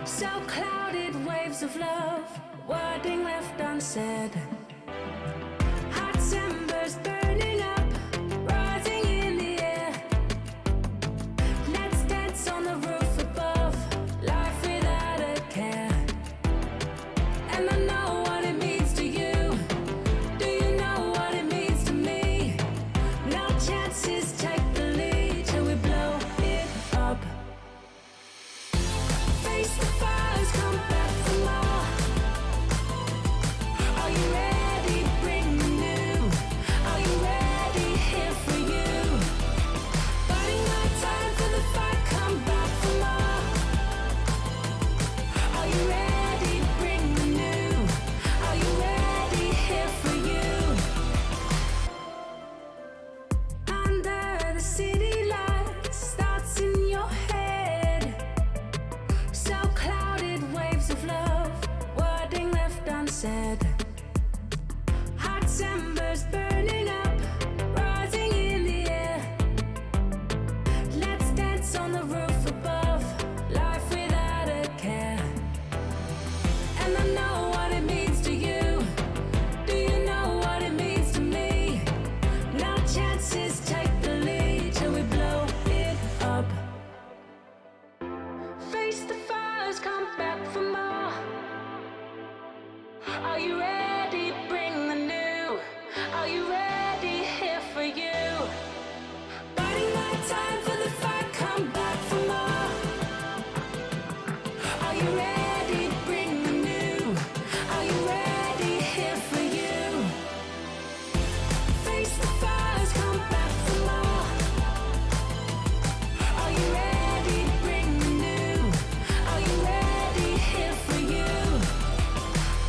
So clouded waves of love, wording left unsaid. Hot embers burning up, rising in the air. Let's dance on the roof above, life without a care. And I know what it means to you. Do you know what it means to me? No chances, take the lead till we blow it up. Face the fires, come back for more. Are you ready? Bring the new. Are you ready? Here for you. Fighting my time for the fight, come back for more. Are you ready? Bring the new. Are you ready? Here for you. Under the city lights, thoughts in your head. So clouded waves of love, wording left unsaid. Hot embers burning up, rising in the air. Let's dance on the roof above, life without a care. And I know what it means to you. Do you know what it means to me? No chances, take the lead till we blow it up. Face the fires, come back for more. Are you ready? Bring the new. Are you ready? Here for you. Fighting my time for the fight, come back for more. Are you ready? Bring the new. Are you ready? Here for you. Face the fires, come back for more. Are you ready? Bring the new. Are you ready? Here for you.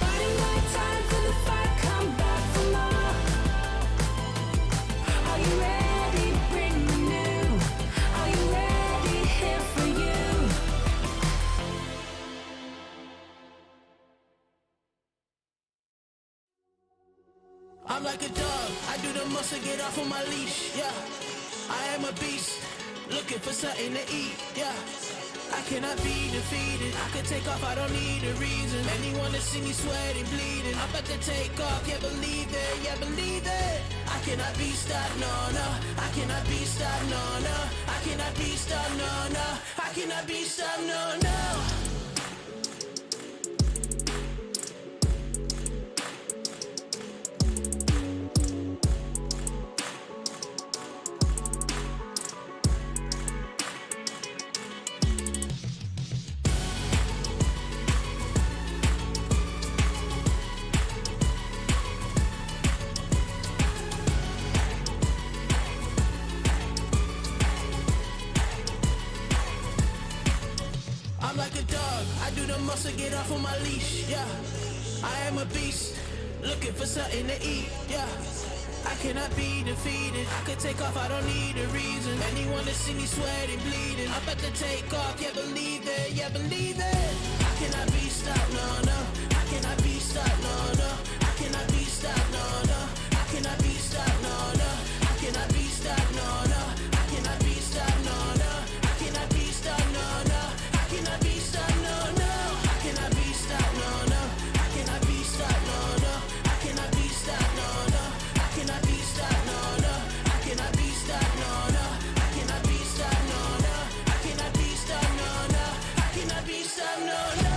Fighting my time for the fight, come back for more. Are you ready? Bring the new. Are you ready? Here for you. I'm like a dog, I do the most to get off of my leash, yeah. I am a beast, looking for something to eat, yeah. I cannot be defeated, I can take off, I don't need a reason. Anyone that see me sweating, bleeding, I'm about to take off, yeah believe it, yeah believe it. I cannot be stopped, no, no. I cannot be stopped, no, no. I cannot be stopped, no, no. I cannot be stopped, no, no. I'm like a dog, I do the most to get off of my leash, yeah. I am a beast, looking for something to eat, yeah. I cannot be defeated, I can take off, I don't need a reason. Anyone that see me sweating, bleeding, I'm about to take off, yeah believe it, yeah believe it. I cannot be stopped, no, no. I cannot be stopped, no, no. I cannot be stopped, no, no. I cannot be stopped, no, no. I cannot be stopped, no, no. I cannot be stopped, no, no. I cannot be stopped, no, no. I cannot be stopped, no, no. I cannot be stopped, no, no. I cannot be stopped, no, no. I cannot be stopped, no, no. I cannot be stopped, no, no. I cannot be stopped, no, no. I cannot be stopped, no, no. I cannot be stopped, no, no. I cannot be stopped, no, no.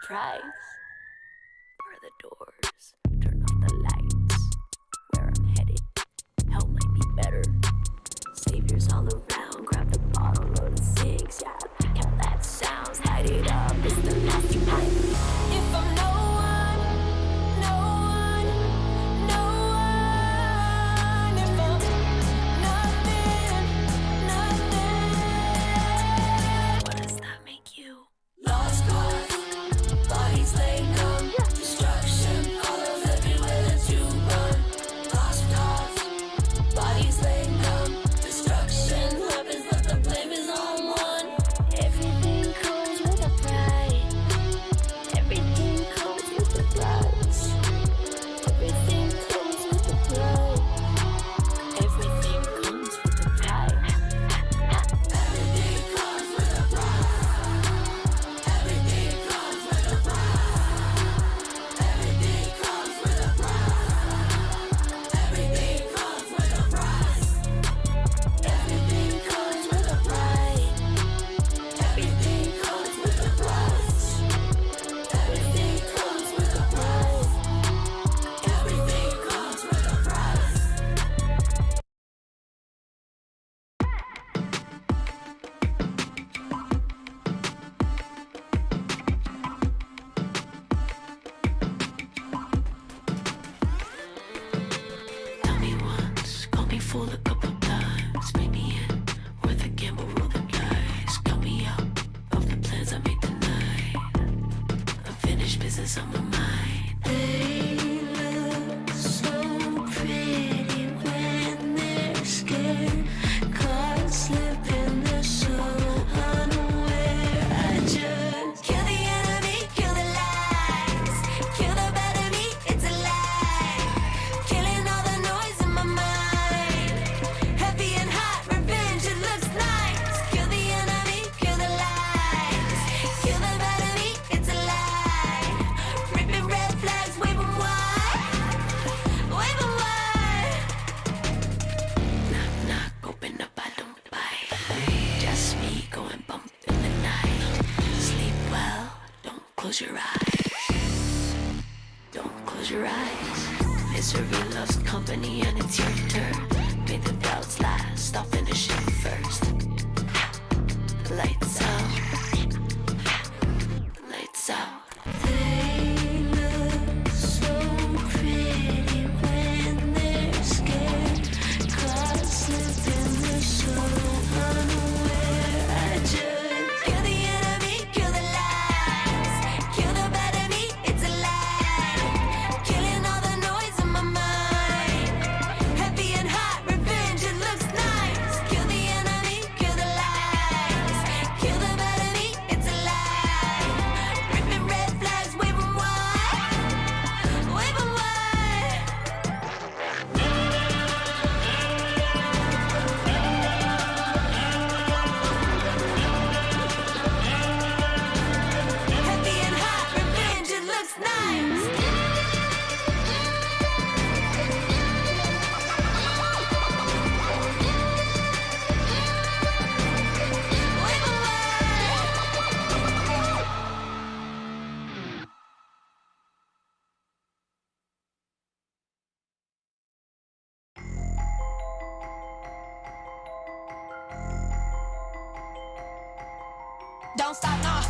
price. For the doors, turn off the lights. Where I'm headed, hell might be better. Saviors all around, grab the bottle or the six. Yeah, like how that sounds, light it up, it's the master plan. If I'm no one, no one, no one. If I'm nothing, nothing. What does that make you? Lost cause, bodies laid numb. Destruction follows everywhere that you run. Lost cause, bodies laid numb. Destruction happens, but the blame is on one. Everything comes with a price. Everything comes with a price. Everything comes with a price. Everything comes with a price. Everything comes with a price. Everything comes with a price. Everything comes with a price. Everything comes with a price. Everything comes with a price. Everything comes with a price. Everything comes with a price. Everything comes with a price. Tell me once, call me fool a couple times. Make me in, worth a gamble, roll the dice. Count me out of the plans I made tonight. Unfinished business on my mind. They look so pretty when they're scared. Caught slipping, they're so unaware. I just kill the enemy, kill the lies. Kill the bad in me, it's a lie. Killing all the noise in my mind. Heavy and hot, revenge, it looks nice. Kill the enemy, kill the lies. Kill the bad in me, it's a lie. Ripping red flags, wave 'em wide. Wave 'em wide. Knock, knock, open up, I don't bite. Just me going bump in the night. Sleep well, don't close your eyes. Don't close your eyes. Misery loves company and it's your turn. May the doubts last, I'll finish it first. Lights out. Lights out. They look so pretty when they're scared. Caught slipping, they're so unaware. I just kill the enemy, kill the lies. Kill the bad in me, it's a lie. Killing all the noise in my mind. Heavy and hot, revenge, it looks nice. Kill the enemy, kill the lies. Kill the bad in me, it's a lie. Ripping red flags, wave 'em wide. Wave 'em wide. Heavy and hot, revenge, it looks nice. Wave 'em wide. Don't stop now,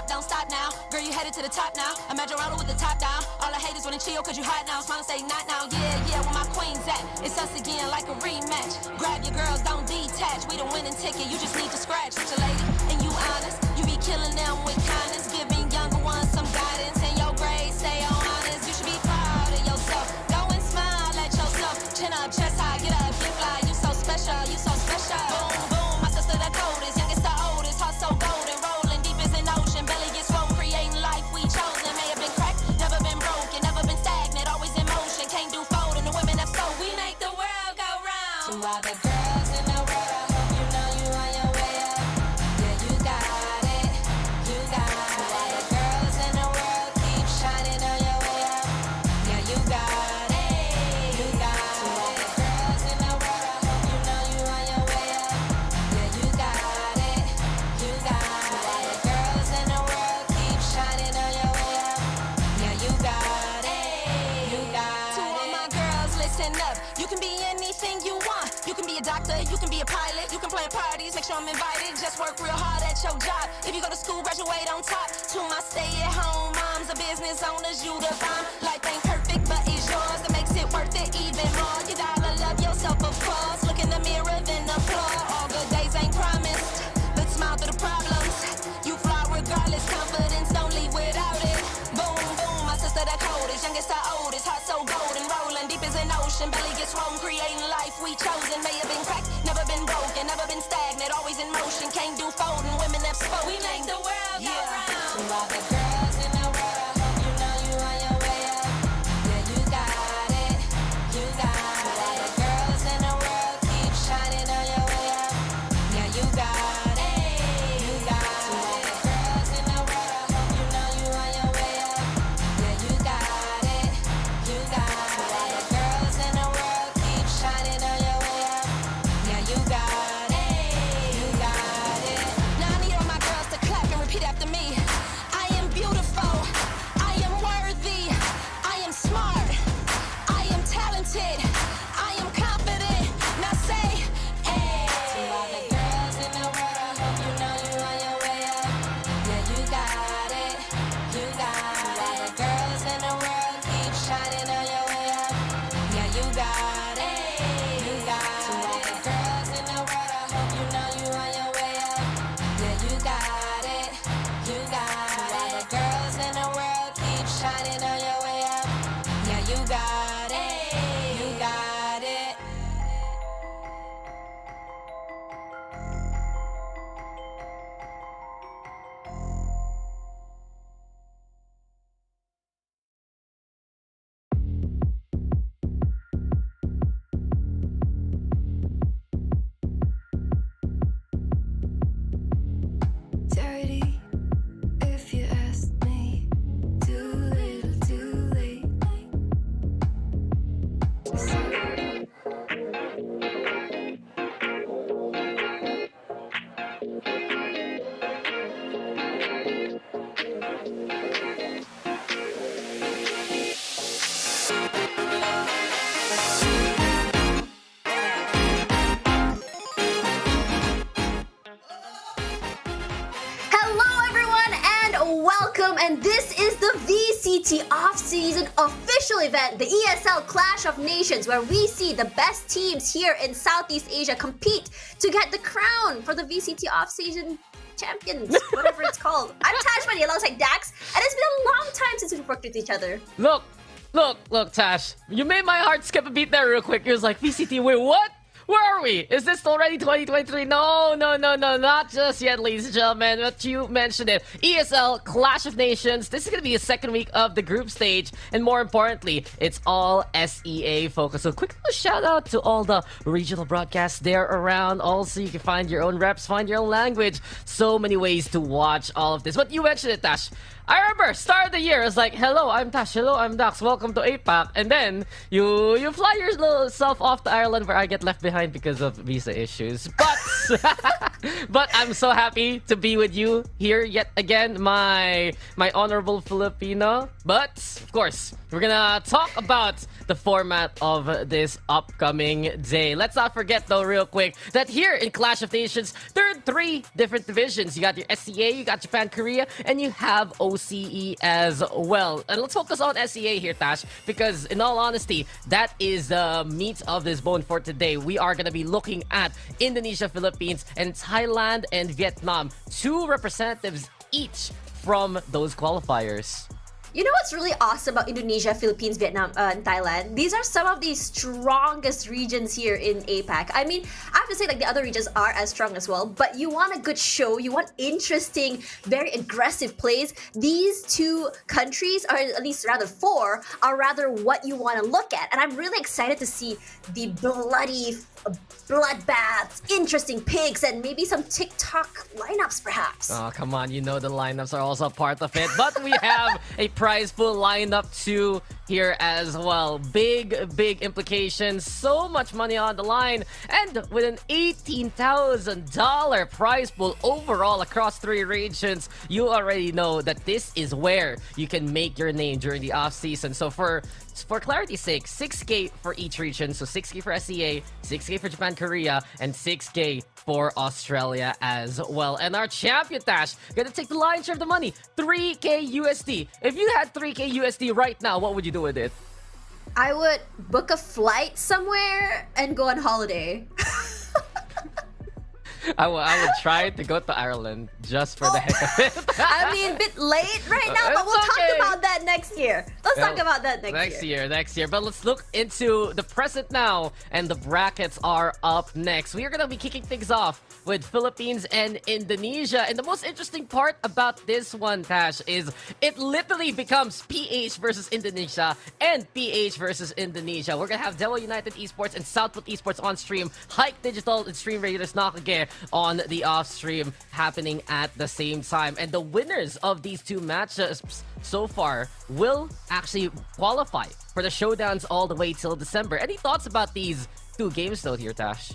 don't stop now. Girl, you headed to the top now. Imagine rolling with the top down. All the haters wanna chill cause you hot now. Smile and say not now, yeah, yeah, where my queen's at. It's us again like a rematch. Grab your girls, don't detach. We the winning ticket, you just need to scratch. Such a lady, and you honest. You be killing them with kindness. Giving younger ones some guidance. And your grades stay on honest. You should be proud of yourself. Go and smile at yourself. Chin up, chest high, get up, get fly. You so special, you so special. Boom, boom, my sister the coldest. Youngest to oldest, heart so golden. Rolling deep as an ocean. Belly gets swole, creating life we chosen. May have been cracked, never been broken, never been stagnant. Always in motion, can't do folding. The women have soul, we make the world go round. To all the girls in the world, I hope you know you on your way up. Yeah, you got it, you got it. To all be a pilot. You can plan parties, make sure I'm invited. Just work real hard at your job. If you go to school, graduate on top. To my stay-at-home moms, the business owners, you the bomb. Life ain't perfect, but it's yours. That makes it worth it even more. You gotta love yourself, of course. Look in the mirror, then applaud. All good days ain't promised, but smile through the problems. You fly regardless, confidence don't leave without it. Boom, boom, my sister the coldest, youngest to oldest, heart so golden, rolling deep as an ocean, belly gets swollen, creating life we chosen. May have been cracked, never been broken, never been stagnant, always in motion. Can't do folding, women have spoken. We make the world go round. To all the girls in the world, I hope you know you on your way up. Yeah, you got it, you got it. To all the girls in the world, keep shining on your way up. Yeah, you got it, you got it. To all the girls in the world, I hope you know you on your way up. Yeah, you got it, you got it. To all the girls in the world, keep shining on your way up. Yeah, you got it, you got it. Now I need all my girls to clap and repeat after me. I am beautiful, I am worthy, I am smart, I am talented, I am confident. Now say, hey. To all the girls in the world, I hope you know you on your way up. Yeah, you got it, you got it. To all the girls in the world, keep shining on your way up. Yeah, you got it, you got it. To all the girls in the world, I hope you know you on your way up. Yeah, you got it, you got it. To all the girls in the world, keep shining on your way up. Yeah, you got it, you got it. Dirty, if you ask me. Too little, too late. Hello, everyone, and welcome. And this is the VCT off-season official event, the ESL Clash of Nations, where we see the best teams here in Southeast Asia compete to get the crown for the VCT off-season champions, whatever it's called. I'm Tashmani alongside Dax, and it's been a long time since we've worked with each other. Look, Tash. You made my heart skip a beat there real quick. It was like, VCT, wait, what? Where are we? Is this already 2023? No, not just yet, ladies and gentlemen. But you mentioned it. ESL Clash of Nations. This is going to be the second week of the group stage. And more importantly, it's all SEA focused. So quick little shout out to all the regional broadcasts there around. Also, you can find your own reps, find your own language. So many ways to watch all of this. But you mentioned it, Tash. I remember, start of the year, it's like, hello, I'm Tash, hello, I'm Dax, welcome to APAC. And then, you fly your little self off to Ireland where I get left behind because of visa issues. But I'm so happy to be with you here yet again, my honorable Filipino. But, of course, we're gonna talk about the format of this upcoming day. Let's not forget, though, real quick, that here in Clash of Nations, there are 3 different divisions. You got your SEA, you got Japan, Korea, and you have OCE as well. And let's focus on SEA here, Tash, because in all honesty, that is the meat of this bone for today. We are going to be looking at Indonesia, Philippines, and Thailand and Vietnam. 2 representatives each from those qualifiers. You know what's really awesome about Indonesia, Philippines, Vietnam, and Thailand? These are some of the strongest regions here in APAC. I mean, I have to say, like, the other regions are as strong as well, but you want a good show, you want interesting, very aggressive plays. These 2 countries, or at least rather 4, are rather what you want to look at. And I'm really excited to see the bloody bloodbaths, interesting picks, and maybe some TikTok lineups, perhaps. Oh, come on. You know the lineups are also part of it. But we have a prize pool lineup to here as well. Big implications. So much money on the line. And with an $18,000 prize pool overall across 3 regions, you already know that this is where you can make your name during the off-season. So for clarity's sake, 6K for each region. So 6K for SEA, 6K for Japan, Korea, and 6K for Australia as well. And our champion, Tash, gonna take the lion's share of the money, 3K USD. If you had 3K USD right now, what would you do with it? I would book a flight somewhere and go on holiday. I would try to go to Ireland just for the heck of it. I mean, a bit late right now, but It's we'll okay. talk about that next year. Let's talk about that next year. Next year. But let's look into the present now, and the brackets are up next. We are going to be kicking things off with Philippines and Indonesia. And the most interesting part about this one, Tash, is it literally becomes PH versus Indonesia and PH versus Indonesia. We're going to have Dewa United Esports and Southwood Esports on stream, Hike Digital and Stream Raiders Nakage on the off stream happening at the same time. And the winners of these 2 matches so far will actually qualify for the showdowns all the way till December. Any thoughts about these 2 games though here, Tash?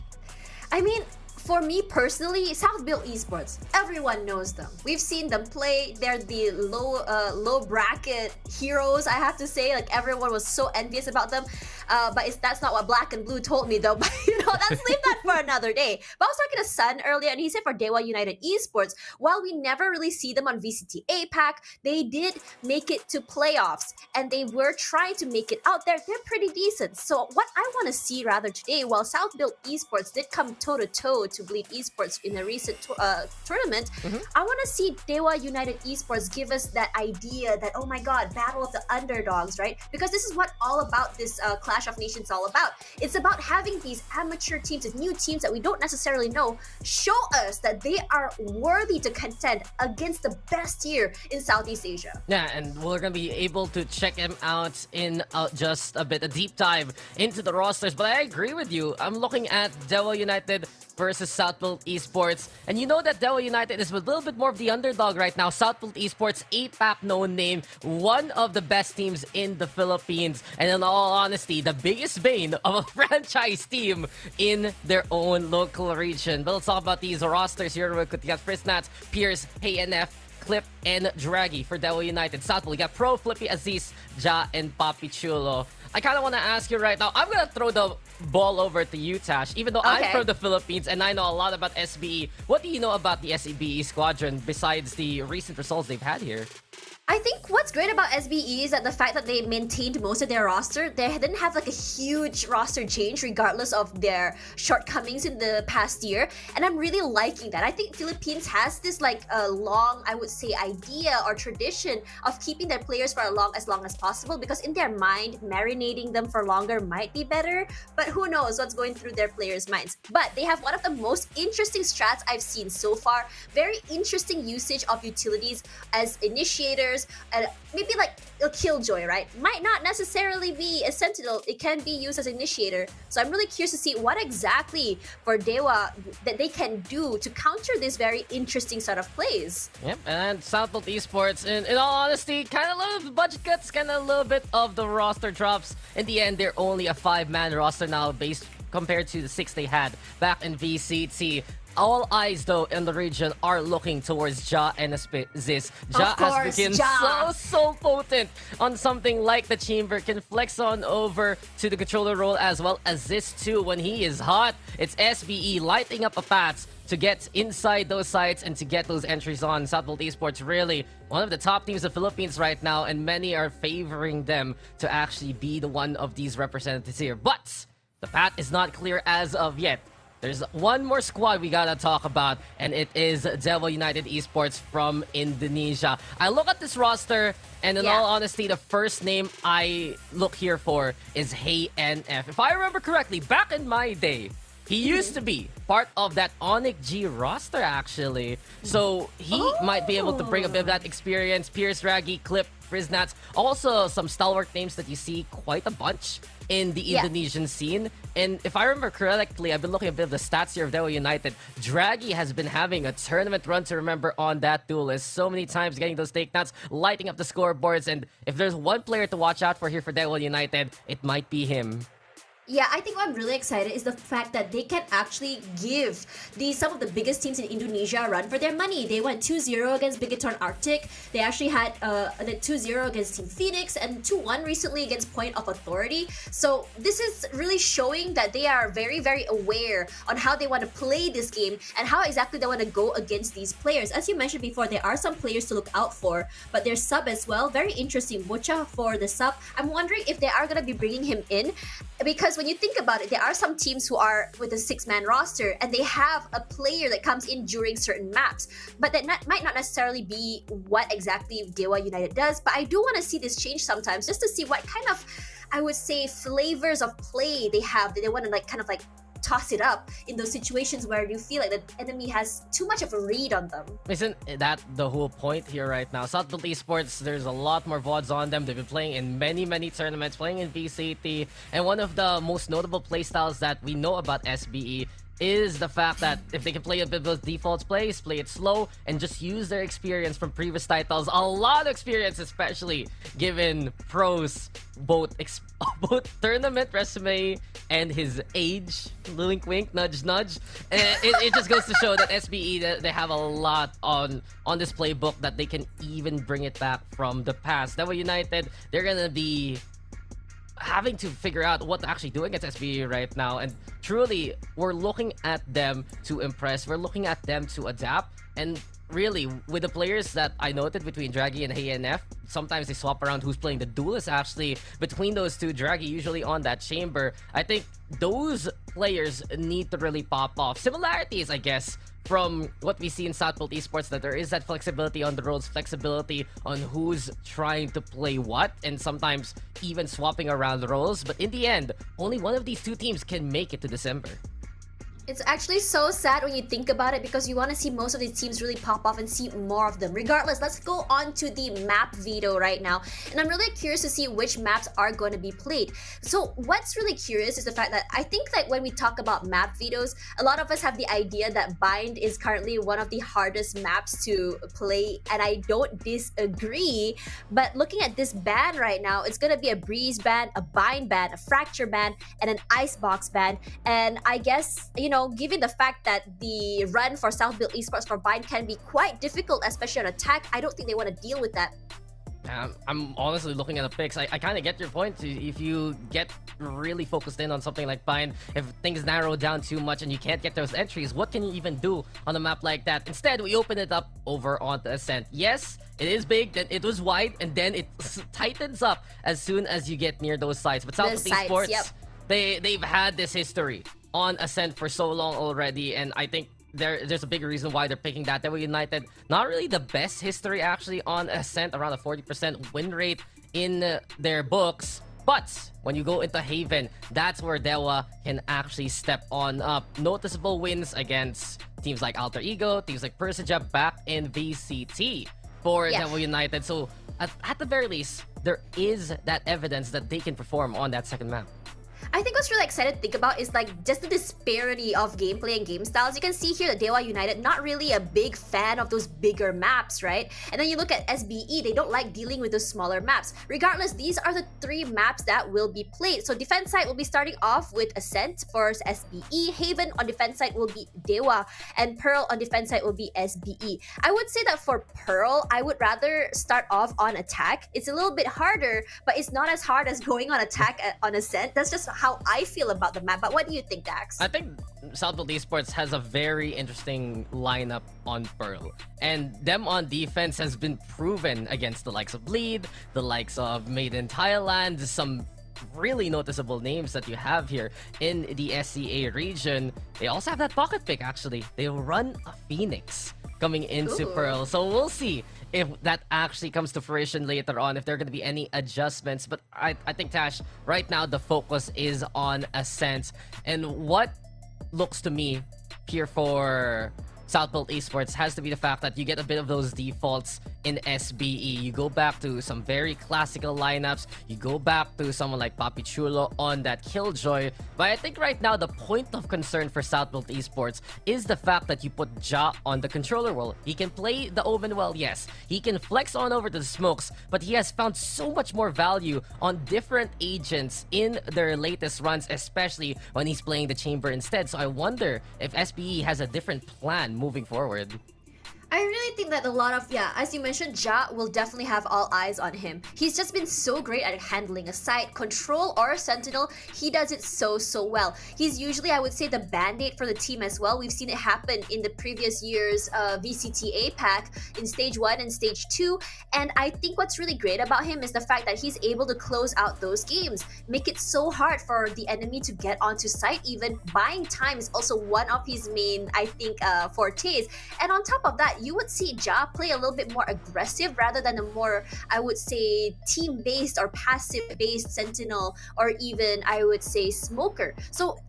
I mean, for me personally, South Built Esports, everyone knows them. We've seen them play. They're the low bracket heroes, I have to say. Like, everyone was so envious about them. But that's not what Black and Blue told me, though. But, let's leave that for another day. But I was talking to Sun earlier, and he said for Dewa United Esports, while we never really see them on VCT APAC, they did make it to playoffs, and they were trying to make it out there. They're pretty decent. So what I want to see rather today, while South Built Esports did come toe-to-toe to Bleed Esports in a recent tournament, I want to see Dewa United Esports give us that idea that, oh my god, battle of the underdogs, right? Because this is what all about this Clash of Nations all about. It's about having these amateur teams and new teams that we don't necessarily know show us that they are worthy to contend against the best tier in Southeast Asia. Yeah, and we're going to be able to check them out in just a bit, a deep dive into the rosters. But I agree with you. I'm looking at Dewa United versus Southwood Esports. And you know that Dewa United is a little bit more of the underdog right now. Southwood Esports, APAC known name, one of the best teams in the Philippines. And in all honesty, the biggest bane of a franchise team in their own local region. But let's talk about these rosters here. We got Frisnats, Pierce, HNF, Clip, and Draggy for Dewa United. Southwood, we got Pro, Flippy, Aziz, Ja, and Papi Chulo. I kind of want to ask you right now, I'm going to throw the ball over to you, Tash. Even though I'm from the Philippines and I know a lot about SBE, what do you know about the SBE squadron besides the recent results they've had here? I think what's great about SBE is that the fact that they maintained most of their roster, they didn't have like a huge roster change regardless of their shortcomings in the past year. And I'm really liking that. I think Philippines has this like a long, I would say, idea or tradition of keeping their players for as long as possible, because in their mind, marinating them for longer might be better. But who knows what's going through their players' minds. But they have one of the most interesting strats I've seen so far. Very interesting usage of utilities as initiators, and maybe like a killjoy, right? Might not necessarily be a sentinel. It can be used as initiator. So I'm really curious to see what exactly for Dewa that they can do to counter this very interesting set of plays. Yep, and Southwood Esports, in all honesty, kind of a little bit budget cuts, kind of a little bit of the roster drops. In the end, they're only a 5-man roster now based compared to the 6 they had back in VCT. All eyes, though, in the region are looking towards Ja and Ziz. Ja has become so potent on something like the chamber. Can flex on over to the controller role as well as Ziz too when he is hot. It's SBE lighting up a path to get inside those sites and to get those entries on. Southwood Esports really one of the top teams of Philippines right now, and many are favoring them to actually be the one of these representatives here. But the path is not clear as of yet. There's one more squad we gotta talk about, and it is Dewa United Esports from Indonesia. I look at this roster, and in all honesty, the first name I look here for is Hey NF. If I remember correctly, back in my day, He used to be part of that Onyx G roster, actually. So he might be able to bring a bit of that experience. Pierce, Raggy, Clip, Friznats. Also, some stalwart names that you see quite a bunch in the Indonesian scene. And if I remember correctly, I've been looking a bit of the stats here of Dewa United. Draggy has been having a tournament run to remember on that duelist. So many times getting those takedowns, lighting up the scoreboards. And if there's one player to watch out for here for Dewa United, it might be him. Yeah, I think what I'm really excited is the fact that they can actually give some of the biggest teams in Indonesia a run for their money. They went 2-0 against Bigaton Arctic. They actually had the 2-0 against Team Phoenix and 2-1 recently against Point of Authority. So this is really showing that they are very, very aware on how they want to play this game and how exactly they want to go against these players. As you mentioned before, there are some players to look out for, but their sub as well, very interesting. Bocha for the sub. I'm wondering if they are going to be bringing him in, because when you think about it, there are some teams who are with a 6-man roster and they have a player that comes in during certain maps, but that might not necessarily be what exactly Dewa United does. But I do want to see this change sometimes, just to see what kind of, I would say, flavors of play they have, that they want to kind of toss it up in those situations where you feel like the enemy has too much of a read on them. Isn't that the whole point here right now? Southfield Esports, there's a lot more VODs on them. They've been playing in many, many tournaments, playing in VCT, and one of the most notable playstyles that we know about SBE is the fact that if they can play a bit of those default plays, play it slow, and just use their experience from previous titles, a lot of experience, especially given Pro's both tournament resume and his age, wink wink, nudge nudge. It just goes to show that SBE, they have a lot on this playbook that they can even bring it back from the past. Dewa United, they're gonna be having to figure out what to actually do against SBE right now, and truly we're looking at them to impress, we're looking at them to adapt. And really, with the players that I noted between Draggy and HNF, sometimes they swap around who's playing the duelist. Actually, between those two, Draggy usually on that chamber. I think those players need to really pop off. Similarities, I guess, from what we see in Southfield Esports, that there is that flexibility on the roles, flexibility on who's trying to play what, and sometimes even swapping around the roles. But in the end, only one of these two teams can make it to December. It's actually so sad when you think about it, because you want to see most of these teams really pop off and see more of them. Regardless, let's go on to the map veto right now. And I'm really curious to see which maps are going to be played. So what's really curious is the fact that I think that when we talk about map vetoes, a lot of us have the idea that Bind is currently one of the hardest maps to play, and I don't disagree. But looking at this ban right now, it's going to be a Breeze ban, a Bind ban, a Fracture ban, and an Icebox ban. And I guess, given the fact that the run for Southfield Esports for Bind can be quite difficult, especially on attack, I don't think they want to deal with that. I'm honestly looking at the picks. I kind of get your point. If you get really focused in on something like Bind, if things narrow down too much and you can't get those entries, what can you even do on a map like that? Instead, we open it up over onto Ascent. Yes, it is big, then it was wide, and then it tightens up as soon as you get near those sides. But Southfield Esports, yep. they've had this history on Ascent for so long already, and I think there's a big reason why they're picking that. Dewa United, not really the best history actually on Ascent, around a 40% win rate in their books. But when you go into Haven, that's where Dewa can actually step on up. Noticeable wins against teams like Alter Ego, teams like Persija back in VCT for Dewa United. So at the very least, there is that evidence that they can perform on that second map. I think what's really exciting to think about is just the disparity of gameplay and game styles. You can see here that Dewa United, not really a big fan of those bigger maps, right? And then you look at SBE, they don't like dealing with those smaller maps. Regardless, these are the 3 maps that will be played. So defense side will be starting off with Ascent for SBE, Haven on defense side will be Dewa, and Pearl on defense side will be SBE. I would say that for Pearl, I would rather start off on attack. It's a little bit harder, but it's not as hard as going on attack on Ascent. That's just how I feel about the map. But what do you think, Dax? I think Southfield Esports has a very interesting lineup on Pearl, and them on defense has been proven against the likes of Bleed, the likes of Made in Thailand, some really noticeable names that you have here in the SCA region. They also have that pocket pick, actually. They run a Phoenix coming into Pearl, so we'll see if that actually comes to fruition later on, if there are going to be any adjustments. But I think, Tash, right now the focus is on Ascent. And what looks to me here for South Built Esports has to be the fact that you get a bit of those defaults in SBE. You go back to some very classical lineups. You go back to someone like Papi Chulo on that Killjoy. But I think right now the point of concern for South Built Esports is the fact that you put Ja on the controller role. He can play the Omen well, yes. He can flex on over to the smokes, but he has found so much more value on different agents in their latest runs, especially when he's playing the chamber instead. So I wonder if SBE has a different plan moving forward. I really think that a lot of, as you mentioned, Ja will definitely have all eyes on him. He's just been so great at handling a site, control or sentinel. He does it so well. He's usually, I would say, the band-aid for the team as well. We've seen it happen in the previous year's VCT APAC in stage 1 and stage 2. And I think what's really great about him is the fact that he's able to close out those games, make it so hard for the enemy to get onto site. Even buying time is also one of his main, I think, fortes. And on top of that, you would see Ja play a little bit more aggressive rather than a more, I would say, team-based or passive-based sentinel, or even, I would say, smoker. So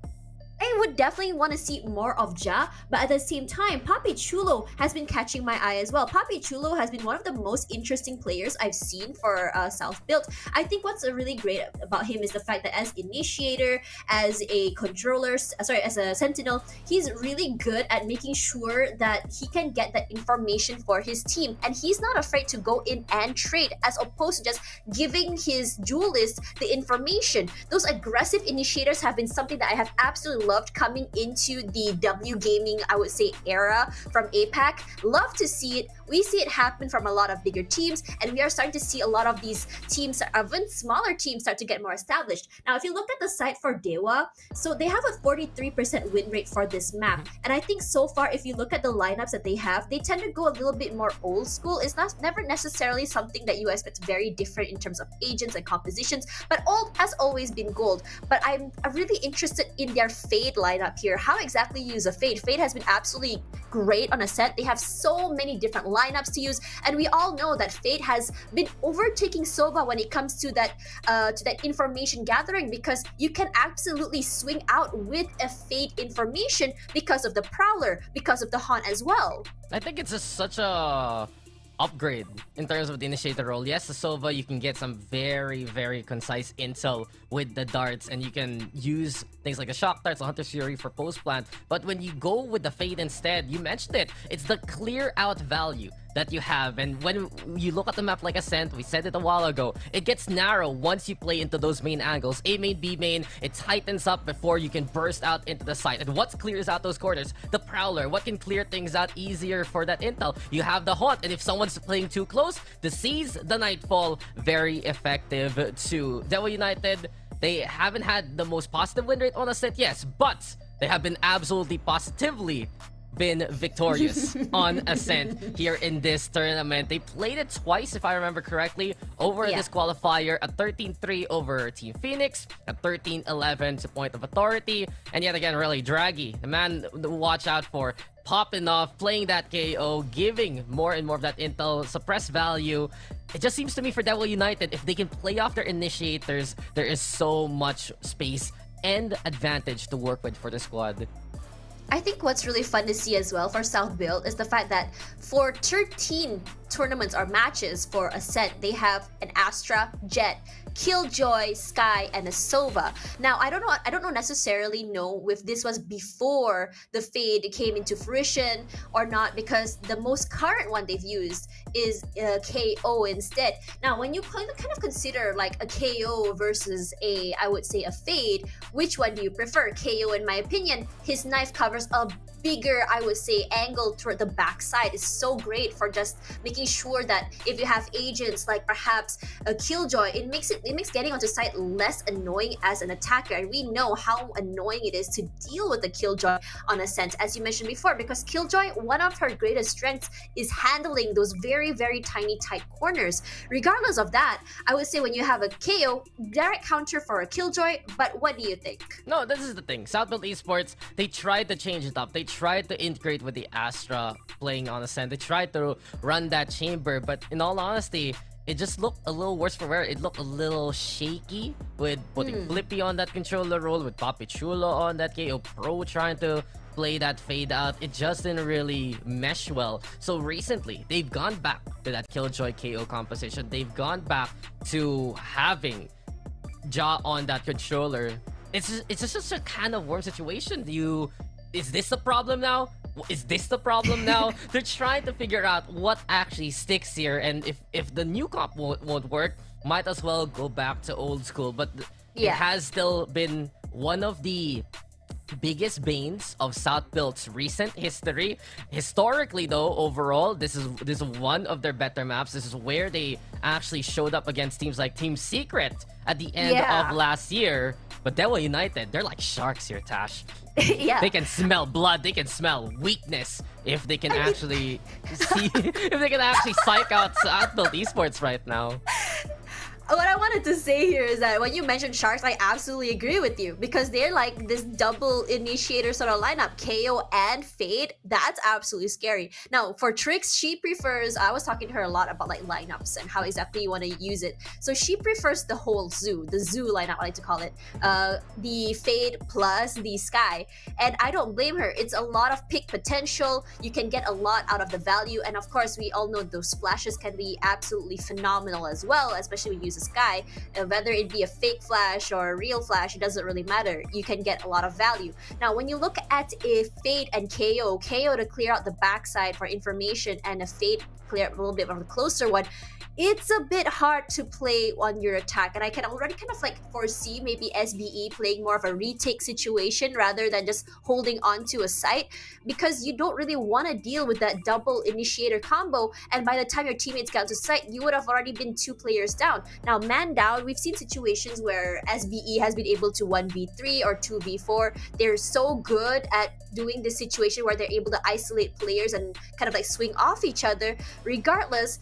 I would definitely want to see more of Ja, but at the same time, Papi Chulo has been catching my eye as well. Papi Chulo has been one of the most interesting players I've seen for South Built. I think what's really great about him is the fact that as initiator, as a controller, as a sentinel, he's really good at making sure that he can get that information for his team, and he's not afraid to go in and trade as opposed to just giving his duelist the information. Those aggressive initiators have been something that I have absolutely loved coming into the W gaming, I would say, era from APAC. Love to see it. We see it happen from a lot of bigger teams, and we are starting to see a lot of these teams, even smaller teams, start to get more established. Now, if you look at the site for Dewa, so they have a 43% win rate for this map, and I think so far, if you look at the lineups that they have, they tend to go a little bit more old school. It's never necessarily something that you expect very different in terms of agents and compositions, but old has always been gold. But I'm really interested in their Fade lineup here. How exactly you use a Fade? Fade has been absolutely great on Ascent. They have so many different lineups to use, and we all know that Fade has been overtaking Sova when it comes to that information gathering, because you can absolutely swing out with a Fade information because of the Prowler, because of the Haunt as well. I think it's just such a upgrade in terms of the initiator role. Yes, the Sova, you can get some very concise intel with the darts, and you can use things like the shock darts, the Hunter's Fury for post plant. But when you go with the Fade instead, you mentioned it, it's the clear out value that you have. And when you look at the map like Ascent, we said it a while ago, it gets narrow once you play into those main angles. A main, B main, it tightens up before you can burst out into the site. And what clears out those corners? The Prowler. What can clear things out easier for that intel? You have the Haunt, and if someone's playing too close, the Seize, the Nightfall, very effective too. Devil United, they haven't had the most positive win rate on Ascent, yes, but they have been absolutely positively been victorious on Ascent here in this tournament. They played it twice, if I remember correctly, over this qualifier, a 13-3 over Team Phoenix, a 13-11 to Point of Authority, and yet again, really, Draggy, the man to watch out for, popping off, playing that KO, giving more and more of that intel, suppress value. It just seems to me for Devil United, if they can play off their initiators, there is so much space and advantage to work with for the squad. I think what's really fun to see as well for South Built is the fact that for 13 tournaments or matches for Ascent, they have an Astra, Jet, Killjoy, Sky, and a Sova. Now, I don't know necessarily know if this was before the Fade came into fruition or not, because the most current one they've used is KO instead. Now, when you kind of consider like a KO versus I would say a Fade, which one do you prefer? KO, in my opinion, his knife covers a bigger, I would say, angle toward the backside is so great for just making sure that if you have agents like perhaps a Killjoy, it makes getting onto site less annoying as an attacker. And we know how annoying it is to deal with the Killjoy on Ascent, as you mentioned before, because Killjoy, one of her greatest strengths is handling those very tiny tight corners. Regardless of that, I would say when you have a KO, direct counter for a Killjoy. But what do you think? No, this is the thing. South Built Esports, they tried to change it up. They tried to integrate with the Astra playing on Ascent. They tried to run that chamber, but in all honesty, it just looked a little worse for wear. It looked a little shaky with putting Flippy on that controller role, with Papi Chulo on that KO Pro trying to play that fade out. It just didn't really mesh well. So recently, they've gone back to that Killjoy KO composition. They've gone back to having Ja on that controller. It's just a kind of warm situation. Is this the problem now? Is this the problem now? They're trying to figure out what actually sticks here, and if the new comp won't work, might as well go back to old school. But it has still been one of the biggest banes of South Build's recent history. Historically, though, overall, this is one of their better maps. This is where they actually showed up against teams like Team Secret at the end of last year. But Dewa United, they're like sharks here, Tash. Yeah. They can smell blood. They can smell weakness if they can actually see if they can actually psych out South Build Esports right now. What I wanted to say here is that when you mentioned Sharks, I absolutely agree with you, because they're like this double initiator sort of lineup, KO and Fade. That's absolutely scary. Now, for Trix, she prefers, I was talking to her a lot about like lineups and how exactly you want to use it. So she prefers the whole zoo, the zoo lineup, I like to call it, the Fade plus the Sky. And I don't blame her. It's a lot of pick potential. You can get a lot out of the value. And of course, we all know those splashes can be absolutely phenomenal as well, especially when you use the Sky. Whether it be a fake flash or a real flash, it doesn't really matter. You can get a lot of value. Now, when you look at a Fade and KO to clear out the backside for information, and a Fade clear a little bit of a closer one, it's a bit hard to play on your attack. And I can already kind of like foresee maybe SBE playing more of a retake situation rather than just holding on to a site, because you don't really want to deal with that double initiator combo. And by the time your teammates got to site, you would have already been 2 players down. Now, man down, we've seen situations where SBE has been able to 1v3 or 2v4. They're so good at doing this situation where they're able to isolate players and kind of like swing off each other. Regardless,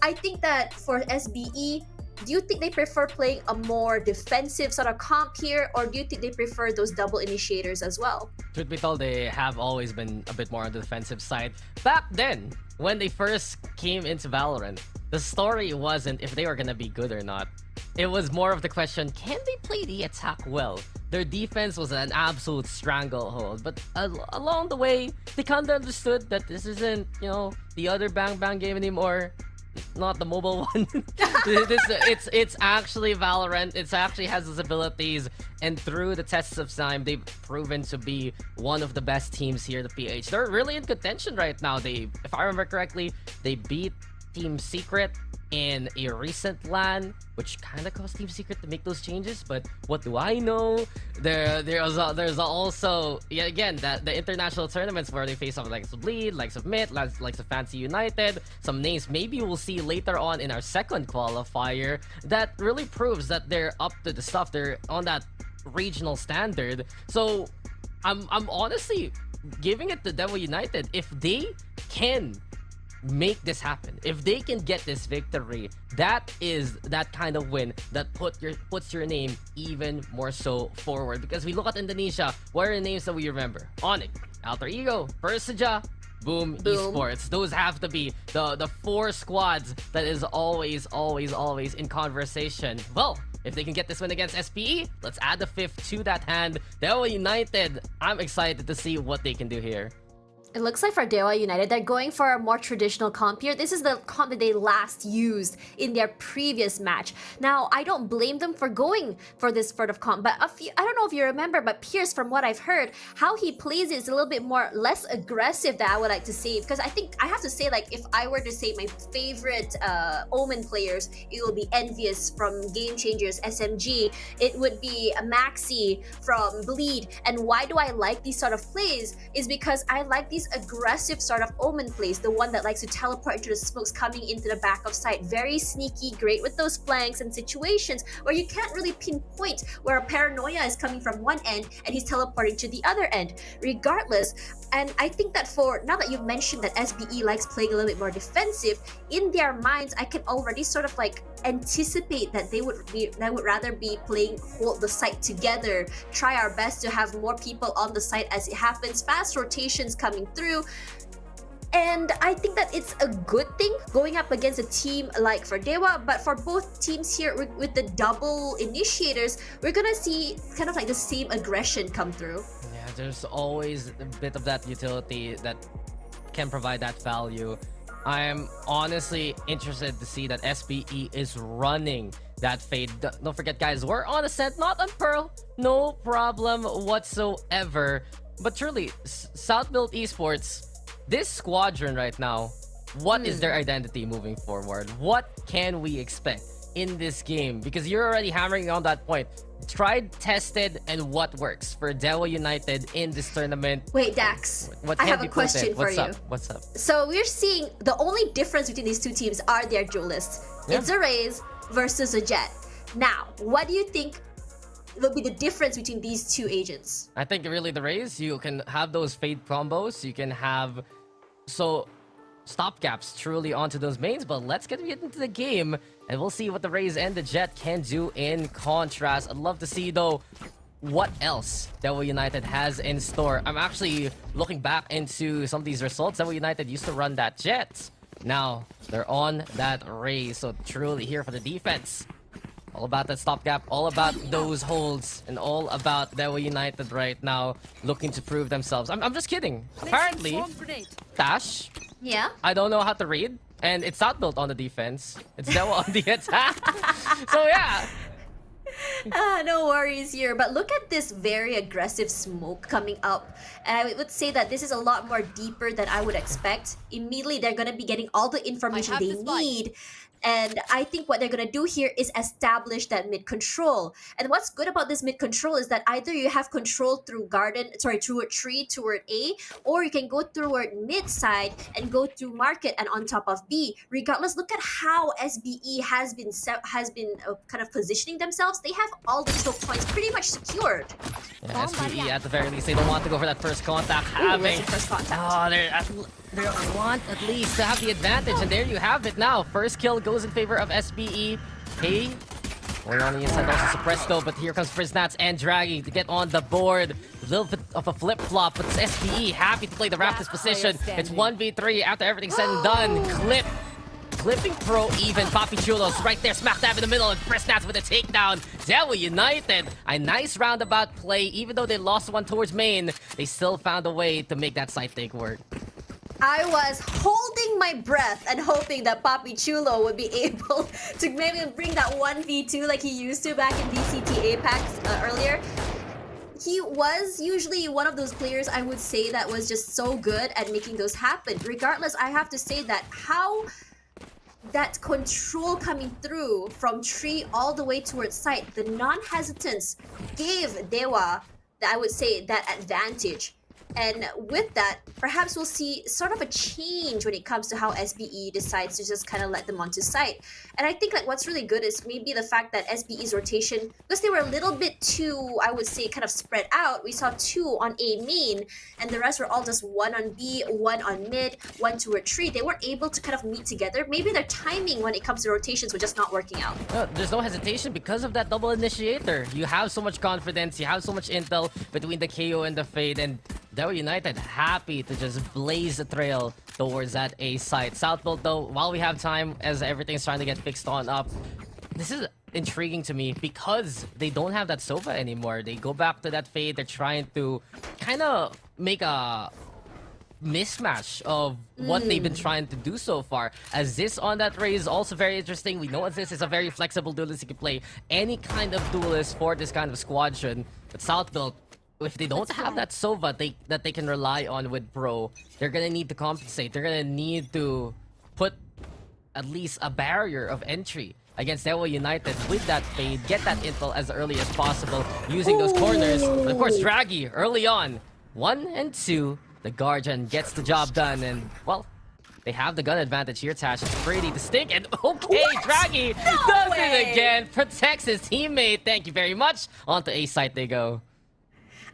I think that for SBE, do you think they prefer playing a more defensive sort of comp here, or do you think they prefer those double initiators as well? Truth be told, they have always been a bit more on the defensive side. Back then, when they first came into Valorant, the story wasn't if they were gonna be good or not. It was more of the question, can they play the attack well? Their defense was an absolute stranglehold, but along the way, they kind of understood that this isn't, the other Bang Bang game anymore. Not the mobile one. It's actually Valorant. It actually has its abilities, and through the tests of time, they've proven to be one of the best teams here, the PH. They're really in contention right now. If I remember correctly, they beat Team Secret in a recent LAN, which kind of caused Team Secret to make those changes, but what do I know? There's also, again, the international tournaments where they face off likes of Bleed, likes of Myth, likes of Fancy United, some names maybe we'll see later on in our second qualifier that really proves that they're up to the stuff. They're on that regional standard. So I'm honestly giving it to Devil United. If they can make this happen, if they can get this victory, that is that kind of win that puts your name even more so forward. Because we look at Indonesia, what are the names that we remember? Onyx, Alter Ego, Persija, Boom Esports. Those have to be the 4 squads that is always in conversation. Well, if they can get this win against SPE, let's add the 5th to that hand. Dewa United, I'm excited to see what they can do here. It looks like for Dewa United, they're going for a more traditional comp here. This is the comp that they last used in their previous match. Now, I don't blame them for going for this sort of comp, but I don't know if you remember, but Pierce, from what I've heard, how he plays it is a little bit less aggressive than I would like to say. Because I think I have to say, like, if I were to say my favorite Omen players, it will be Envious from Game Changers, SMG. It would be Maxi from Bleed. And why do I like these sort of plays? Is because I like these aggressive sort of Omen plays, the one that likes to teleport into the smokes coming into the back of sight. Very sneaky, great with those flanks and situations where you can't really pinpoint where a Paranoia is coming from one end and he's teleporting to the other end. Regardless, and I think that for now that you've mentioned that SBE likes playing a little bit more defensive, in their minds, I can already sort of like anticipate that they would rather be playing hold the site together, try our best to have more people on the site as it happens, fast rotations coming through. And I think that it's a good thing going up against a team like for Dewa, but for both teams here with the double initiators, we're gonna see kind of like the same aggression come through. Yeah, there's always a bit of that utility that can provide that value. I am honestly interested to see that SBE is running that fade. Don't forget, guys, we're on Ascent, not on Pearl. No problem whatsoever. But truly, Southbuilt Esports, this squadron right now, what is their identity moving forward? What can we expect in this game? Because you're already hammering on that point. Tried, tested, and what works for Dewa United in this tournament? Wait, Dax, What I can have be a put question in? for What's you. up? What's up? So we're seeing the only difference between these two teams are their duelists. Yeah. It's a Raze versus a Jet. Now, what do you think will be the difference between these two agents? I think really the Raze, you can have those fade combos. You can have stopgaps truly onto those mains, but let's get into the game and we'll see what the Raze and the Jet can do in contrast. I'd love to see though what else Dewa United has in store. I'm actually looking back into some of these results. Dewa United used to run that Jet. Now they're on that Raze, so truly here for the defense. All about that stopgap, all about those holds, and all about Dewa United right now looking to prove themselves. I'm just kidding. Apparently, Tash, Yeah? I don't know how to read, and it's not built on the defense. It's Dewa on the attack. So yeah, No worries here. But look at this very aggressive smoke coming up. And I would say that this is a lot more deeper than I would expect. Immediately, they're going to be getting all the information they need. And I think what they're going to do here is establish that mid control. And what's good about this mid control is that either you have control through through tree toward A, or you can go toward mid side and go through market and on top of B. Regardless, look at how SBE has been kind of positioning themselves. They have all the choke points pretty much secured. yeah, SPE at the very least, they don't want to go for that first contact. Ooh, that's the first contact. Oh, they want at least to have the advantage, and there you have it now. First kill goes in favor of SBE. Hey, going on the inside, also suppressed though, but here comes Friznats and Draggy to get on the board. A little bit of a flip-flop, but it's SBE happy to play the Raptors position. It's 1v3 after everything's said and done. Clipping Pro even. Papi Chulo's right there, smack dab in the middle, and Friznats with a takedown. Dewa United, a nice roundabout play. Even though they lost one towards main, they still found a way to make that side take work. I was holding my breath and hoping that Papi Chulo would be able to maybe bring that 1v2 like he used to back in VCT Apex earlier. He was usually one of those players, I would say, that was just so good at making those happen. Regardless, I have to say that how that control coming through from tree all the way towards site, the non-hesitance gave Dewa, I would say, that advantage. And with that, perhaps we'll see sort of a change when it comes to how SBE decides to just kind of let them onto site. And I think like what's really good is maybe the fact that SBE's rotation, because they were a little bit too, I would say, kind of spread out. We saw 2 on A main, and the rest were all just 1 on B, 1 on mid, 1 toward tree. They weren't able to kind of meet together. Maybe their timing when it comes to rotations was just not working out. There's no hesitation because of that double initiator. You have so much confidence, you have so much intel between the KO and the Fade, and Dewa United happy to just blaze a trail towards that A site. Southbuilt though, while we have time as everything's trying to get fixed on up, this is intriguing to me because they don't have that Sova anymore. They go back to that Fade. They're trying to kind of make a mismatch of what they've been trying to do so far. As this on that Raze is also very interesting. We know this is a very flexible duelist. You can play any kind of duelist for this kind of squadron. But Southbuilt, if they don't have that Sova that they can rely on with Pro, they're gonna need to compensate. They're gonna need to put at least a barrier of entry against Dewa United with that Fade, get that intel as early as possible using those corners. But of course, Draggy early on, 1 and 2, the Guardian gets the job done, and well, they have the gun advantage here, Tash. It's pretty distinct, and okay, Draggy does it again, protects his teammate. Thank you very much. On to A site they go.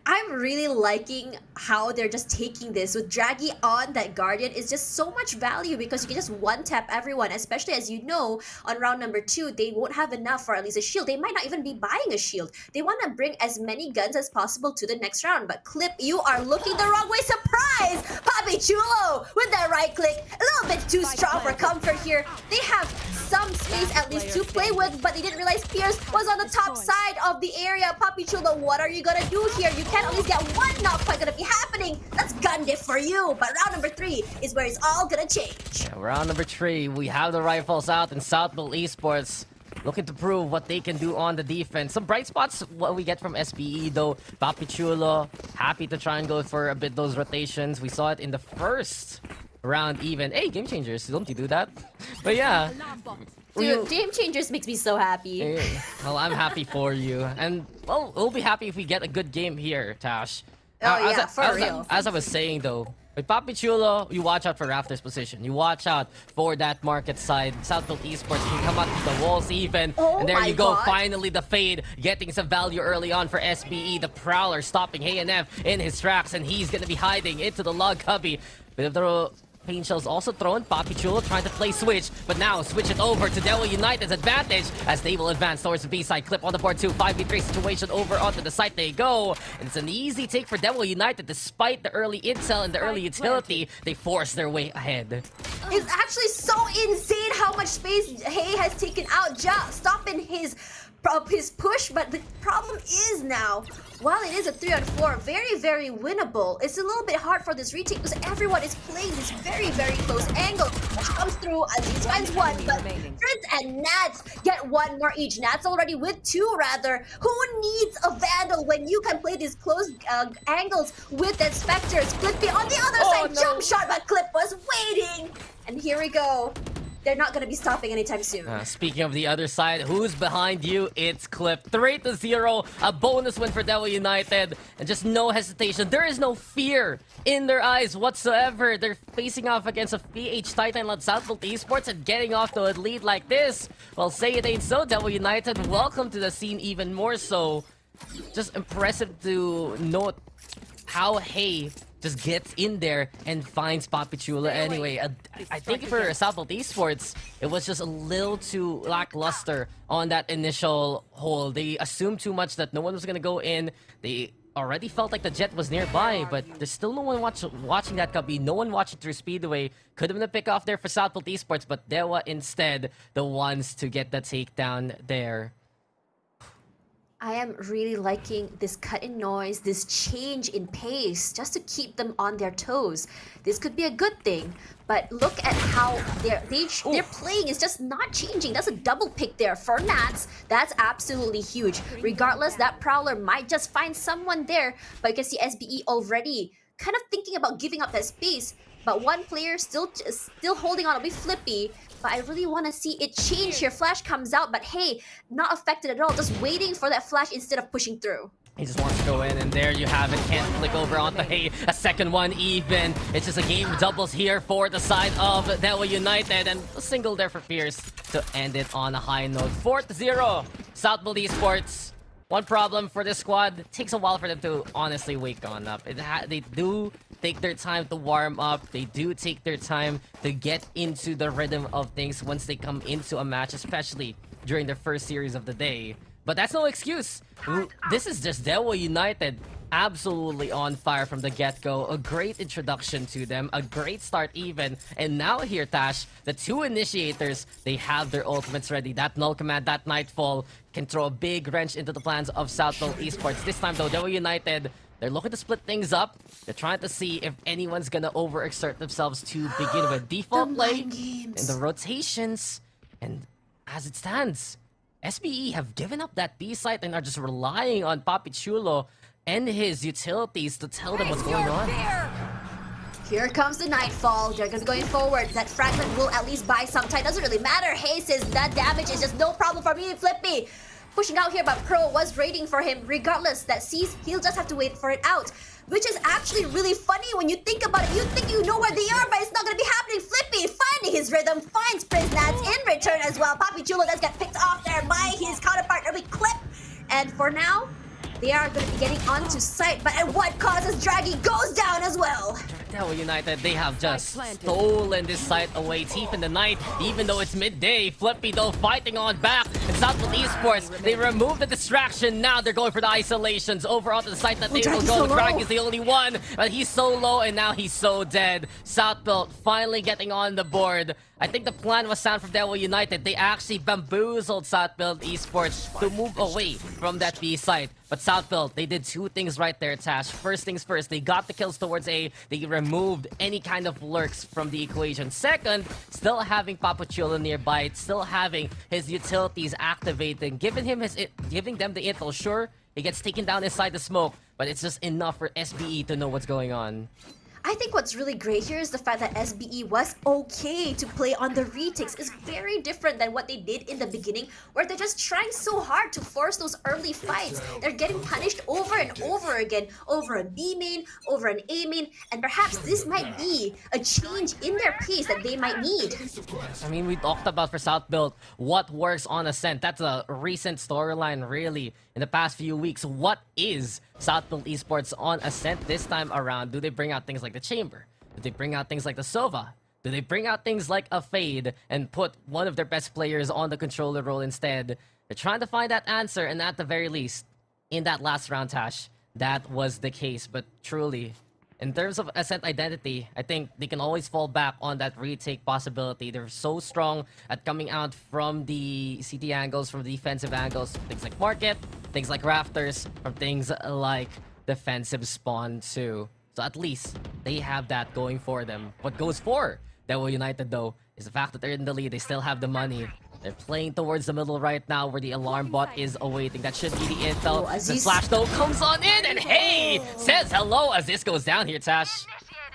I'm really liking how they're just taking this with Draggy on that Guardian is just so much value because you can just one tap everyone, especially as you know on round number 2 they won't have enough for at least a shield. They might not even be buying a shield. They want to bring as many guns as possible to the next round. But Clip, you are looking the wrong way. Surprise! Papi Chulo with that right click. A little bit too strong for comfort here. They have some space at least to play with, but they didn't realize Pierce was on the top side of the area. Papi Chulo, what are you gonna do here? You can't at least get one knock point gonna be happening. That's gun diff for you. But round number 3 is where it's all gonna change. Yeah, round number 3, we have the rifles out in Southville Esports. Looking to prove what they can do on the defense. Some bright spots, what we get from SPE though. Papi Chulo, happy to try and go for a bit those rotations. We saw it in the first round even. Hey, Game Changers, don't you do that? But yeah. Dude, Game Changers makes me so happy. Hey, well, I'm happy for you. And, well, we'll be happy if we get a good game here, Tash. Oh, yeah, for real. As I was saying, though, with Papi Chulo, you watch out for Raptor's position. You watch out for that market side. Southfield Esports can come up to the walls even. Oh and there my you go. God. Finally, the fade getting some value early on for SBE. The Prowler stopping HNF in his tracks. And he's going to be hiding into the log cubby. Bit of the pain shells also thrown. Papi Chulo trying to play switch, but now switch it over to Devil United's advantage as they will advance towards the B-side. Clip on the board too. 5v3 situation over onto the site they go. And it's an easy take for Devil United despite the early intel and the early utility. They force their way ahead. It's actually so insane how much space Hay has taken out, stopping his push, but the problem is now, while it is a 3-on-4, very, very winnable, it's a little bit hard for this retake because everyone is playing this very, very close angle, which comes through as he finds one, but Prince and Nats get one more each. Nats already with 2 rather. Who needs a Vandal when you can play these close angles with that Spectres? Clippy on the other side, no. jump shot, but Clip was waiting. And here we go. They're not going to be stopping anytime soon. Speaking of the other side, who's behind you? It's Clip. 3-0. A bonus win for Devil United. And just no hesitation. There is no fear in their eyes whatsoever. They're facing off against a PH Titan like Southfield Esports and getting off to a lead like this. Well, say it ain't so, Devil United. Welcome to the scene even more so. Just impressive to note how Hay just gets in there and finds Papi Chulo anyway. I think for Southfield Esports, it was just a little too lackluster on that initial hole. They assumed too much that no one was gonna go in. They already felt like the jet was nearby, but there's still no one watching that cubby. No one watching through Speedway. Could have been a pick off there for Southfield Esports, but Dewa instead the ones to get the takedown there. I am really liking this cut in noise, this change in pace, just to keep them on their toes. This could be a good thing, but look at how they're playing is just not changing. That's a double pick there for Nats. That's absolutely huge. Regardless, that Prowler might just find someone there, but you can see SBE already kind of thinking about giving up that space. But one player still holding on. It'll be Flippy. But I really want to see it change here. Flash comes out, but hey, not affected at all. Just waiting for that flash instead of pushing through. He just wants to go in, and there you have it. Can't flick over onto Hay. A second one even. It's just a game doubles here for the side of Devil United, and a single there for Pierce to end it on a high note. 4-0. Southfield Esports. One problem for this squad, it takes a while for them to honestly wake on up. They do take their time to warm up. They do take their time to get into the rhythm of things once they come into a match, especially during their first series of the day. But that's no excuse. This is just Devil United absolutely on fire from the get-go. A great introduction to them, a great start even. And now here, Tash, the 2 initiators, they have their ultimates ready. That Null Command, that Nightfall can throw a big wrench into the plans of Southfield Esports. This time though, Devil United, they're looking to split things up. They're trying to see if anyone's gonna overexert themselves to begin with. Default play and the rotations. And as it stands, SBE have given up that B site and are just relying on Papi Chulo and his utilities to tell them what's going on. Here comes the Nightfall. They're gonna going forward. That fragment will at least buy some time. Doesn't really matter. Hay says that damage is just no problem for me, Flippy. Pushing out here, but Pro was raiding for him. Regardless, that sees, he'll just have to wait for it out. Which is actually really funny when you think about it. You think you know where they are, but it's not gonna be happening. Flippy finding his rhythm, finds Prince Nats in return as well. Papi Chulo does get picked off there by his counterpart, Clip. And for now, They are going to be getting onto site, but at what cost as Draghi goes down as well? Daewoo United, they have just stolen this site away deep in the night, even though it's midday. Flippy though fighting on back. And Southfield Esports, they remove the distraction. Now they're going for the isolations over onto the site that they will Draghi's go. so low. Draghi is the only one, but he's so low and now he's so dead. Southfield finally getting on the board. I think the plan was sound from Daewoo United. They actually bamboozled Southfield Esports to move away from that B site. But Southfield, they did two things right there, Tash. First things first, they got the kills towards A. They removed any kind of lurks from the equation. Second, still having Papachulo nearby, still having his utilities activating, giving them the intel. Sure, he gets taken down inside the smoke, but it's just enough for SBE to know what's going on. I think what's really great here is the fact that SBE was okay to play on the retakes. It's very different than what they did in the beginning, where they're just trying so hard to force those early fights. They're getting punished over and over again, over a B main, over an A main, and perhaps this might be a change in their pace that they might need. I mean, we talked about for Southfield what works on Ascent. That's a recent storyline, really, in the past few weeks. What is Southfield Esports on Ascent this time around? Do they bring out things like the Chamber? Do they bring out things like the Sova? Do they bring out things like a Fade and put one of their best players on the controller role instead? They're trying to find that answer, and at the very least, in that last round, Tash, that was the case. But truly, in terms of Ascent identity, I think they can always fall back on that retake possibility. They're so strong at coming out from the CT angles, from the defensive angles, things like Market, things like Rafters, from things like defensive spawn too. So at least they have that going for them. What goes for Daewoo United though is the fact that they're in the lead. They still have the money. They're playing towards the middle right now where the alarm bot is awaiting. That should be the intel. The flash though comes on in and hey! Says hello as this goes down here, Tash.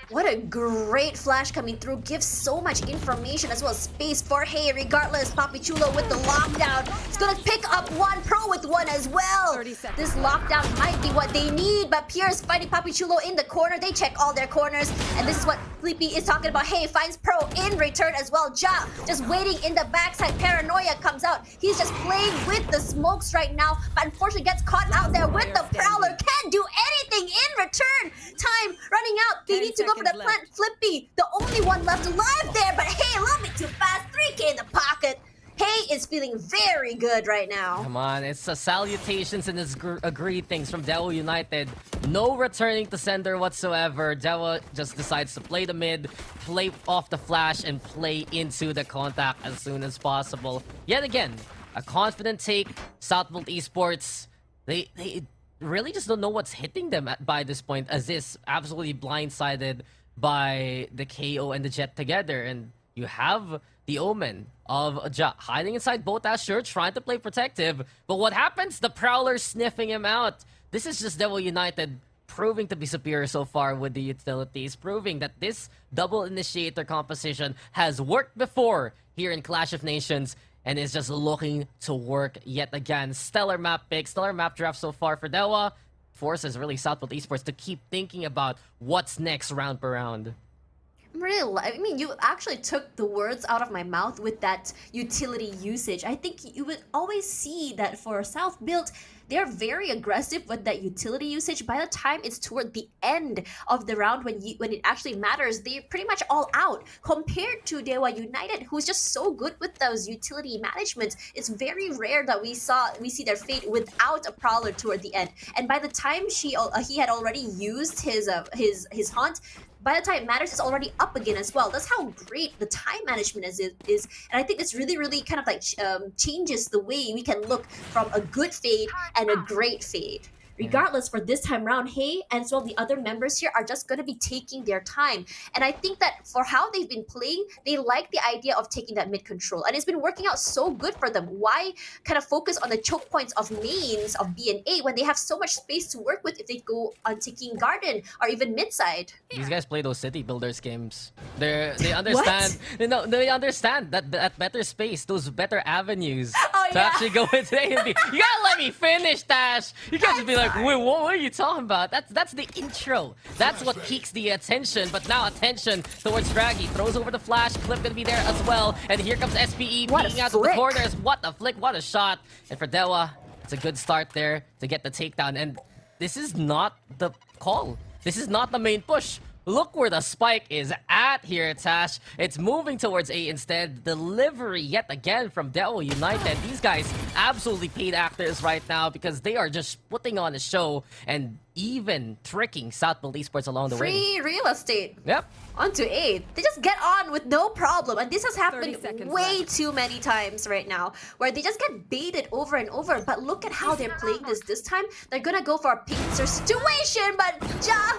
What a great flash coming through. Gives so much information as well as space for Hey. Regardless, Papichulo with the lockdown. It's gonna pick up one pro with one as well. This lockdown might be what they need, but Pierce fighting Papichulo in the corner. They check all their corners, and this is what Flippy is talking about. Hey finds pro in return as well. Ja just waiting in the backside. Paranoia comes out. He's just playing with the smokes right now, but unfortunately gets caught out there with the Prowler. Can't do anything in return. Time running out. They need to go for the plant. Flippy, the only one left alive there, but Hey, a little bit too fast. 3K in the pocket. Hey is feeling very good right now. Come on, it's salutations and it's agreed things from Daewoo United. No returning to sender whatsoever. Daewoo just decides to play the mid, play off the flash, and play into the contact as soon as possible. Yet again, a confident take. Southfield Esports, they really just don't know what's hitting them by this point, as this absolutely blindsided by the KO and the Jet together. And you have the Omen of Ja hiding inside both Asher, trying to play protective. But what happens? The Prowler sniffing him out. This is just Daewoo United proving to be superior so far with the utilities, proving that this double initiator composition has worked before here in Clash of Nations and is just looking to work yet again. Stellar map pick, stellar map draft so far for Daewoo. Forces really Southfield Esports to keep thinking about what's next round per round. Really, I mean, you actually took the words out of my mouth with that utility usage. I think you would always see that for South Build, they're very aggressive with that utility usage. By the time it's toward the end of the round, when it actually matters, they're pretty much all out. Compared to Daewoo United, who's just so good with those utility management, it's very rare that we see their fate without a Prowler toward the end. And by the time he had already used his haunt. By the time it matters, it's already up again as well. That's how great the time management is. And I think it's really, really kind of like changes the way we can look from a good fade and a great fade. Regardless, for this time round, Hey and as well the other members here are just going to be taking their time. And I think that for how they've been playing, they like the idea of taking that mid control. And it's been working out so good for them. Why kind of focus on the choke points of mains of B and A when they have so much space to work with if they go on taking Garden or even mid side? These guys play those city builders games. They understand. They understand that better space, those better avenues to actually go into A and B. You gotta let me finish, Tash. You can't just be like, wait, what are you talking about? That's the intro. That's what piques the attention. But now attention towards Draghi. Throws over the flash. Clip gonna be there as well. And here comes SPE peeking out of the corners. What a flick, what a shot. And for Daewoo, It's a good start there to get the takedown. And this is not the call. This is not the main push. Look where the spike is at here, Tash. It's moving towards A instead. Delivery yet again from Daewoo United. These guys absolutely paid actors right now because they are just putting on a show and even tricking Southfield Esports along the way. Free real estate. Yep. Onto 8. They just get on with no problem. And this has 30 happened seconds way left. too many times right now, where they just get baited over and over. But look at how they're playing this time. They're gonna go for a pincer situation, but Ja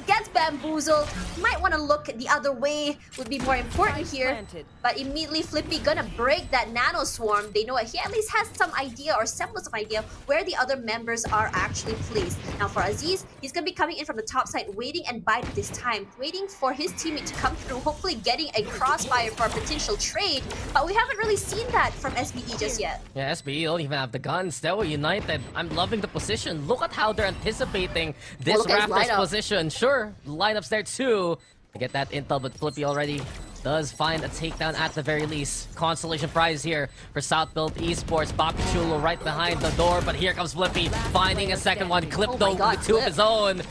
gets bamboozled. Might want to look the other way, would be more important here. Planted. But immediately Flippy gonna break that nano swarm. They know it. He at least has some idea or semblance of idea where the other members are actually placed. Now for Aziz, he's gonna be coming in from the top side, waiting and biding this time, waiting for his teammate to come through, hopefully getting a crossfire for a potential trade. But we haven't really seen that from SBE just yet. Yeah, SBE don't even have the guns. Daewoo United, I'm loving the position. Look at how they're anticipating this look at his Raptors lineup. position. Sure, the lineup's there too. To get that intel, but Flippy already does find a takedown at the very least. Consolation prize here for Southfield Esports. Papichulo right behind the door, but here comes Flippy finding a second one. Clipped Oh my over God, with two of Clip. his own.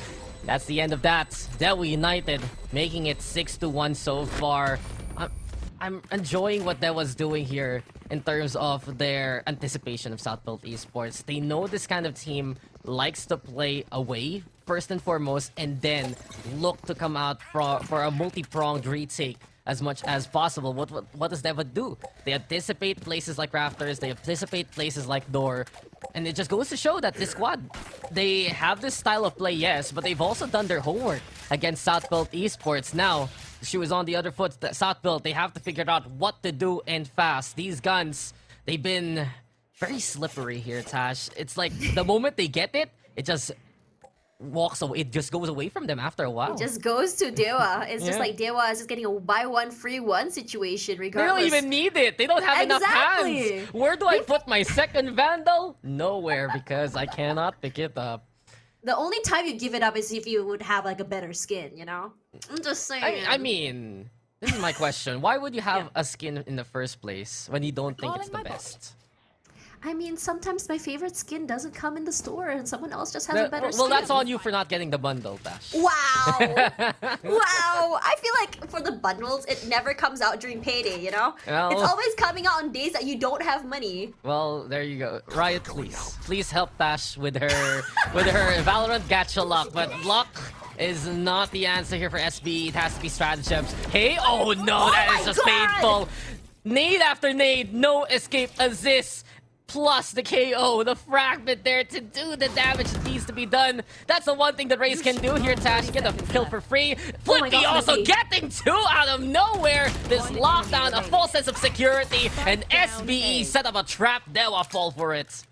That's the end of that. Daewoo United making it 6-1 so far. I'm enjoying what they was doing here in terms of their anticipation of Southfield Esports. They know this kind of team likes to play away first and foremost, and then look to come out for a multi-pronged retake as much as possible. What does Deva do? They anticipate places like Rafters, they anticipate places like Door, and it just goes to show that this squad, they have this style of play, yes, but they've also done their homework against Southfield Esports. Now, the shoe is on the other foot. Southfield, they have to figure out what to do and fast. These guns, they've been very slippery here, Tash. It's like the moment they get it, it just walks away. It just goes away from them after a while. It just goes to Dewa. It's just Yeah. like Dewa is just getting a buy one free one situation They regardless. don't even need it. They don't have enough Exactly. hands. Where do I put my second Vandal? Nowhere, because I cannot pick it up. The only time you give it up is if you would have like a better skin, you know? I'm just saying. I mean, this is my question. Why would you have a skin in the first place when you don't think it's the Calling my best? I mean, sometimes my favorite skin doesn't come in the store and someone else just has a better skin. Well, that's on you for not getting the bundle, Tash. Wow! Wow! I feel like for the bundles, it never comes out during payday, you know? Well- It's always coming out on days that you don't have money. Well, there you go. Riot, please help Tash with her Valorant gacha luck. But luck is not the answer here for SB. It has to be stratagems. Hey, oh no, that my is just God! painful. Nade after nade, no escape. Aziz plus the KO, the fragment there to do the damage that needs to be done. That's the one thing that Raze can do here, Tash. Get a kill for free. Oh my Flippy God, also Flippy. getting two out of nowhere. This lockdown, a false sense of security, and SBE set up a trap. Dewa fall for it.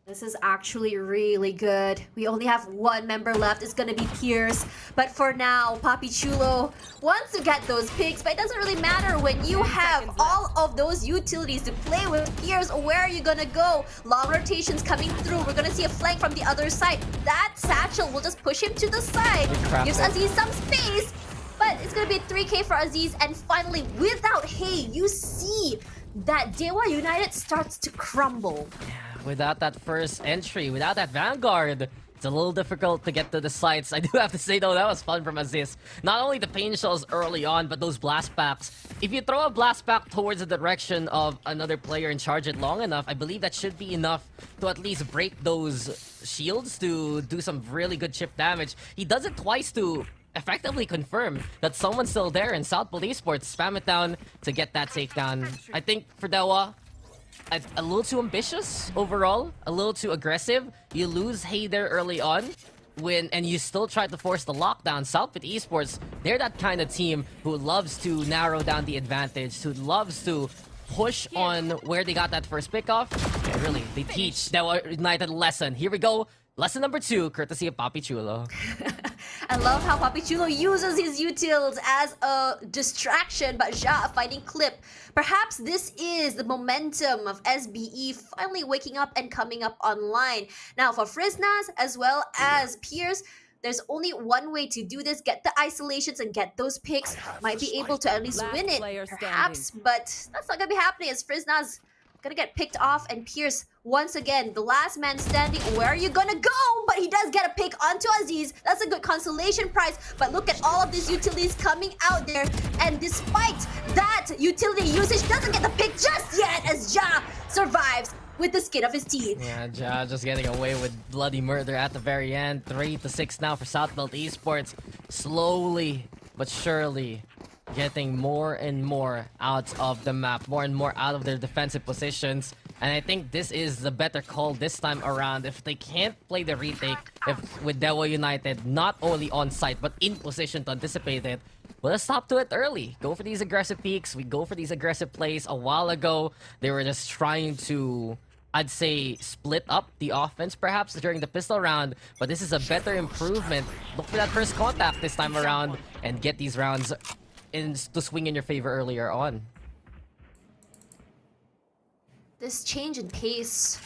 This is actually really good. We only have one member left. It's gonna be Pierce. But for now, Papi Chulo wants to get those picks, but it doesn't really matter when you have all of those utilities to play with. Pierce, where are you gonna go? Long rotations coming through. We're gonna see a flank from the other side. That satchel will just push him to the side. crap Gives it. Aziz some space. But it's gonna be a 3K for Aziz. And finally, without Hay, you see that Dewa United starts to crumble. Without that first entry, without that Vanguard, it's a little difficult to get to the sites. I do have to say though, that was fun from Aziz. Not only the pain shells early on, but those blast packs. If you throw a blast pack towards the direction of another player and charge it long enough, I believe that should be enough to at least break those shields to do some really good chip damage. He does it twice to effectively confirm that someone's still there in Southfield Esports. Spam it down to get that takedown. I think for Dewa, a little too ambitious overall, a little too aggressive. You lose Hay there early on, and you still try to force the lockdown. Southfield Esports, they're that kind of team who loves to narrow down the advantage, who loves to push on where they got that first pick off. Yeah, really, they teach Dewa United a lesson. Here we go. Lesson number 2, courtesy of Papi Chulo. I love how Papi Chulo uses his utils as a distraction, but Ja finding Clip. Perhaps this is the momentum of SBE finally waking up and coming up online. Now for Friznas as well as Pierce, there's only one way to do this. Get the isolations and get those picks. Might be able to at least Last win it, player perhaps, but that's not gonna be happening as Friznas gonna get picked off, and Pierce, once again, the last man standing. Where are you gonna go? But he does get a pick onto Aziz. That's a good consolation prize. But look at all of these utilities coming out there. And despite that utility usage, doesn't get the pick just yet as Ja survives with the skin of his teeth. Yeah, Ja just getting away with bloody murder at the very end. 3-6 now for Southbelt Esports. Slowly but surely getting more and more out of the map, more and more out of their defensive positions. And I think this is the better call this time around. If they can't play the retake with Dewa United not only on site but in position to anticipate it, well, let's stop to it early. Go for these aggressive peaks. We go for these aggressive plays. A while ago, they were just trying to, I'd say, split up the offense perhaps during the pistol round. But this is a better improvement. Look for that first contact this time around and get these rounds to swing in your favor earlier on. This change in pace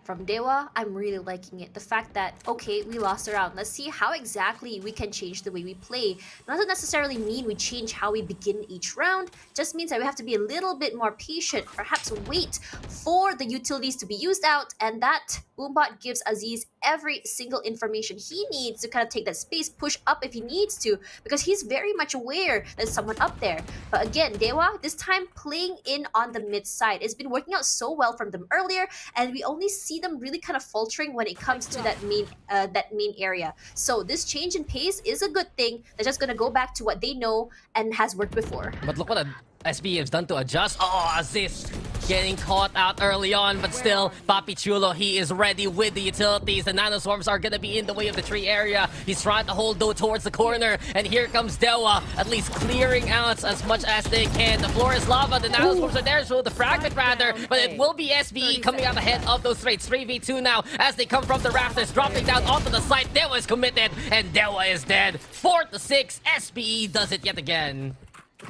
from Dewa, I'm really liking it. The fact that, okay, we lost a round. Let's see how exactly we can change the way we play. Doesn't necessarily mean we change how we begin each round. Just means that we have to be a little bit more patient. Perhaps wait for the utilities to be used out. And that Boombot gives Aziz every single information he needs to kind of take that space, push up if he needs to, because he's very much aware there's someone up there. But again, Dewa, this time playing in on the mid side. It's been working out so well from them earlier, and we only see them really kind of faltering when it comes to that main area. So this change in pace is a good thing. They're just gonna go back to what they know and has worked before. But look what SB has done to adjust. Oh, Aziz getting caught out early on, but still, Papi Chulo, he is ready with the utilities. The nanoswarms are gonna be in the way of the tree area. He's trying to hold though towards the corner, and here comes Dewa, at least clearing out as much as they can. The floor is lava, the nanoswarms are there, so the fragment rather, but it will be SBE coming out ahead of those trades. 3v2 now, as they come from the rafters, dropping down onto the site. Dewa is committed, and Dewa is dead. 4-6, SBE does it yet again.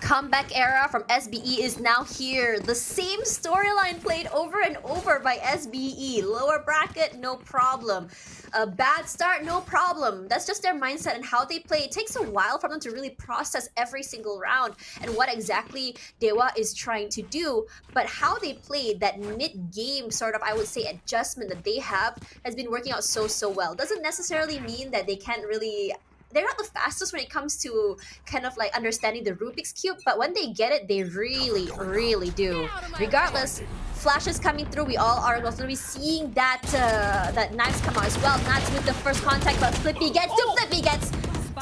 Comeback era from SBE is now here. The same storyline played over and over by SBE. Lower bracket, no problem. A bad start, no problem. That's just their mindset and how they play. It takes a while for them to really process every single round and what exactly Dewa is trying to do. But how they played, that mid-game sort of, I would say, adjustment that they have has been working out so well. Doesn't necessarily mean that they can't really... They're not the fastest when it comes to kind of like understanding the Rubik's Cube, but when they get it, they really do. Regardless, flashes coming through, we all are going to be seeing that that knives come out as well. Nats with the first contact, but Flippy gets two, Flippy gets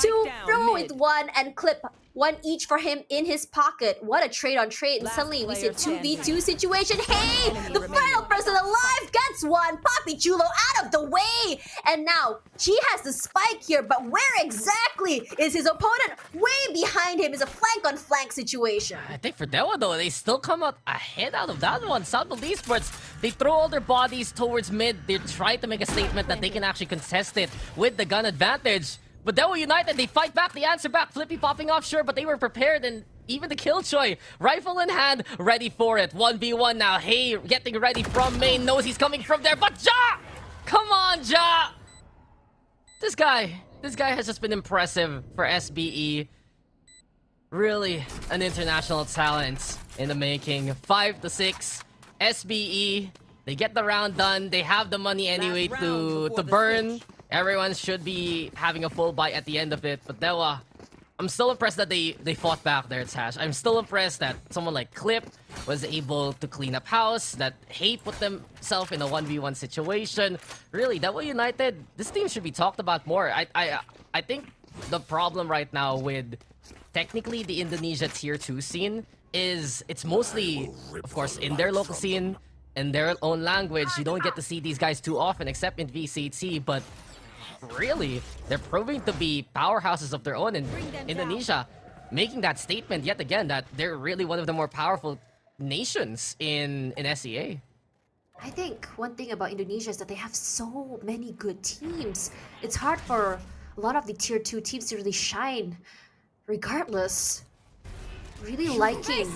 two, through with one, and Clip one each for him in his pocket. What a trade on trade, and suddenly we see a 2v2 situation. Hey, the final person alive gets one. Papi Chulo out of the way, and now he has the spike here, but where exactly is his opponent? Way behind him is a flank on flank situation. I think for Dewa though, they still come out ahead out of that one. Southbelt Esports, they throw all their bodies towards mid. They try to make a statement that they can actually contest it with the gun advantage. But Dewa United, they fight back, the answer back. Flippy popping off, sure, but they were prepared, and even the Killjoy, rifle in hand, ready for it. 1v1 now. Hey, getting ready from main, knows he's coming from there, but Ja! Come on, Ja! This guy has just been impressive for SBE. Really an international talent in the making. 5-6, SBE, they get the round done. They have the money anyway to burn. Everyone should be having a full bite at the end of it, but Dewa, I'm still impressed that they fought back there, Tash. I'm still impressed that someone like Clip was able to clean up house, that Hay put themselves in a 1v1 situation. Really, Dewa United, this team should be talked about more. I think the problem right now with technically the Indonesia tier 2 scene is it's mostly, of course, in their local scene, in their own language. You don't get to see these guys too often except in VCT, but really, they're proving to be powerhouses of their own in Indonesia, making that statement yet again that they're really one of the more powerful nations in SEA. I think one thing about Indonesia is that they have so many good teams. It's hard for a lot of the tier 2 teams to really shine. Regardless, really liking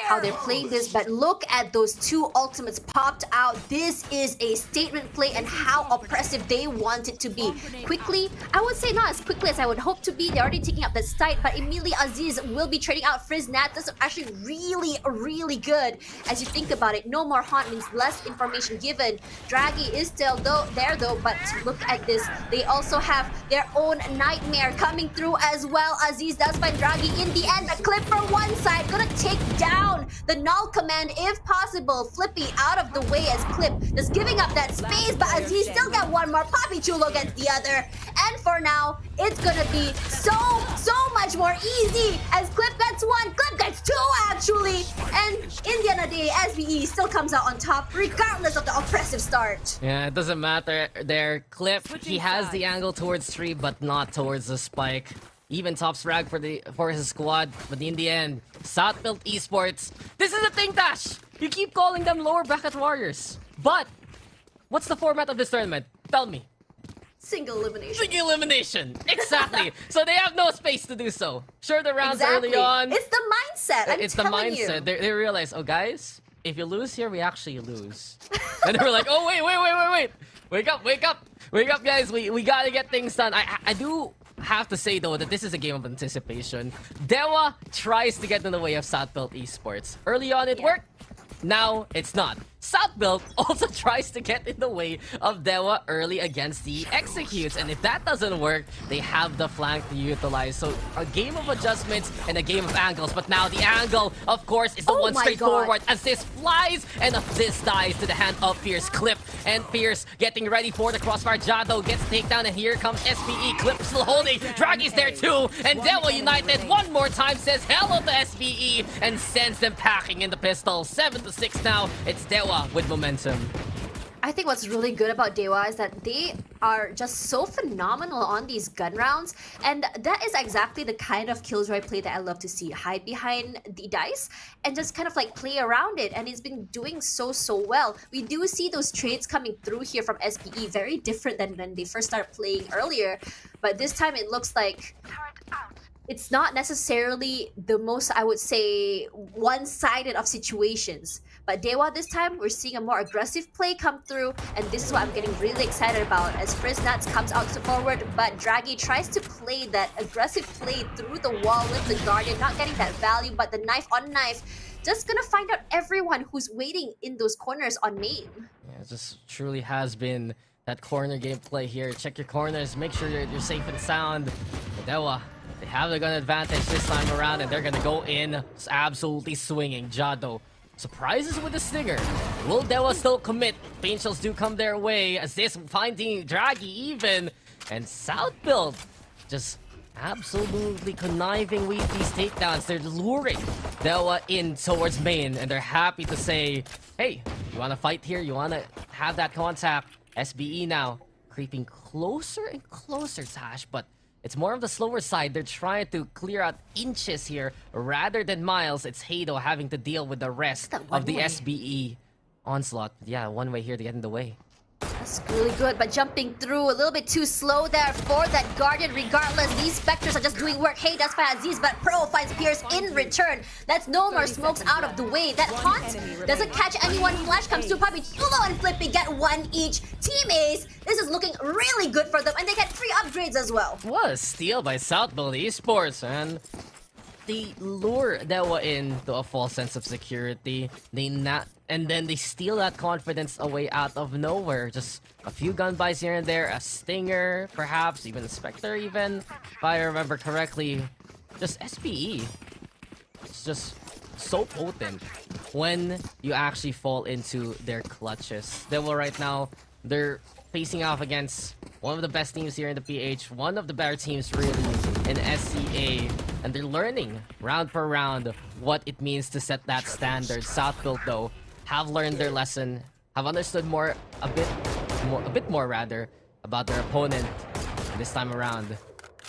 how they're playing this, but look at those two ultimates popped out. This is a statement play and how oppressive they want it to be. Quickly, I would say not as quickly as I would hope to be. They're already taking up the site, but immediately Aziz will be trading out Friznat. This is actually really good as you think about it. No more haunt means less information given. Draghi is still there though, but look at this. They also have their own nightmare coming through as well. Aziz does find Draghi in the end. A clip from one side, gonna take down the null command if possible. Flippy out of the way as Clip just giving up that space, but Aziz still got one more. Papi Chulo against the other. And for now, it's gonna be so much more easy as Clip gets one, Clip gets two actually. And in the end of the day, SBE still comes out on top regardless of the oppressive start. Yeah, it doesn't matter there. Clip, he has the angle towards 3, but not towards the spike. Even top frag for his squad, but in the end, South built esports. This is the thing, Dash! You keep calling them lower bracket warriors. But, what's the format of this tournament? Tell me. Single elimination. Single elimination! Exactly! So they have no space to do so. Sure, the rounds early on. It's the mindset, It's the mindset. They realize, oh guys, if you lose here, we actually lose. And they were like, oh wait. Wake up guys, we gotta get things done. I do have to say though that this is a game of anticipation. Dewa tries to get in the way of South Built Esports. Early on it worked, now it's not. South Built also tries to get in the way of Dewa early against the executes, and if that doesn't work, they have the flank to utilize. So a game of adjustments and a game of angles, but now the angle, of course, is the one straightforward. Assist flies, and Assist dies to the hand of Fierce. Clip and Fierce getting ready for the crossfire. Jado gets takedown, and here comes SPE. Clip still holding. Draghi's there too, and Dewa United one more time says hello to SPE and sends them packing in the pistol. 7-6 now. It's Dewa with momentum. I think what's really good about Dewa is that they are just so phenomenal on these gun rounds, and that is exactly the kind of killjoy play that I love to see. Hide behind the dice and just kind of like play around it, and it's been doing so well. We do see those trades coming through here from SPE, very different than when they first started playing earlier, but this time it looks like it's not necessarily the most, I would say, one-sided of situations. But Dewa this time, we're seeing a more aggressive play come through, and this is what I'm getting really excited about as Friznats comes out to forward, but Draghi tries to play that aggressive play through the wall with the Guardian, not getting that value, but the knife on knife, just gonna find out everyone who's waiting in those corners on main. Yeah, it just truly has been that corner gameplay here. Check your corners, make sure you're safe and sound. Dewa, they have the gun advantage this time around, and they're gonna go in absolutely swinging. Jado surprises with the stinger. Will Dewa still commit? Pain shells do come their way as this finding Draghi even, and South Build just absolutely conniving with these takedowns. They're luring Dewa in towards main, and they're happy to say, hey, you wanna fight here? You wanna have that contact? SBE now creeping closer and closer, Tash, but it's more of the slower side. They're trying to clear out inches here rather than miles. It's Hado having to deal with the rest of the SBE onslaught. Yeah, one way here to get in the way. That's really good, but jumping through a little bit too slow there for that Guardian. Regardless, these Spectres are just doing work. Hey, that's by Aziz, but Pro finds Pierce in return. That's no more smokes out of the way. That Haunt doesn't catch anyone. Flash comes to Papi Chulo and Flippy get one each. Team Ace, this is looking really good for them, and they get free upgrades as well. What a steal by South Build Esports, and they lure Dewa into a false sense of security. And then they steal that confidence away out of nowhere. Just a few gun buys here and there, a Stinger, perhaps, even a Spectre even, if I remember correctly. Just SPE. It's just so potent when you actually fall into their clutches. Dewa right now, they're facing off against one of the best teams here in the PH, one of the better teams really in SCA, and they're learning round per round what it means to set that standard. South Built though have learned their lesson, have understood a bit more rather about their opponent this time around.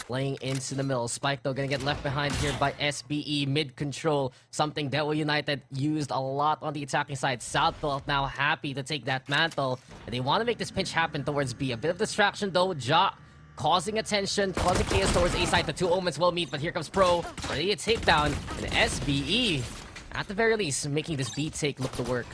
Playing into the middle. Spike though gonna get left behind here by SBE. Mid control, something Dewa United used a lot on the attacking side. South Built now happy to take that mantle, and they want to make this pinch happen towards B. A bit of distraction though. Ja causing attention, causing chaos towards A side. The two Omens will meet, but here comes Pro. Ready a takedown, and SBE, at the very least, making this B take look to work.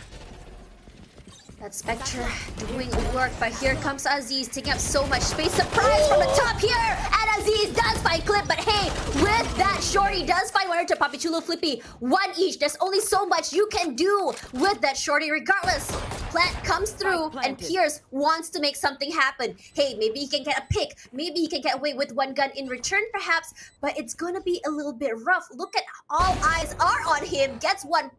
That Spectre doing work, but here comes Aziz taking up so much space. Surprise from the top here! And Aziz does find Clip, but hey, with that Shorty does find one to Papichulo Flippy. One each. There's only so much you can do with that Shorty regardless. Plant comes through, and Pierce wants to make something happen. Hey, maybe he can get a pick. Maybe he can get away with one gun in return, perhaps, but it's gonna be a little bit rough. Look at all eyes are on him. Gets one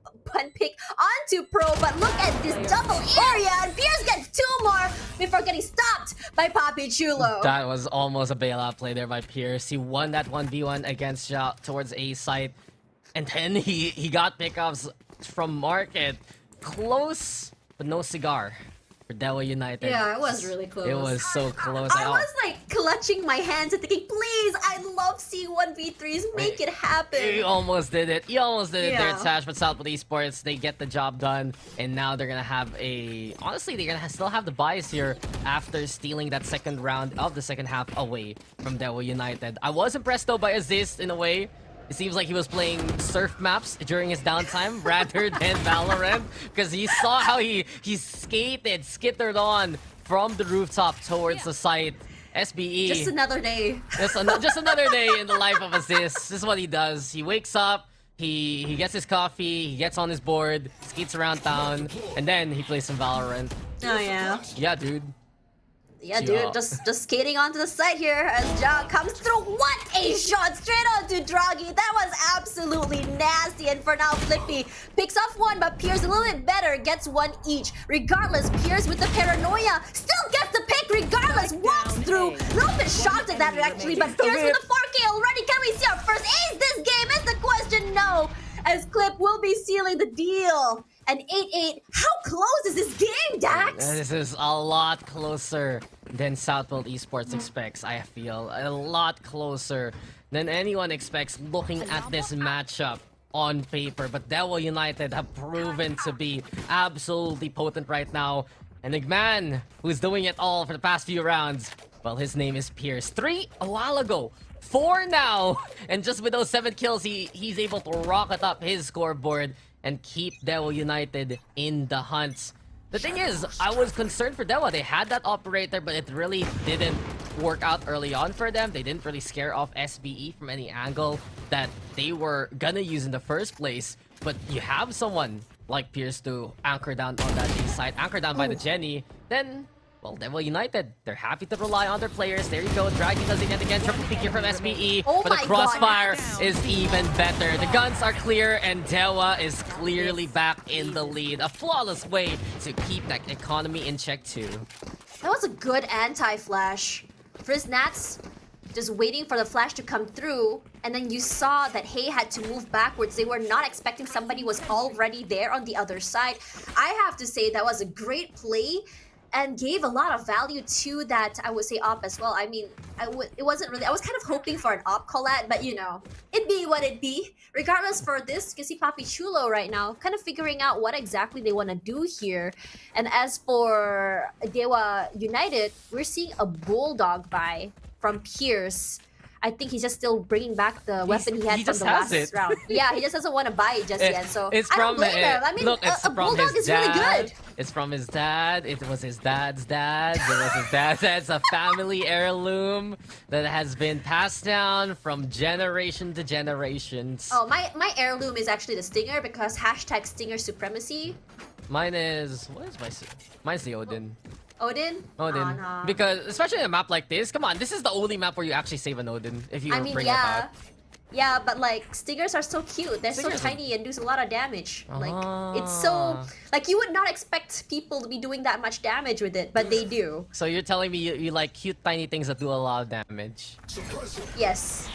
pick onto Pro, but look at this double area, and Pierce gets two more before getting stopped by Papichulo. That was almost a bailout play there by Pierce. He won that 1v1 against Shot towards A site, and then he got pickups from Market. Close, but no cigar for Dewa United. Yeah, it was really close. It was so close. I was like clutching my hands and thinking, please, I love seeing 1v3s. Make it happen. He almost did it. He almost did it there, Yeah. Tash. But Southwood Esports, they get the job done. And now they're going to have a... Honestly, they're going to still have the bias here after stealing that second round of the second half away from Dewa United. I was impressed, though, by Aziz in a way. It seems like he was playing surf maps during his downtime rather than Valorant, because he saw how he skittered on from the rooftop towards the site. SBE. Just another day. Just another day in the life of Aziz. This is what he does. He wakes up, he gets his coffee, he gets on his board, skates around town, and then he plays some Valorant. Oh, yeah. Yeah, dude. Yeah, dude, just skating onto the site here as Ja comes through. What a shot straight onto Draghi. That was absolutely nasty. And for now, Flippy picks off one, but Pierce a little bit better, gets one each. Regardless, Pierce with the paranoia still gets the pick regardless. Walks through. A little bit shocked at that actually, but Pierce with the 4K already. Can we see our first ace this game? Is the question. No, as Clip will be sealing the deal. An 8-8. How close is this game, Dax? This is a lot closer than Southworld Esports expects, I feel. A lot closer than anyone expects looking at this matchup on paper. But Dewa United have proven to be absolutely potent right now. And the man who's doing it all for the past few rounds, well, his name is Pierce. 3 a while ago. 4 now. And just with those 7 kills, he's able to rocket up his scoreboard and keep Dewa United in the hunt. The thing is, I was concerned for Dewa. They had that operator, but it really didn't work out early on for them. They didn't really scare off SBE from any angle that they were gonna use in the first place. But you have someone like Pierce to anchor down on that A side, anchor down by the Jenny, then... Well, Dewa United, they're happy to rely on their players. There you go, Draghi does it yet again. Triple pick here from SBE, Oh but the my crossfire God. is even better. The guns are clear, and Dewa is clearly back in the lead. A flawless way to keep that economy in check too. That was a good anti-flash. Nats just waiting for the flash to come through, and then you saw that Hay had to move backwards. They were not expecting somebody was already there on the other side. I have to say that was a great play and gave a lot of value to that, I would say, op as well. I mean, it wasn't really... I was kind of hoping for an op collab, but you know, it be what it be. Regardless for this, you can see Papichulo right now kind of figuring out what exactly they want to do here. And as for Dewa United, we're seeing a Bulldog buy from Pierce. I think he's just still bringing back the weapon he had he from just the has last it. round. Yeah, he just doesn't want to buy it just yet. So It's I don't from blame him. I mean, look, it's a from Bulldog his is dad. really good. It's from his dad. It was his dad's dad. It was his dad's dad. It's a family heirloom that has been passed down from generation to generations. Oh, my heirloom is actually the Stinger because hashtag Stinger supremacy. Mine is mine's the Odin. Odin? Odin. Oh, no. Because especially in a map like this, come on, this is the only map where you actually save an Odin if you I mean, bring it yeah. out. Yeah, but like Stingers are so cute. They're Stingers so are- tiny and do a lot of damage. Like it's so like you would not expect people to be doing that much damage with it, but they do. So you're telling me you like cute tiny things that do a lot of damage? Yes.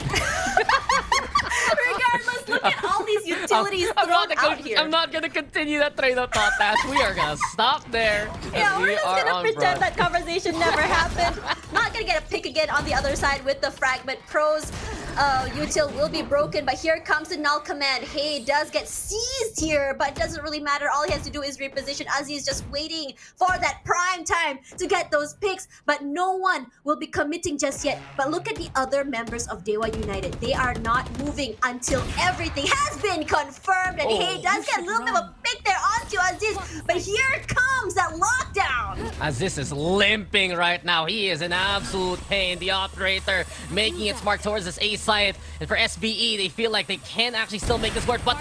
Regardless, look at all these utilities I'm thrown not out here. I'm not gonna continue that train of thought, Tash. We are gonna stop there. Yeah, as we're we just are gonna on pretend Broad. that conversation never happened. Not gonna get a pick again on the other side with the Fragment Pros. util will be broken, but here comes the null command. Hey does get seized here, but it doesn't really matter. All he has to do is reposition. Aziz just waiting for that prime time to get those picks, but no one will be committing just yet. But look at the other members of Dewa United. They are not moving until everything has been confirmed, and Hey does get a little bit of a pick there onto Aziz, but here comes that lockdown. Aziz is limping right now. He is an absolute pain. The operator making its mark towards this A side. And for SBE, they feel like they can actually still make this work. But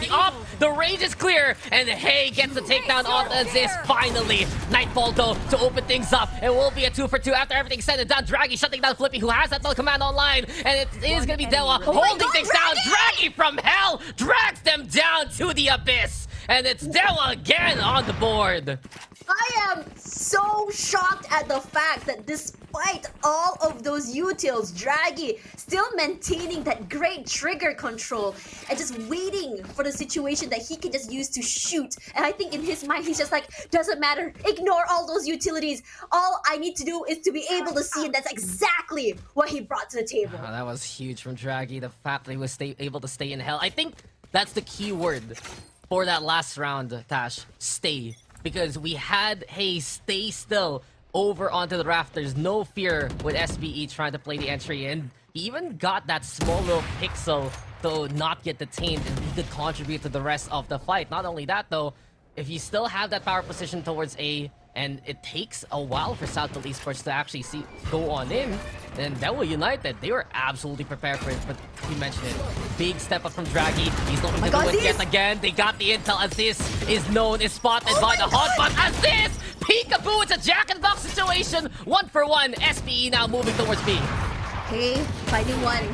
the range is clear. And Hey gets the takedown on Aziz. Finally, Nightfall though to open things up. It will be a 2-for-2 after everything's said and done. Draggy shutting down Flippy, who has that null command online. And it is going to be Dewa holding things down. Draggy from hell drags them down to the abyss. And it's Dewa again on the board. I am so shocked at the fact that despite all of those utils, Draggy still maintaining that great trigger control and just waiting for the situation that he can just use to shoot. And I think in his mind, he's just like, doesn't matter, ignore all those utilities. All I need to do is to be able to see, and that's exactly what he brought to the table. Oh, that was huge from Draggy. The fact that he was able to stay in hell. I think that's the key word for that last round, Tash. Stay. Because we had Hey stay still over onto the rafters. No fear with SBE trying to play the entry. And he even got that small little pixel to not get detained. And he could contribute to the rest of the fight. Not only that though, if you still have that power position towards A, and it takes a while for South Phil Esports to actually go on in, then Dewa United, they were absolutely prepared for it. But you mentioned it, big step up from Draggy. He's looking to do it yet again. They got the intel. Aziz is spotted by the hot bot. Aziz! Peekaboo! It's a jack-in-the-box situation. 1-for-1. SBE now moving towards B. Hey, fighting one.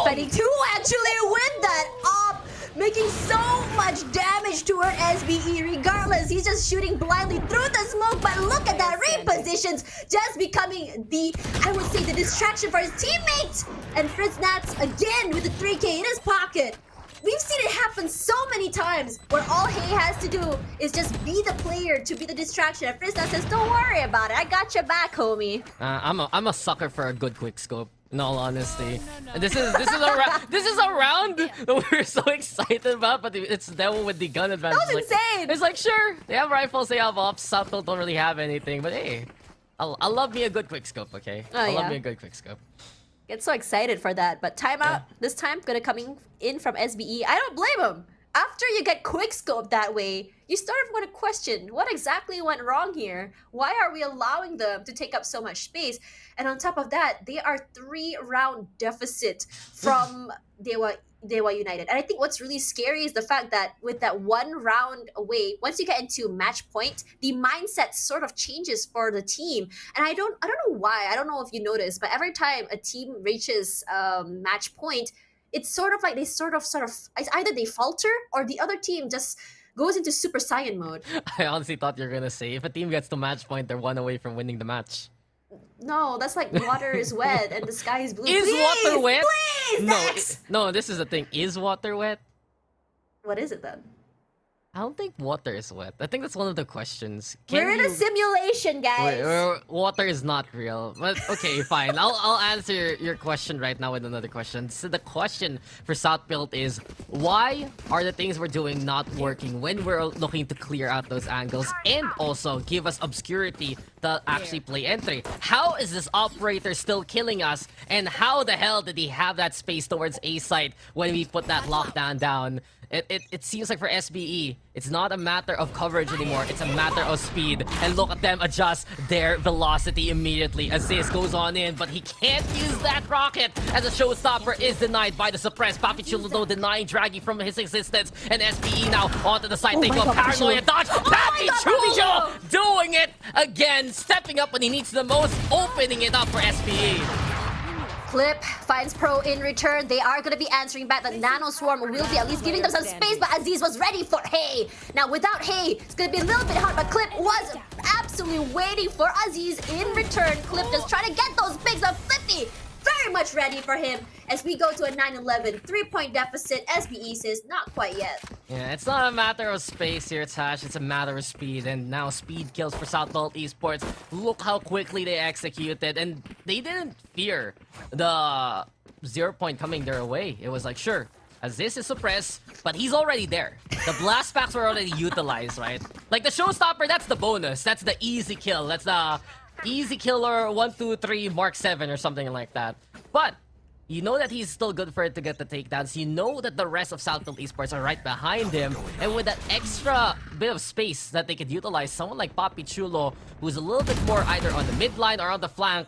Fighting two actually with that up. Making so much damage toward SBE regardless. He's just shooting blindly through the smoke, but look at that repositions, just becoming the, I would say, the distraction for his teammates. And Fritz Nats again with the 3K in his pocket. We've seen it happen so many times where all Hey has to do is just be the player to be the distraction. And Fritz Nats says, don't worry about it, I got your back, homie. I'm a sucker for a good quick scope. In all honesty, this is a round that we're so excited about, but it's Dewa with the gun advantage. That was insane. It's like sure they have rifles, they have ops. South Phil don't really have anything, but hey, I love me a good quick scope. Okay, I love me a good quick scope. Get so excited for that, but timeout this time gonna coming in from SBE. I don't blame him. After you get quick scope that way, you start to want to question what exactly went wrong here. Why are we allowing them to take up so much space? And on top of that, they are 3-round deficit from Dewa United. And I think what's really scary is the fact that with that 1 round away, once you get into match point, the mindset sort of changes for the team. And I don't know why. I don't know if you noticed, but every time a team reaches match point, it's sort of like they sort of either they falter or the other team just goes into Super Saiyan mode. I honestly thought you were gonna say if a team gets to match point, they're 1 away from winning the match. No, that's like water is wet and the sky is blue. Is water wet? Please, No, this is the thing. Is water wet? What is it then? I don't think water is wet. I think that's one of the questions. We're in a simulation, guys. Water is not real. But okay, fine. I'll answer your question right now with another question. So the question for South Build is, why are the things we're doing not working when we're looking to clear out those angles and also give us obscurity to actually play entry? How is this operator still killing us? And how the hell did he have that space towards A site when we put that lockdown down? It seems like for SBE, it's not a matter of coverage anymore, it's a matter of speed. And look at them adjust their velocity immediately. Aziz goes on in, but he can't use that rocket as a showstopper is denied by the suppressed. Papichulo though denying Draggy from his existence. And SBE now onto the side. They go paranoia dodge. Papichulo doing it again, stepping up when he needs the most, opening it up for SBE. Clip finds Pro in return. They are going to be answering back. The Nano Swarm will be at least giving them some space, but Aziz was ready for Hey. Now, without Hey, it's going to be a little bit hard, but Clip was absolutely waiting for Aziz in return. Clip just trying to get those bigs of Flippy. Very much ready for him as we go to a 9-11. 3-point deficit. SBE says not quite yet. Yeah, it's not a matter of space here, Tash. It's a matter of speed. And now speed kills for South Phil Esports. Look how quickly they executed. And They didn't fear the 0 point coming their way. It was like, sure, as this is suppressed, but he's already there. The blast packs were already utilized, right? Like the showstopper, that's the bonus. That's the easy kill. That's the easy killer 1, 2, 3, Mark 7 or something like that. But you know that he's still good for it to get the takedowns. You know that the rest of Southfield Esports are right behind him. And with that extra bit of space that they could utilize, someone like Papi Chulo, who's a little bit more either on the mid line or on the flank,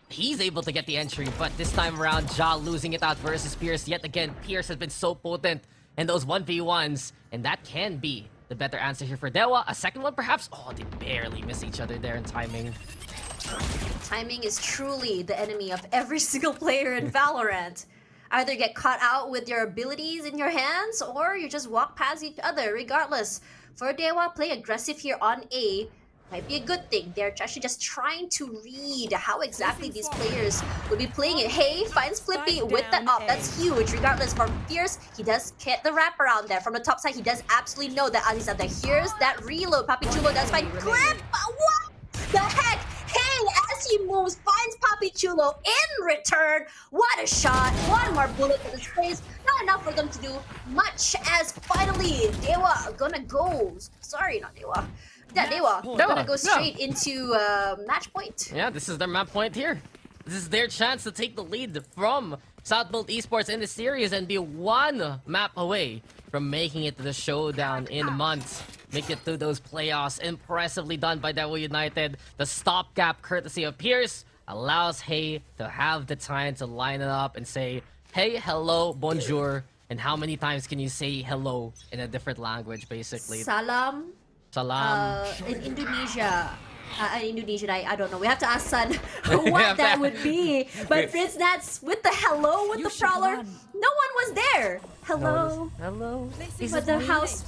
he's able to get the entry. But this time around, Ja losing it out versus Pierce. Yet again, Pierce has been so potent in those 1v1s. And that can be the better answer here for Dewa. A second one perhaps? Oh, they barely miss each other there in timing. Timing is truly the enemy of every single player in Valorant. Either get caught out with your abilities in your hands, or you just walk past each other regardless. For Dewa, play aggressive here on A might be a good thing. They're actually just trying to read how exactly these players will be playing it. Hey, finds Flippy with that up. That's huge. Regardless, from Fierce, he does get the wrap around there. From the top side, he does absolutely know that Ali's out there. Here's that reload. Papi Chulo does find Clip. What the heck? Hey, as he moves, finds Papi Chulo in return. What a shot. One more bullet to the face. Not enough for them to do much, as finally Dewa gonna go. Sorry, not Dewa. Yeah, Dewa gonna go straight into match point. Yeah, this is their map point here. This is their chance to take the lead from Southfield Esports in the series and be one map away from making it to the showdown in months. Make it through those playoffs. Impressively done by Devil United. The stopgap courtesy of Pierce allows Hey to have the time to line it up and say, hey, hello, bonjour. And how many times can you say hello in a different language, basically? Salam. Salam. In Indonesia. Indonesian, I don't know. We have to ask Sun what that would be. But Fritz Nats with the hello with the Prowler, no one was there. Hello. Hello. But the house.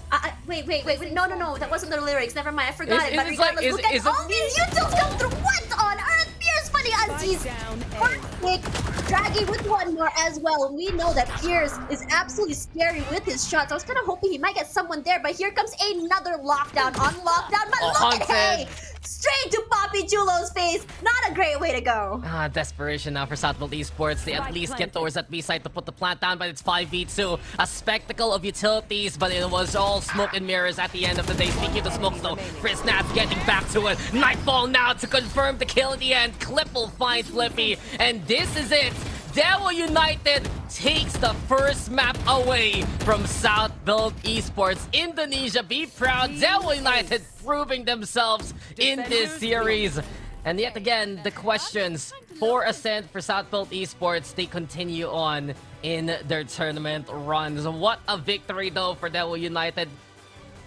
Wait. No. That wasn't the lyrics. Never mind. I forgot it. But Is it like- regardless, look is at it all these utils come through. What on earth? Pierce for the Unseas. Perfect. Draggy with one more as well. We know that Pierce is absolutely scary with his shots. I was kind of hoping he might get someone there, but here comes another lockdown on lockdown. But look at Hey! Straight to Papi Chulo's face. Not a great way to go. Desperation now for Southfield Esports. They at least get towards that B side to put the plant down, but it's 5v2. A spectacle of utilities, but it was all smoke and mirrors at the end of the day. Speaking of the smoke, though, Chris Nats getting back to it. Nightfall now to confirm the kill at the end. Clip will find Flippy, and this is it. Devil United takes the first map away from Southfield Esports. Indonesia, be proud. Devil United proving themselves in this series. And yet again, the questions for Ascent for Southfield Esports, they continue on in their tournament runs. What a victory though for Devil United.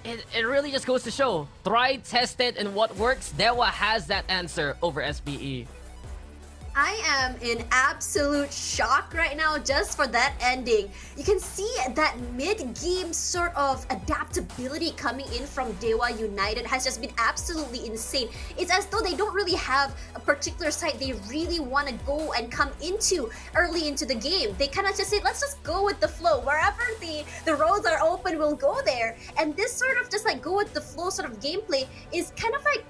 It really just goes to show, tried, tested, and what works, Dewa has that answer over SBE. I am in absolute shock right now just for that ending. You can see that mid-game sort of adaptability coming in from Dewa United has just been absolutely insane. It's as though they don't really have a particular site they really want to go and come into early into the game. They kind of just say, let's just go with the flow. Wherever the roads are open, we'll go there. And this sort of just like go with the flow sort of gameplay is kind of like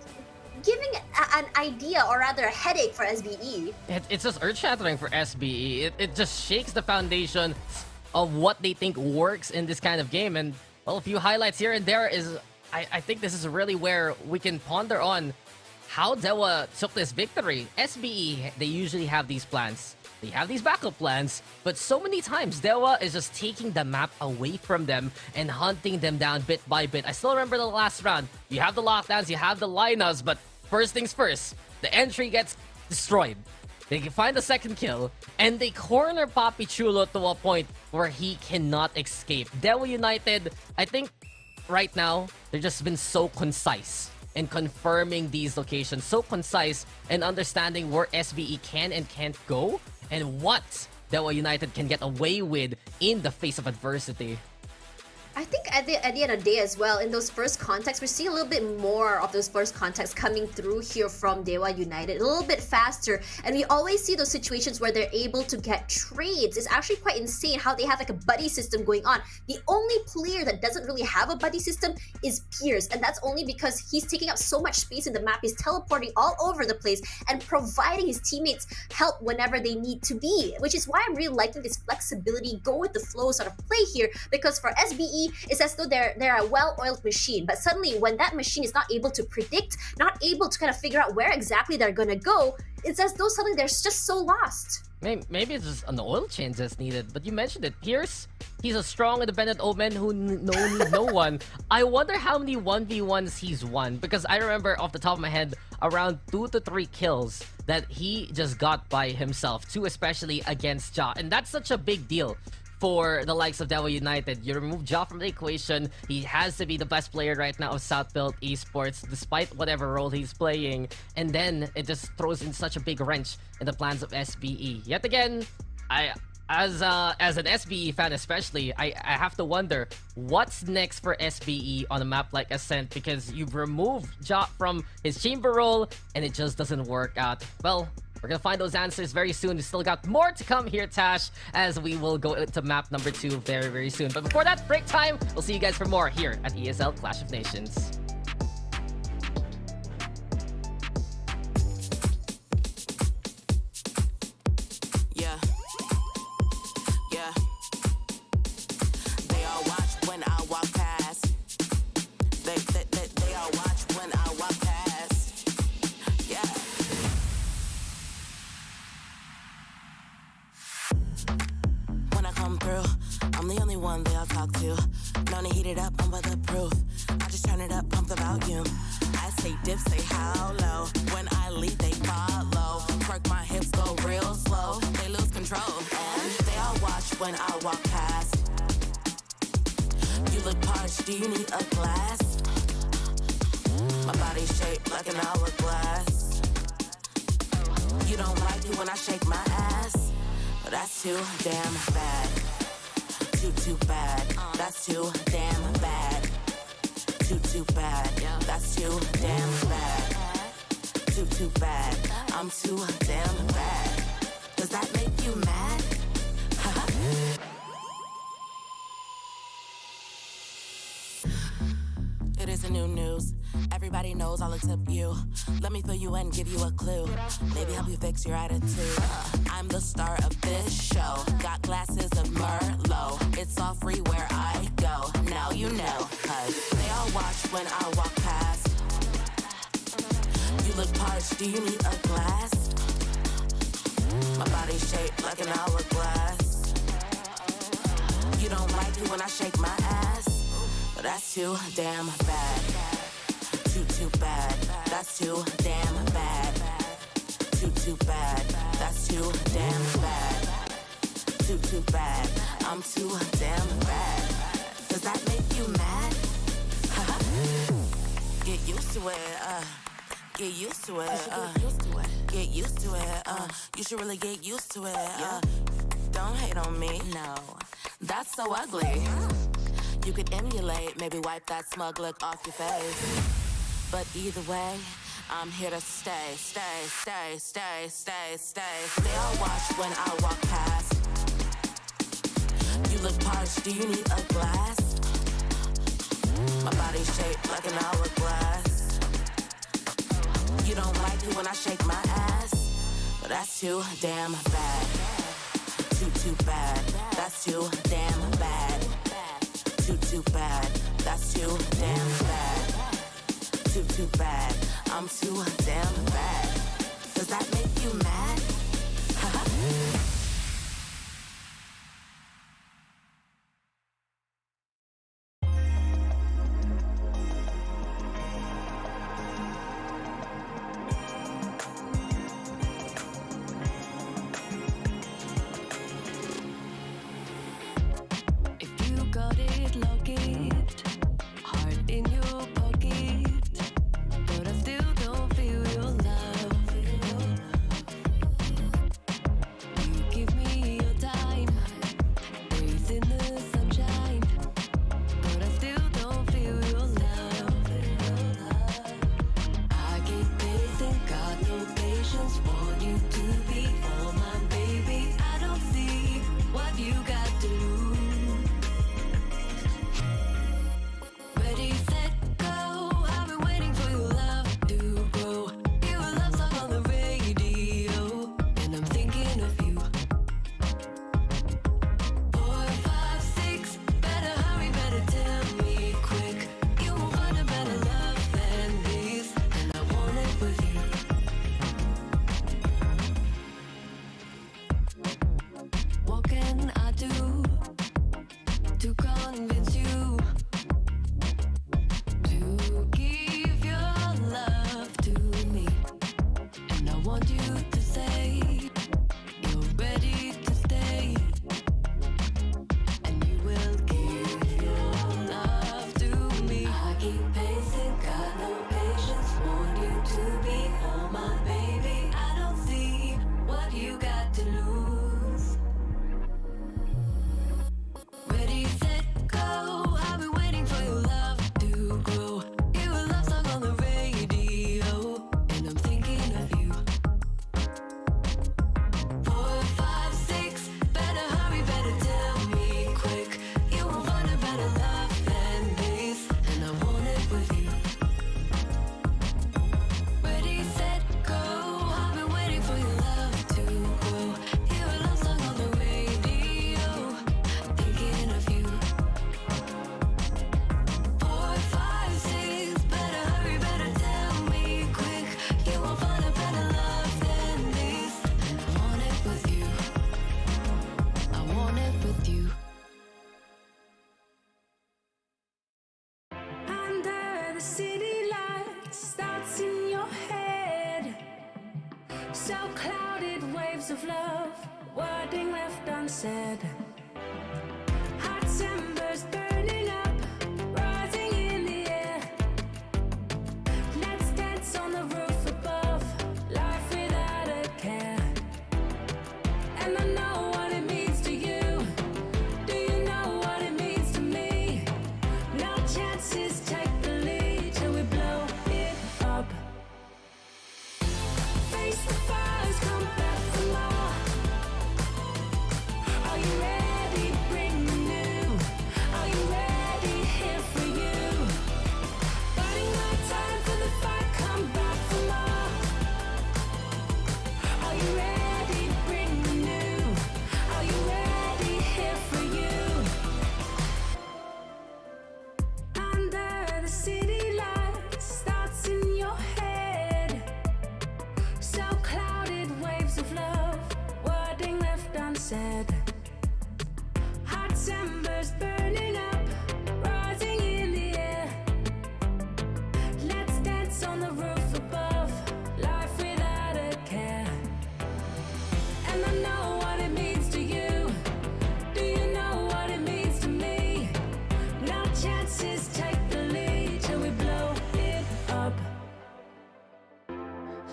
giving an idea, or rather a headache for SBE. It's just earth-shattering for SBE. It just shakes the foundation of what they think works in this kind of game. And, well, a few highlights here and there is... I think this is really where we can ponder on how Dewa took this victory. SBE, they usually have these plans. They have these backup plans, but so many times Dewa is just taking the map away from them and hunting them down bit by bit. I still remember the last round. You have the lockdowns, you have the lineups, but first things first, the entry gets destroyed. They can find the second kill, and they corner Papi Chulo to a point where he cannot escape. Dewa United, I think right now, they've just been so concise in confirming these locations. So concise in understanding where SBE can and can't go, and what Dewa United can get away with in the face of adversity. I think at the end of the day as well, in those first contacts, we're seeing a little bit more of those first contacts coming through here from Dewa United, a little bit faster. And we always see those situations where they're able to get trades. It's actually quite insane how they have like a buddy system going on. The only player that doesn't really have a buddy system is Pierce, and that's only because he's taking up so much space in the map. He's teleporting all over the place and providing his teammates help whenever they need to be, which is why I'm really liking this flexibility, go with the flow sort of play here, because for SBE, it's as though they're a well-oiled machine, but suddenly when that machine is not able to predict, not able to kind of figure out where exactly they're gonna go, it's as though suddenly they're just so lost. Maybe it's just an oil change that's needed, but you mentioned it. Pierce, he's a strong, independent omen who needs no one. I wonder how many 1v1s he's won, because I remember off the top of my head around 2 to 3 kills that he just got by himself, 2 especially against Ja, and that's such a big deal for the likes of Dewa United. You remove Ja from the equation, he has to be the best player right now of Southbelt Esports, despite whatever role he's playing, and then it just throws in such a big wrench in the plans of SBE. Yet again, as an SBE fan especially, I have to wonder what's next for SBE on a map like Ascent, because you've removed Ja from his chamber role and it just doesn't work out. Well, we're gonna find those answers very soon. We still got more to come here, Tash, as we will go into map number 2 very, very soon. But before that, break time. We'll see you guys for more here at ESL Clash of Nations. Yeah. Yeah. They all watch when I walk past. They all watch when I walk past. Yeah. When I come through, I'm the only one they all talk to. Known to heat it up, I'm weatherproof. I just turn it up, pump the volume. I say dip, say how low. When I lead, they follow. Twerk my hips, go real slow. They lose control, and they all watch when I walk past. You look parched, do you need a glass? My body's shaped like an hourglass. You don't like it when I shake my ass? But that's too damn bad. Too bad. That's too damn bad. Too bad. That's too damn bad. Too bad. I'm too damn bad. Does that make you mad? It is a new news. Everybody knows all except you. Let me fill you in, give you a clue. Maybe help you fix your attitude. I'm the star of this show. Got glasses of Merlot. It's all free where I go. Now you know, 'cause they all watch when I walk past. You look parched, do you need a glass? My body's shaped like an hourglass. You don't like it when I shake my ass? But that's too damn bad. Too bad. That's too damn bad. Too bad. That's too damn bad. Too bad. I'm too damn bad. Does that make you mad? Get used to it. Get used to it. Get used to it. You should really get used to it. Don't hate on me. No, that's so ugly. You could emulate, maybe wipe that smug look off your face. But either way, I'm here to stay. They all watch when I walk past. You look parched, do you need a glass? My body's shaped like an hourglass. You don't like it when I shake my ass? But that's too damn bad. Too bad. That's too damn bad. Too bad. That's too damn bad. Too bad. I'm too damn bad. Does that make you mad? So clouded waves of love, wording left unsaid. Hot embers burning up, rising in the air. Let's dance on the roof above, life without a care. And I know what it means to you. Do you know what it means to me? No chances, take the lead till we blow it up. Face the fires, come back for more. Are you ready? Bring the new. Are you ready? Here for you. Fighting my time for the fight, come back for more. Are you ready? Bring the new. Are you ready? Here for you. Under the city lights, thoughts in your head. So clouded waves of love, wording left unsaid. Hot embers burning up, rising in the air. Let's dance on the roof above, life without a care. And I know what it means to you. Do you know what it means to me? No chances, take the lead till we blow it up.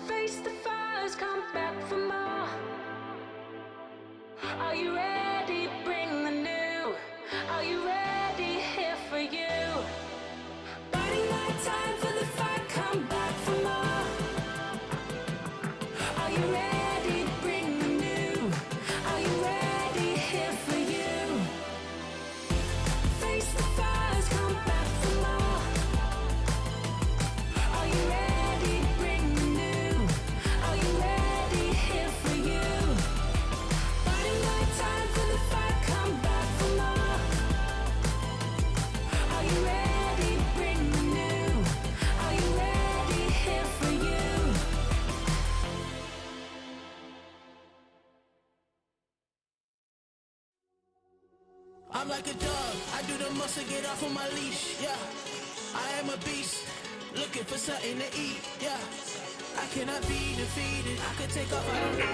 Face the fires, come back for more. Are you ready? Bring the new. Are you ready? Here for you. Fighting my time for the fight, come back for more. Are you ready? Bring the new. Are you ready? Here for you. Face the fires, come back for more. Are you ready? Bring the new. Are you ready? Here for you. Fighting my time for the fight, come back for more. Are you ready? Bring the new. Are you ready? Here for you. I'm like a dog, I do the most to get off of my leash, yeah. I am a beast, looking for something to eat, yeah. I cannot be defeated, I could take off, I don't know.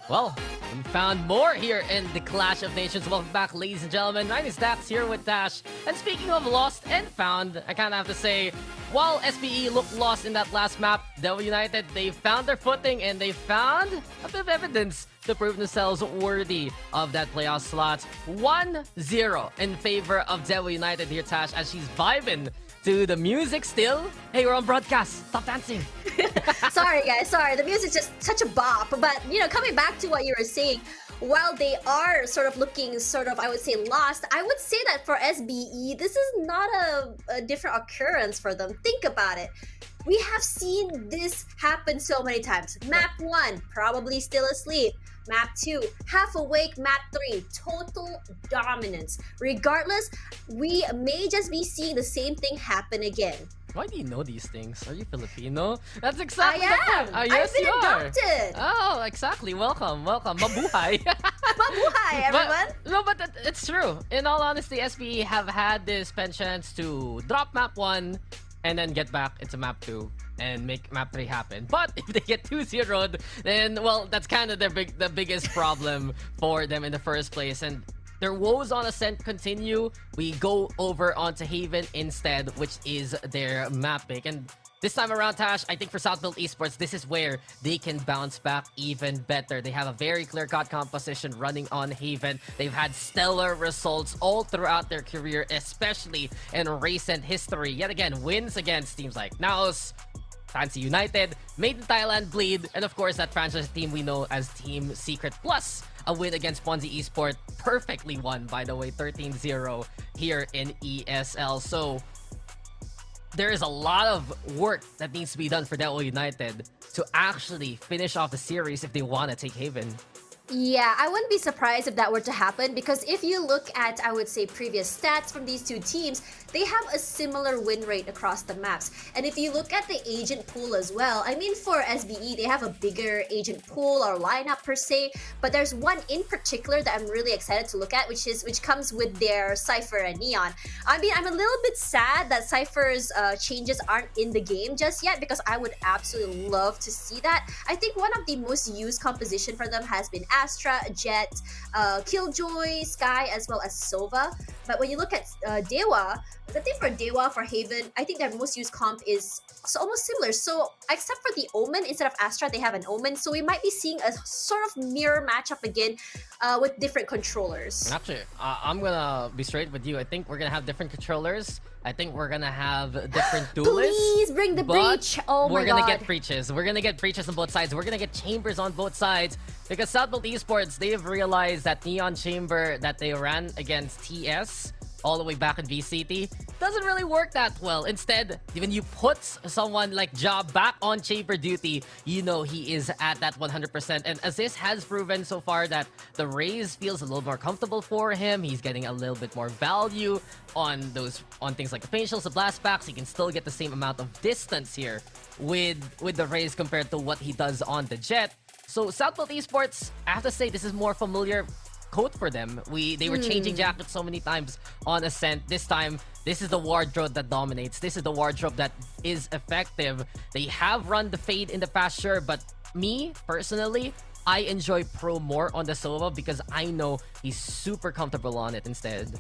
Well, we found more here in the Clash of Nations. Welcome back, ladies and gentlemen. My name is Dax here with Dash. And speaking of lost and found, I kind of have to say, while SBE looked lost in that last map, Devil United, they found their footing and they found a bit of evidence to prove themselves worthy of that playoff slot. 1-0 in favor of Devil United here, Tash, as she's vibing to the music still. Hey, we're on broadcast. Stop dancing. Sorry, guys. Sorry. The music's just such a bop. But, coming back to what you were saying, while they are sort of looking I would say, lost, I would say that for SBE, this is not a different occurrence for them. Think about it. We have seen this happen so many times. Map 1, probably still asleep. Map 2, half awake. Map 3, total dominance. Regardless, we may just be seeing the same thing happen again. Why do you know these things? Are you Filipino? That's exactly the I am. point. Yes, I've been you are. adopted. Oh, exactly. Welcome. Mabuhay. Mabuhay, everyone. But it's true. In all honesty, SBE have had this penchant to drop map 1 and then get back into map 2 and make map 3 happen. But if they get 2-0'd, then, well, that's kind of the biggest problem for them in the first place. And their woes on Ascent continue. We go over onto Haven instead, which is their map pick. And this time around, Tash, I think for Southfield Esports, this is where they can bounce back even better. They have a very clear-cut composition running on Haven. They've had stellar results all throughout their career, especially in recent history. Yet again, wins against teams like Naos, Fancy United, Made in Thailand Bleed, and of course that franchise team we know as Team Secret, plus a win against Ponzi Esport, perfectly won, by the way, 13-0 here in ESL. So there is a lot of work that needs to be done for Devil United to actually finish off the series if they want to take Haven. Yeah, I wouldn't be surprised if that were to happen because if you look at, I would say, previous stats from these two teams, they have a similar win rate across the maps. And if you look at the agent pool as well, I mean, for SBE, they have a bigger agent pool or lineup per se, but there's one in particular that I'm really excited to look at, which comes with their Cypher and Neon. I mean, I'm a little bit sad that Cypher's changes aren't in the game just yet because I would absolutely love to see that. I think one of the most used composition for them has been Astra, Jet, Killjoy, Sky, as well as Sova. But when you look at Dewa, the thing for Dewa, for Haven, I think their most used comp is almost similar. So except for the Omen, instead of Astra, they have an Omen. So we might be seeing a sort of mirror matchup again with different controllers. Actually, I'm gonna be straight with you. I think we're gonna have different controllers. I think we're gonna have different duelists. Please bring the breach. Oh my god. We're gonna get breaches. We're gonna get breaches on both sides. We're gonna get chambers on both sides. Because Southbolt Esports, they've realized that Neon Chamber that they ran against TS all the way back in VCT doesn't really work that well. Instead, when you put someone like Job back on chamber duty, you know he is at that 100%. And Aziz has proven so far that the Raze feels a little more comfortable for him. He's getting a little bit more value on things like the Pain Shields, the Blast Packs. He can still get the same amount of distance here with the Raze compared to what he does on the Jet. So Southbolt Esports, I have to say, this is more familiar code for them. They were changing jackets so many times on Ascent. This time, this is the wardrobe that dominates. This is the wardrobe that is effective. They have run the Fade in the past, sure, but me, personally, I enjoy Pro more on the Sova because I know he's super comfortable on it instead.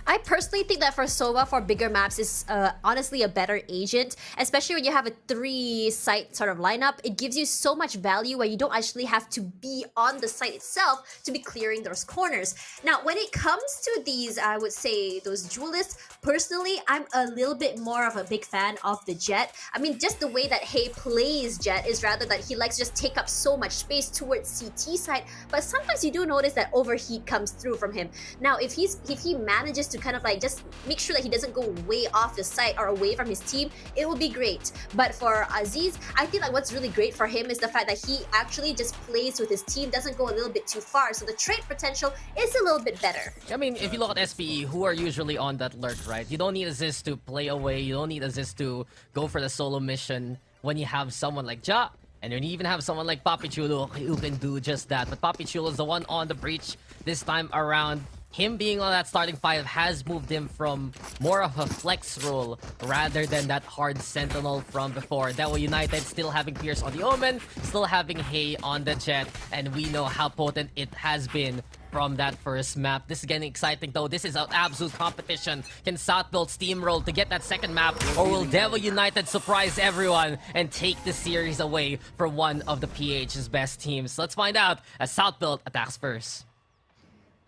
I personally think that for Sova, for bigger maps, is honestly a better agent, especially when you have a 3-site sort of lineup. It gives you so much value where you don't actually have to be on the site itself to be clearing those corners. Now, when it comes to these, I would say, those duelists, personally, I'm a little bit more of a big fan of the Jet. I mean, just the way that Hey plays Jet is rather that he likes to just take up so much space towards CT side, but sometimes you do notice that overheat comes through from him. Now, if he manages to kind of like just make sure that he doesn't go way off the site or away from his team, it will be great. But for Aziz, I think like what's really great for him is the fact that he actually just plays with his team, doesn't go a little bit too far, so the trade potential is a little bit better. I mean, if you look at SPE, who are usually on that lurk, right? You don't need Aziz to play away, you don't need Aziz to go for the solo mission when you have someone like Ja. And you even have someone like Papi Chulo who can do just that. But Papi Chulo is the one on the breach this time around. Him being on that starting 5 has moved him from more of a flex role rather than that hard sentinel from before. Dewa United still having Pierce on the Omen, still having Hay on the Jet, and we know how potent it has been from that first map. This is getting exciting though. This is an absolute competition. Can Southbolt steamroll to get that second map, or will Dewa United surprise everyone and take the series away from one of the PH's best teams? Let's find out as Southbolt attacks first.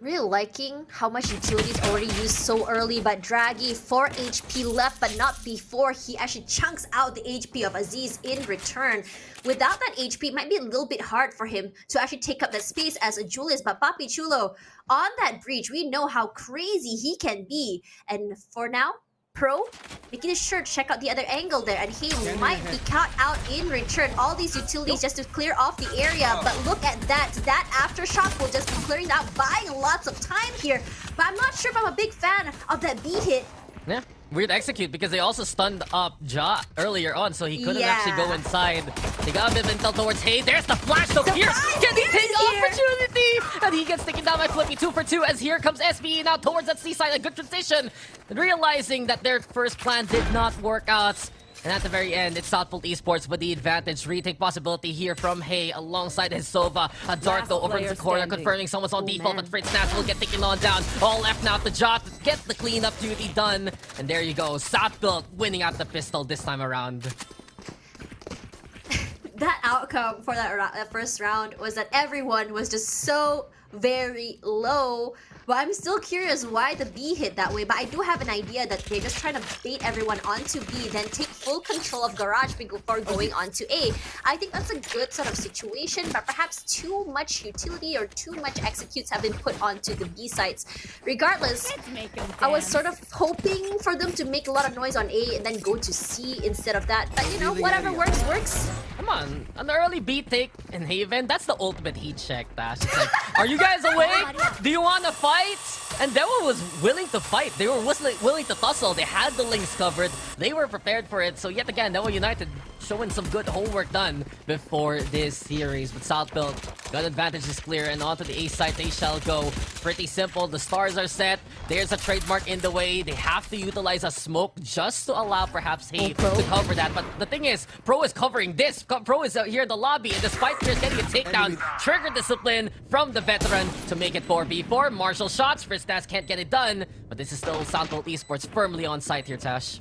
Really liking how much utility is already used so early, but Draggy 4 HP left, but not before he actually chunks out the HP of Aziz in return. Without that HP, it might be a little bit hard for him to actually take up that space as a Julius, but Papi Chulo on that breach, we know how crazy he can be. And for now, Pro making sure to check out the other angle there, and he might be caught out in return. All these utilities just to clear off the area, but look at that. That aftershock will just be clearing out, buying lots of time here. But I'm not sure if I'm a big fan of that B hit. Yeah, weird execute because they also stunned up Ja earlier on, so he couldn't actually go inside. They got a bit of intel towards Hay. There's the flash, so Pierce can he take the opportunity? And he gets taken down by Flippy 2 for 2 as here comes SBE now towards that seaside. A good transition, realizing that their first plan did not work out. And at the very end, it's Southbolt Esports with the advantage. Retake possibility here from Hay alongside his Sova. A dart though over the corner, confirming someone's on default, but Fritz Nash will get taken on down. All left now to Ja to get the cleanup duty done. And there you go, Southbolt winning out the pistol this time around. That outcome for that first round was that everyone was just so very low. But I'm still curious why the B hit that way. But I do have an idea that they're just trying to bait everyone onto B, then take full control of Garage before going onto A. I think that's a good sort of situation, but perhaps too much utility or too much executes have been put onto the B sites. Regardless, I was sort of hoping for them to make a lot of noise on A and then go to C instead of that. But you know, whatever works, works. Come on, an early B take in Haven, that's the ultimate heat check, Dash. It's like, are you guys awake? Do you want to fight? And Dewa was willing to fight. They were willing to tussle. They had the links covered. They were prepared for it. So yet again, Dewa United showing some good homework done before this series. But South Build, gun advantage is clear, and onto the A site they shall go. Pretty simple. The stars are set. There's a trademark in the way. They have to utilize a smoke just to allow perhaps Hay to cover that. But the thing is, Pro is covering this. Pro is out here in the lobby, and despite Pierce getting a takedown, trigger discipline from the veteran to make it 4v4. Marshall shots. Fristas can't get it done, but this is still South Build Esports firmly on site here, Tash.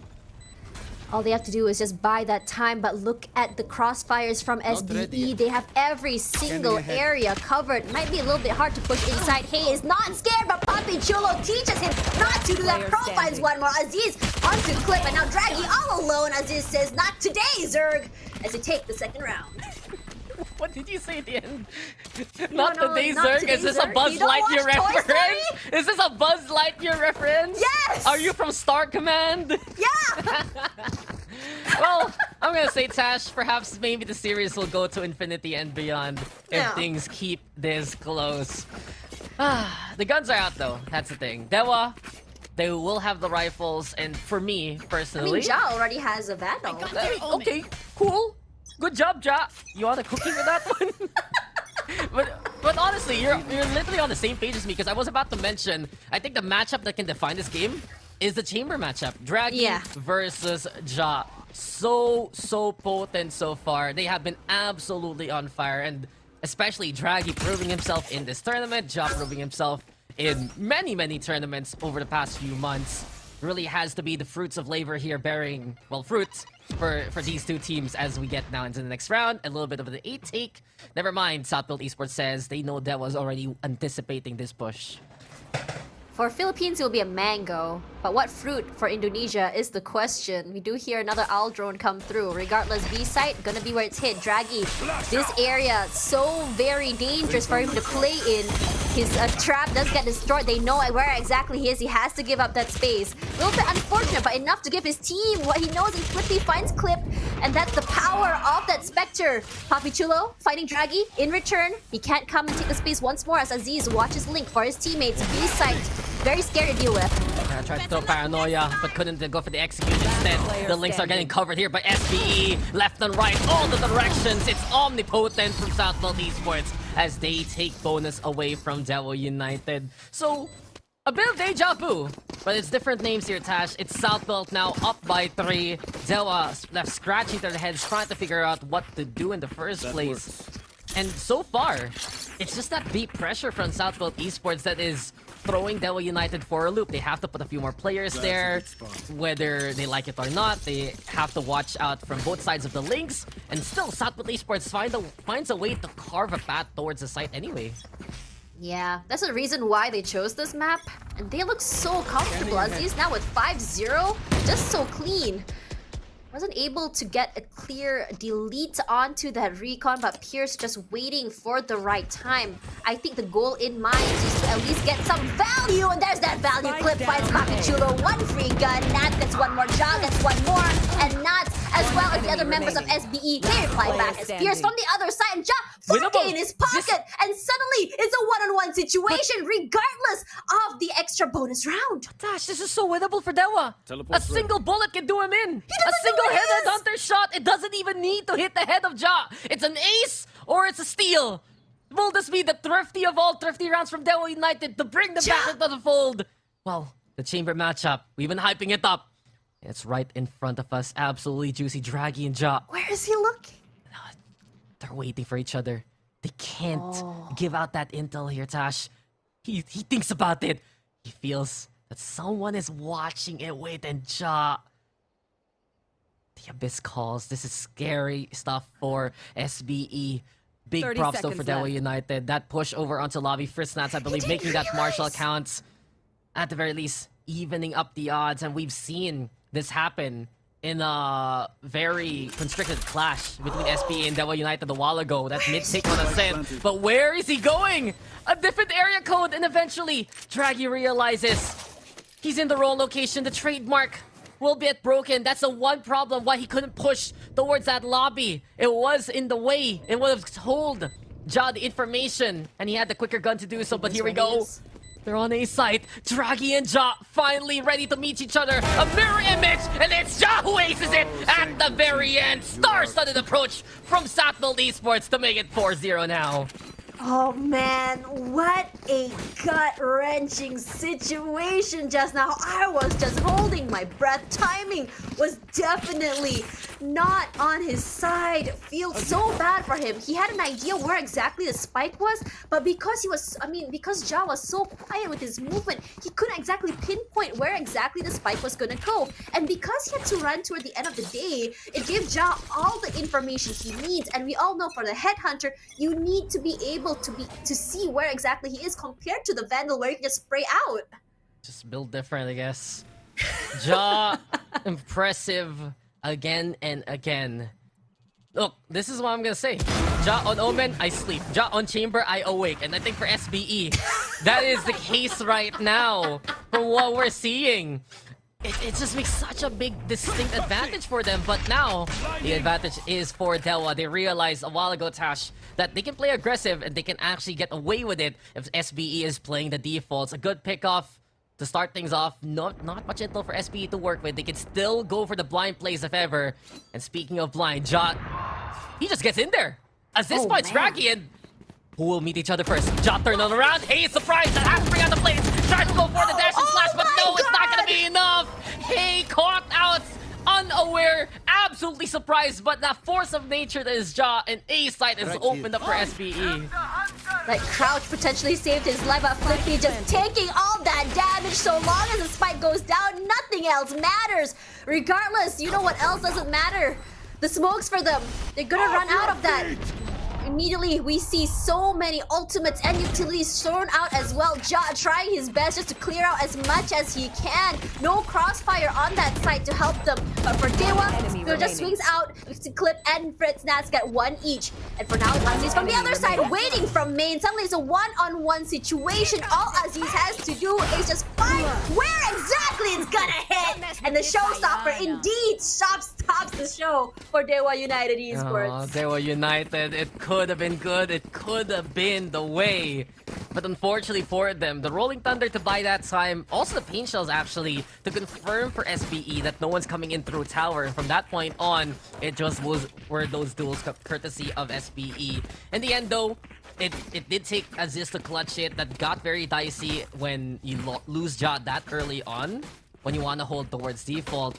All they have to do is just buy that time, but look at the crossfires from SBE. They have every single area covered. Might be a little bit hard to push inside. Hay is not scared, but Papi Chulo teaches him not to do that. Pro finds one more. Aziz onto clip, and now Draggy all alone. Aziz says, not today, Zerg, as they take the second round. What did you say at the end? Not today, not Zerg? today, Is this a Zerg? Buzz You don't Lightyear watch Toy Story? reference? Is this a Buzz Lightyear reference? Yes! Are you from Star Command? Yeah! Well, I'm gonna say, Tash, perhaps maybe the series will go to infinity and beyond if Yeah. things keep this close. The guns are out, though. That's the thing. Dewa, they will have the rifles, and for me, I personally... mean, Ja already has a Vandal. Okay, cool. Good job, Ja. You want a cookie with that one? But honestly, you're literally on the same page as me, because I was about to mention, I think the matchup that can define this game is the chamber matchup. Draggy versus Ja. So potent so far. They have been absolutely on fire, and especially Draggy proving himself in this tournament, Ja proving himself in many tournaments over the past few months. Really has to be the fruits of labor here bearing, well, fruits for these two teams as we get now into the next round. A little bit of the 8 take. Never mind, South Build Esports says they know that was already anticipating this push. For Philippines, it will be a mango. But what fruit for Indonesia is the question. We do hear another owl drone come through. Regardless, B site gonna be where it's hit. Draggy, this area so very dangerous for him to play in. His trap does get destroyed. They know where exactly he is. He has to give up that space. A little bit unfortunate, but enough to give his team what he knows. He quickly finds Clip, and that's the power of that Spectre. Papi Chulo fighting Draggy. In return, he can't come and take the space once more as Aziz watches Link for his teammates. B site, very scary to deal with. I tried to throw paranoia, but couldn't go for the execute instead. The links are getting covered here by SBE. Left and right, all the directions. It's omnipotent from South Build Esports as they take bonus away from Dewa United. So, a bit of deja vu, but it's different names here, Tash. It's South Build now up by 3. Dewa left scratching their heads, trying to figure out what to do in the first place. And so far, it's just that deep pressure from South Build Esports that is throwing Dewa United for a loop. They have to put a few more players there, whether they like it or not. They have to watch out from both sides of the links, and still South Build Esports finds a way to carve a path towards the site anyway. Yeah, that's the reason why they chose this map. And they look so comfortable. Aziz now with 5-0, just so clean. Wasn't able to get a clear delete onto that recon, but Pierce just waiting for the right time. I think the goal in mind is to at least get some value, and there's that value. Clip finds Papi Chulo, one free gun. Nat gets one more, Ja gets one more, and Nat, as well as the other members of SBE, they reply back as Pierce from the other side, and Ja fucking in his pocket, and suddenly it's a one-on-one situation, regardless of the extra bonus round. Gosh, this is so winnable for Dewa. A single bullet can do him in. A single where he headed is. hunter shot. It doesn't even need to hit the head of Ja. It's an ace or it's a steal. Will this be the thrifty of all thrifty rounds from Dewa United to bring them back into the fold? Well, the chamber matchup, we've been hyping it up. It's right in front of us. Absolutely juicy. Draggy and Ja. Where is he looking? They're waiting for each other. They can't give out that intel here, Tash. He thinks about it. He feels that someone is watching it. Wait, and Ja. The Abyss calls. This is scary stuff for SBE. Big 30 props though for seconds Dewa left. United. That push over onto lobby for Snats, I believe, making that Marshall count. At the very least, evening up the odds. And we've seen this happen in a very constricted clash between SBE and Dewa United a while ago. That mid-take on Ascent. But where is he going? A different area code, and eventually, Draggy realizes he's in the wrong location. The trademark will get broken. That's the one problem why he couldn't push towards that lobby. It was in the way. It would have told Ja the information, and he had the quicker gun to do so. But here we go. They're on A site. Draggy and Ja finally ready to meet each other. A mirror image, and it's Ja who aces it at the very end. Star-studded approach from Southfield Esports to make it 4-0 now. Oh man, what a gut-wrenching situation just now. I was just holding my breath. Timing was definitely not on his side. Feels so bad for him. He had an idea where exactly the spike was, but because because Ja was so quiet with his movement, he couldn't exactly pinpoint where exactly the spike was gonna go. And because he had to run toward the end of the day, it gave Ja all the information he needs. And we all know for the headhunter, you need to be able to see where exactly he is compared to the Vandal where you can just spray out. Just built different, I guess. Ja, impressive again and again. Look, this is what I'm gonna say. Ja on Omen, I sleep. Ja on Chamber, I awake. And I think for SBE, that is the case right now from what we're seeing. It just makes such a big distinct advantage for them. But now, the advantage is for Dewa. They realized a while ago, Tash, that they can play aggressive and they can actually get away with it if SBE is playing the defaults. A good pickoff to start things off. Not much intel for SBE to work with. They can still go for the blind plays if ever. And speaking of blind, Ja, he just gets in there. Assist by Draggy, and who will meet each other first? Ja turn on around. Hey, surprise! That has to bring out the plays. Tries to go for the dash and slash, but no, it's not gonna be enough. Hey, caught out, unaware, absolutely surprised, but that force of nature that is Ja, and A site is opened up for SBE. Like Crouch potentially saved his life, but Flippy just taking all that damage. So long as the spike goes down, nothing else matters. Regardless, you know what else doesn't matter? The smokes for them. They're gonna run out of that. Immediately, we see so many ultimates and utilities thrown out as well. Ja trying his best just to clear out as much as he can. No crossfire on that side to help them. But for Dewa, Phil just swings out. Clip and Fritz Nats get one each. And for now, Aziz from the other side waiting from main. Suddenly, it's a one-on-one situation. All Aziz has to do is just find where exactly it's gonna hit. And the showstopper indeed stops the show for Dewa United Esports. Oh, Dewa United, it could have been good. It could have been the way. But unfortunately for them, the Rolling Thunder to buy that time, also the Pain Shells actually, to confirm for SBE that no one's coming in through tower. And from that point on, it just were those duels courtesy of SBE. In the end though, it did take Aziz to clutch it. That got very dicey when you lose Ja that early on, when you want to hold towards default.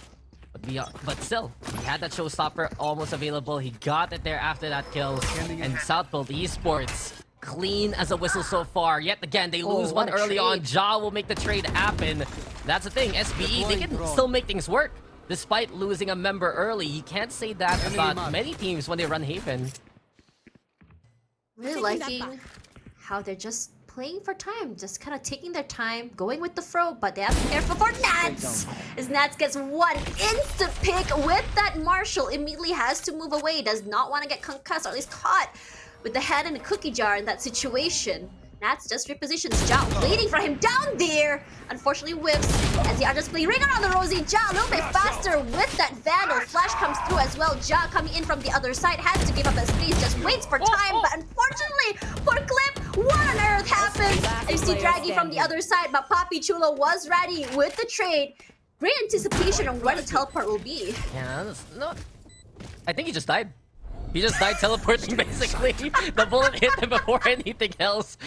But still, he had that showstopper almost available. He got it there after that kill. And Southfield Esports, clean as a whistle so far. Yet again, they lose one early on. Ja will make the trade happen. That's the thing, SBE, they can still make things work. Despite losing a member early, you can't say that about many teams when they run Haven. Really liking how they're just playing for time, just kind of taking their time, going with the throw, but they have to be careful for Nats! As Nats gets one instant pick with that Marshall, immediately has to move away, does not want to get concussed, or at least caught with the head in a cookie jar in that situation. Nats just repositions Ja, waiting for him down there. Unfortunately whips as the others play ring around the Rosie. Ja a little bit faster with that Vandal. Flash comes through as well. Ja coming in from the other side, has to give up that space, just waits for time. But unfortunately for Clip, what on earth happened? And you see Draggy from the other side, but Papi Chulo was ready with the trade. Great anticipation on where the teleport will be. Yeah, no, I think he just died. He just died teleporting, basically. The bullet hit him before anything else.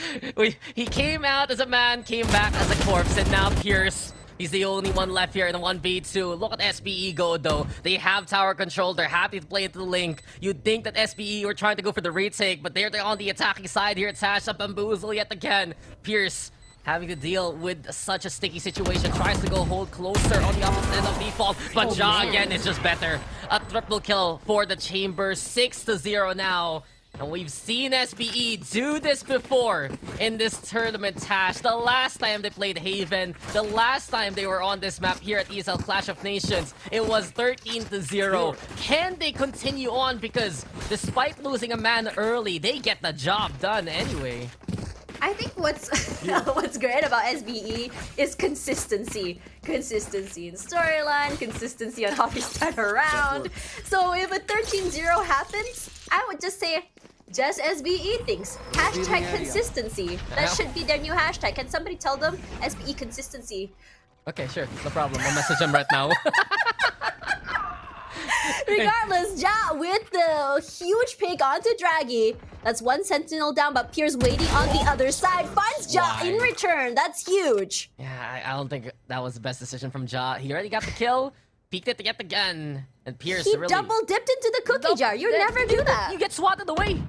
He came out as a man, came back as a corpse, and now Pierce, he's the only one left here in the 1v2. Look at SBE go, though. They have tower control. They're happy to play into the link. You'd think that SBE were trying to go for the retake, but they're on the attacking side here. Tasha Bamboozle yet again. Pierce having to deal with such a sticky situation. Tries to go hold closer on the opposite end of default, but Ja again is just better. A triple kill for the Chamber, 6-0 now. And we've seen SBE do this before in this tournament, Tash. The last time they played Haven, the last time they were on this map here at ESL Clash of Nations, it was 13-0. Can they continue on? Because despite losing a man early, they get the job done anyway. I think what's what's great about SBE is consistency. Consistency in storyline, consistency on how they start around. So if a 13-0 happens, I would just say just SBE things. Hashtag consistency. That should be their new hashtag. Can somebody tell them SBE consistency? Okay, sure. No problem. I'll message them right now. Regardless, Ja with the huge pick onto Draggy. That's one sentinel down, but Pierce waiting on the other side. Finds Ja in return. That's huge. Yeah, I don't think that was the best decision from Ja. He already got the kill, peeked it to get the gun, and Pierce He really... double dipped into the cookie jar. You never do that. You get swatted away.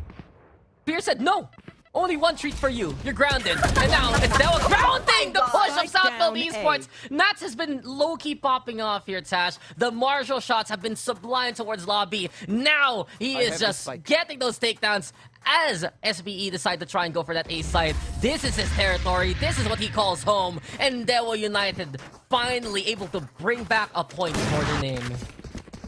Pierce said, no, only one treat for you. You're grounded. And now it's Dewa grounding the push of Southfield Esports. Nats has been low-key popping off here, Tash. The Marshall shots have been sublime towards Lobby. Now he is just getting those takedowns as SBE decide to try and go for that A side. This is his territory. This is what he calls home. And Dewa United finally able to bring back a point for their name.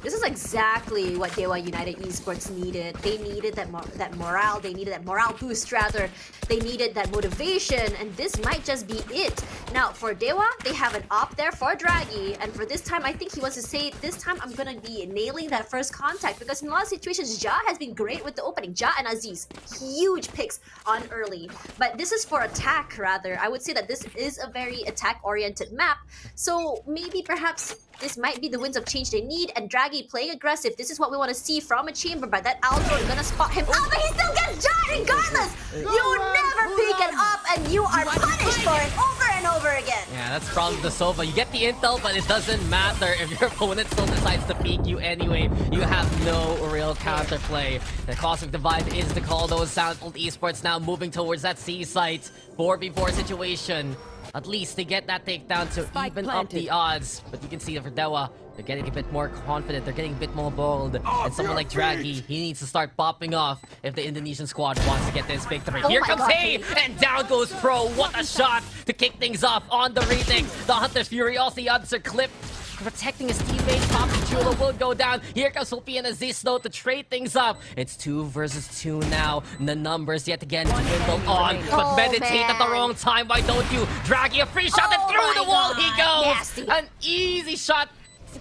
This is exactly what Dewa United Esports needed. They needed that morale. They needed that morale boost, rather. They needed that motivation, and this might just be it. Now, for Dewa, they have an op there for Draggy, and for this time, I think he wants to say, this time I'm gonna be nailing that first contact, because in a lot of situations, Ja has been great with the opening. Ja and Aziz, huge picks on early. But this is for attack, rather. I would say that this is a very attack-oriented map, so maybe perhaps this might be the winds of change they need, and Draggy playing aggressive. This is what we want to see from a chamber, but that Alto is gonna spot him. Oh, but he still gets Ja regardless! You never pick it up, and you are punished for it over and over again. Yeah, that's probably the Sova. You get the intel, but it doesn't matter if your opponent still decides to peek you anyway. You have no real counterplay. The Cosmic Divide is the call, though. Southfield Esports now moving towards that C site. 4v4 situation. At least they get that takedown to even up the odds. But you can see that for Dewa, they're getting a bit more confident. They're getting a bit more bold. And someone like Draggy, he needs to start popping off if the Indonesian squad wants to get this victory. Here comes Hay! And down goes Pro. What a shot to kick things off on the retake. The Hunter's Fury, also the odds are clipped. Protecting his teammate, Poppy Chulo will go down. Here comes Hopi and Aziz though to trade things up. It's 2 versus 2 now. The numbers yet again dwindle on. But meditate at the wrong time. Why don't you? Draggy a free shot and through the wall he goes. Nasty. An easy shot.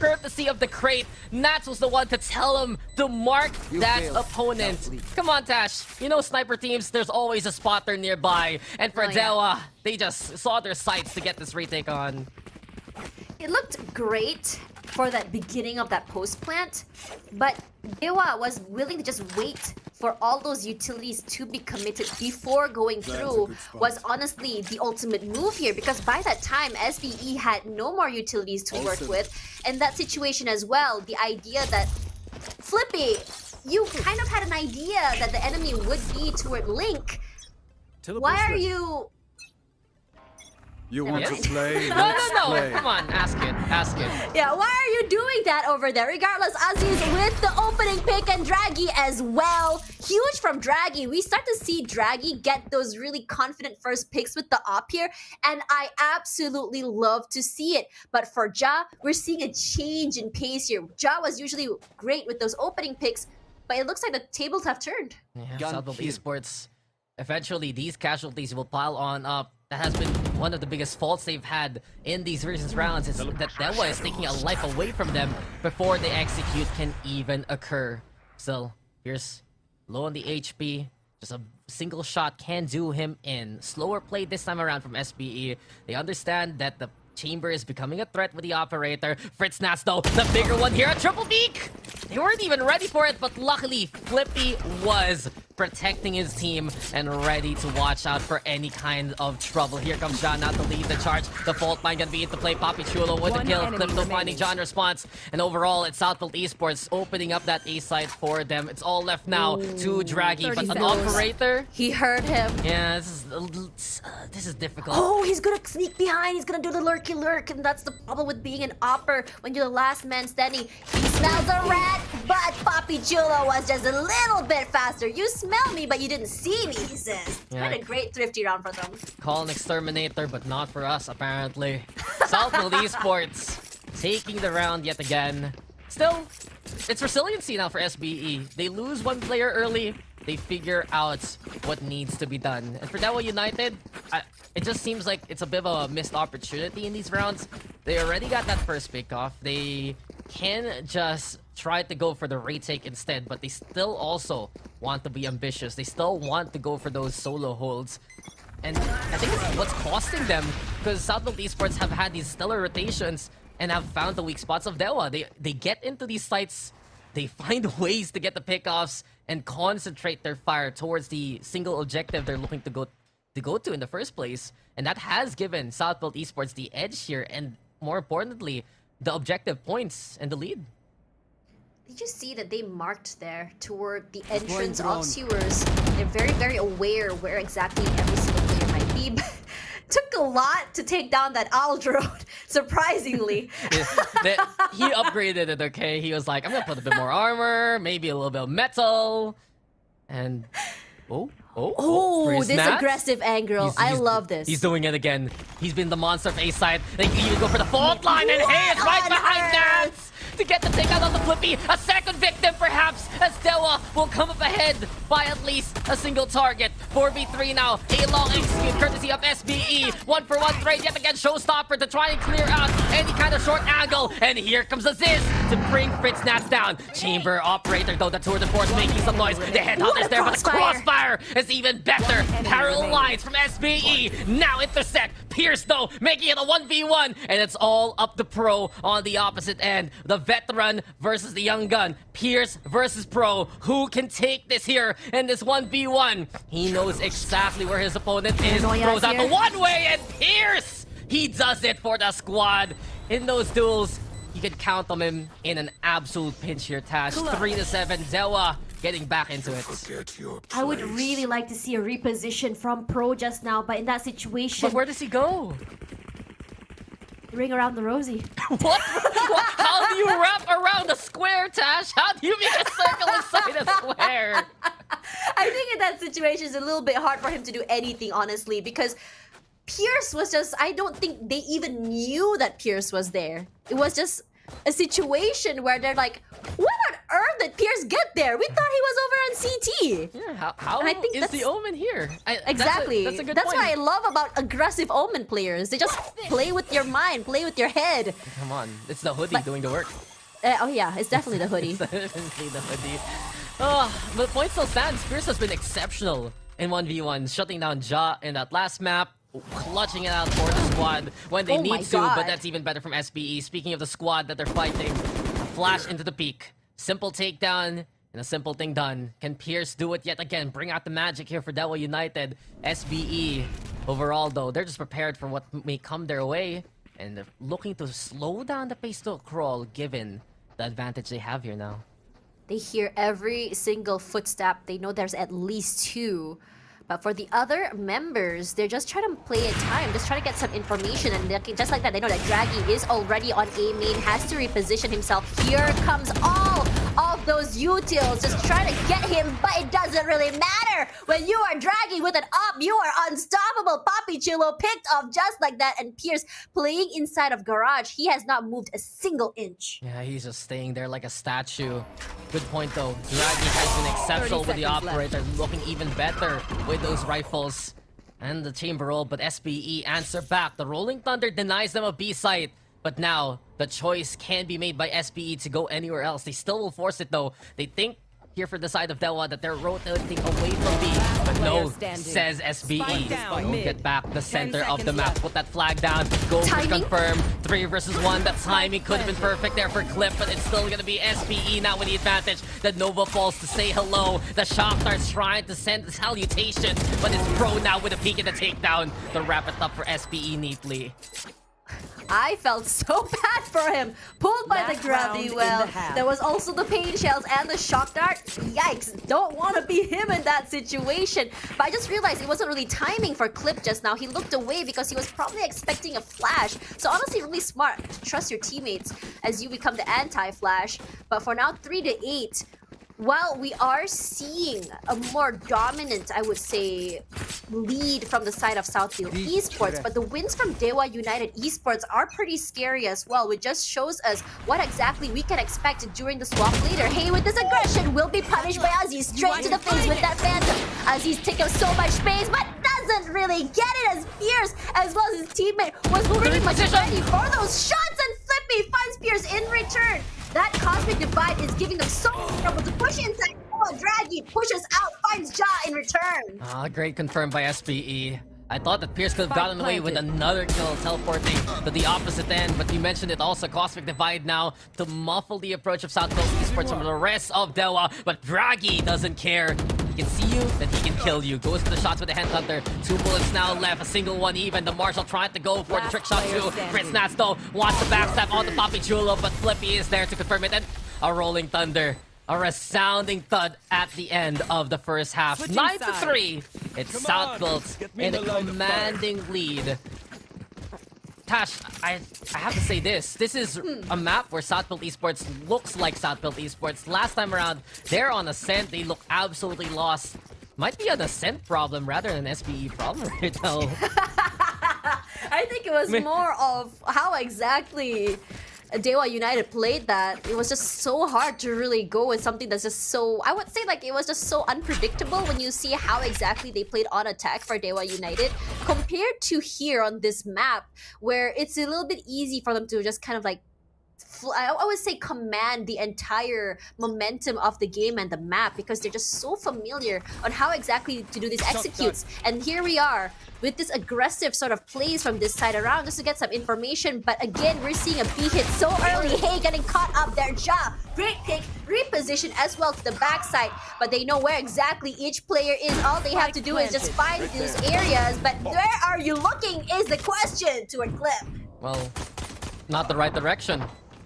Courtesy of the crate. Nats was the one to tell him to mark that opponent. Come on, Tash. You know sniper teams, there's always a spotter nearby. And for Dewa, they just saw their sights to get this retake on. It looked great for that beginning of that post plant, but Dewa was willing to just wait for all those utilities to be committed before going through. Was honestly the ultimate move here, because by that time SBE had no more utilities to work with. And that situation as well, the idea that Flippy, you kind of had an idea that the enemy would be toward Link. Why are you... You want to play? No. Come on, ask it. Yeah, why are you doing that over there? Regardless, Aziz with the opening pick and Draggy as well. Huge from Draggy. We start to see Draggy get those really confident first picks with the op here, and I absolutely love to see it. But for Ja, we're seeing a change in pace here. Ja was usually great with those opening picks, but it looks like the tables have turned. Yeah, Southfield Esports. Eventually, these casualties will pile on up. That has been one of the biggest faults they've had in these recent rounds. Is that Dewa is taking a life away from them before the execute can even occur. Still, here's low on the HP. Just a single shot can do him in. Slower play this time around from SBE. They understand that the chamber is becoming a threat with the operator. Fritz Nats though, the bigger one here, a triple peek! They weren't even ready for it, but luckily Flippy was protecting his team and ready to watch out for any kind of trouble. Here comes John now to lead the charge. The fault line gonna be into play. Poppy Chulo with the kill. Clipto finding John response. And overall, it's Southfield Esports opening up that A side for them. It's all left now to Draggy, but an operator... He heard him. Yeah, this is difficult. Oh, he's gonna sneak behind. He's gonna do the lurky lurk, and that's the problem with being an opper when you're the last man standing. He smells a rat, but Poppy Chulo was just a little bit faster. You smell me, but you didn't see me, he says. Yeah. Had a great thrifty round for them. Call an exterminator, but not for us, apparently. Southfield Esports taking the round yet again. Still, it's resiliency now for SBE. They lose one player early, they figure out what needs to be done. And for Dewa United, it just seems like it's a bit of a missed opportunity in these rounds. They already got that first pick off. They can just try to go for the retake instead, but they still also want to be ambitious. They still want to go for those solo holds. And I think it's what's costing them, because Southfield Esports have had these stellar rotations and have found the weak spots of Dewa. They get into these sites, they find ways to get the pickoffs and concentrate their fire towards the single objective they're looking to go to in the first place. And that has given Southfield Esports the edge here, and more importantly, the objective points and the lead. Did you see that they marked there toward the entrance of sewers? They're very, very aware where exactly every single player might be. Took a lot to take down that Aldrode, surprisingly. He upgraded it, okay? He was like, I'm gonna put a bit more armor, maybe a little bit of metal. And... Oh, this snaps. aggressive angle. I love this. He's doing it again. He's been the monster of A side. They can even go for the fault line, and hey, it's right behind Nats to get the takeout on the Flippy. A second victim, perhaps, as Dewa will come up ahead by at least a single target. 4v3 now. A long execute courtesy of SBE. 1-for-1 trade yet again. Showstopper to try and clear out any kind of short angle. And here comes Aziz to bring Fritz Nats down. Chamber operator, though, the tour de force making some noise. The headhunter's there, but the crossfire is even better. Parallel lines from SBE. Now intersect. Pierce, though, making it a 1v1. And it's all up to Pro on the opposite end. The veteran versus the young gun. Pierce versus Pro. Who can take this here in this 1v1? He knows exactly where his opponent is. Throws out the one-way, and Pierce! He does it for the squad. In those duels, you can count on him in an absolute pinch here, Tash. 3-7, Dewa getting back into it. I would really like to see a reposition from Pro just now, but in that situation... But where does he go? Ring around the rosy. What? How do you wrap around a square, Tash? How do you make a circle inside a square? I think in that situation it's a little bit hard for him to do anything, honestly, because Pierce was just... I don't think they even knew that Pierce was there. It was just a situation where they're like, what on earth did Pierce get there? We thought he was over on CT. Yeah, how And I think is the Omen here? Exactly. That's a good That's point. what I love about aggressive Omen players. They just play with your mind, play with your head. Come on, it's the hoodie doing the work. Oh yeah, it's definitely the hoodie. Definitely the hoodie. Oh, but point still stands. Pierce has been exceptional in 1v1, shutting down Ja in that last map, clutching it out for the squad when they need to, but that's even better from SBE. Speaking of the squad that they're fighting, a flash into the peak. Simple takedown and a simple thing done. Can Pierce do it yet again? Bring out the magic here for Dewa United. SBE, overall though, they're just prepared for what may come their way, and they're looking to slow down the pace to a crawl given the advantage they have here now. They hear every single footstep. They know there's at least two. But for the other members, they're just trying to play in time, just trying to get some information, and just like that, they know that Draggy is already on A main, has to reposition himself. Here comes all of those utils, just trying to get him, but it doesn't really matter. When you are Draggy with an up, you are unstoppable. Papi Chulo picked off just like that, and Pierce playing inside of Garage, he has not moved a single inch. Yeah, he's just staying there like a statue. Good point though. Draggy has been exceptional with the operator, looking even better with those rifles and the chamber roll, but SBE answer back. The Rolling Thunder denies them a B site, but now the choice can be made by SBE to go anywhere else. They still will force it though. They think here for the side of Dewa that they're rotating away from B, but no, says SBE. We'll get back the center of the map. Put that flag down. Go for confirm. 3 versus 1. That timing could have been perfect there for Clip, but it's still gonna be SBE now with the advantage. The Nova falls to say hello. The Shock starts trying to send the salutation, but it's Pro now with a peek at the takedown to wrap it up for SBE neatly. I felt so bad for him. Pulled by the gravity well. There was also the pain shells and the shock dart. Yikes, don't want to be him in that situation. But I just realized it wasn't really timing for Clip just now. He looked away because he was probably expecting a flash. So honestly, really smart to trust your teammates as you become the anti-flash. But for now, 3-8. While we are seeing a more dominant, I would say, lead from the side of Southfield Esports, but the wins from Dewa United Esports are pretty scary as well, which just shows us what exactly we can expect during the swap later. Hey, with this aggression, will be punished by Aziz straight to the face with that Phantom. Aziz taking up so much space, but doesn't really get it as Pierce, as well as his teammate, was pretty much ready for those shots, and Flippy finds Pierce in return. That Cosmic Divide is giving them so much trouble to push inside. Oh, Draggy pushes out, finds Ja in return. Ah, great confirmed by SBE. I thought that Pierce could have gotten away with another kill teleporting to the opposite end, but you mentioned it also, Cosmic Divide now to muffle the approach of South Coast Esports from the rest of Dewa, but Draggy doesn't care. He can see you, then he can kill you. Goes for the shots with the Headhunter. 2 bullets now left, a single one even. The Marshall trying to go for the trick shot too. Fritz Nats though wants to backstab on the Poppy Chulo, but Flippy is there to confirm it. And a Rolling Thunder. A resounding thud at the end of the first half. 9-3. It's Southfield in a commanding lead. Tash, I have to say this. This is a map where Southfield Esports looks like Southfield Esports. Last time around, they're on Ascent. They look absolutely lost. Might be an Ascent problem rather than an SBE problem right now. I think it was more of how exactly Dewa United played that. It was just so hard to really go with something that's just so, I would say like it was just so unpredictable when you see how exactly they played on attack for Dewa United compared to here on this map where it's a little bit easy for them to just kind of like I would say command the entire momentum of the game and the map because they're just so familiar on how exactly to do these executes. And here we are with this aggressive sort of plays from this side around just to get some information. But again, we're seeing a B hit so early. Hey, getting caught up there. Ja, great pick, reposition as well to the backside. But they know where exactly each player is. All they have to do is just find these areas. But where are you looking is the question to a clip. Well, not the right direction.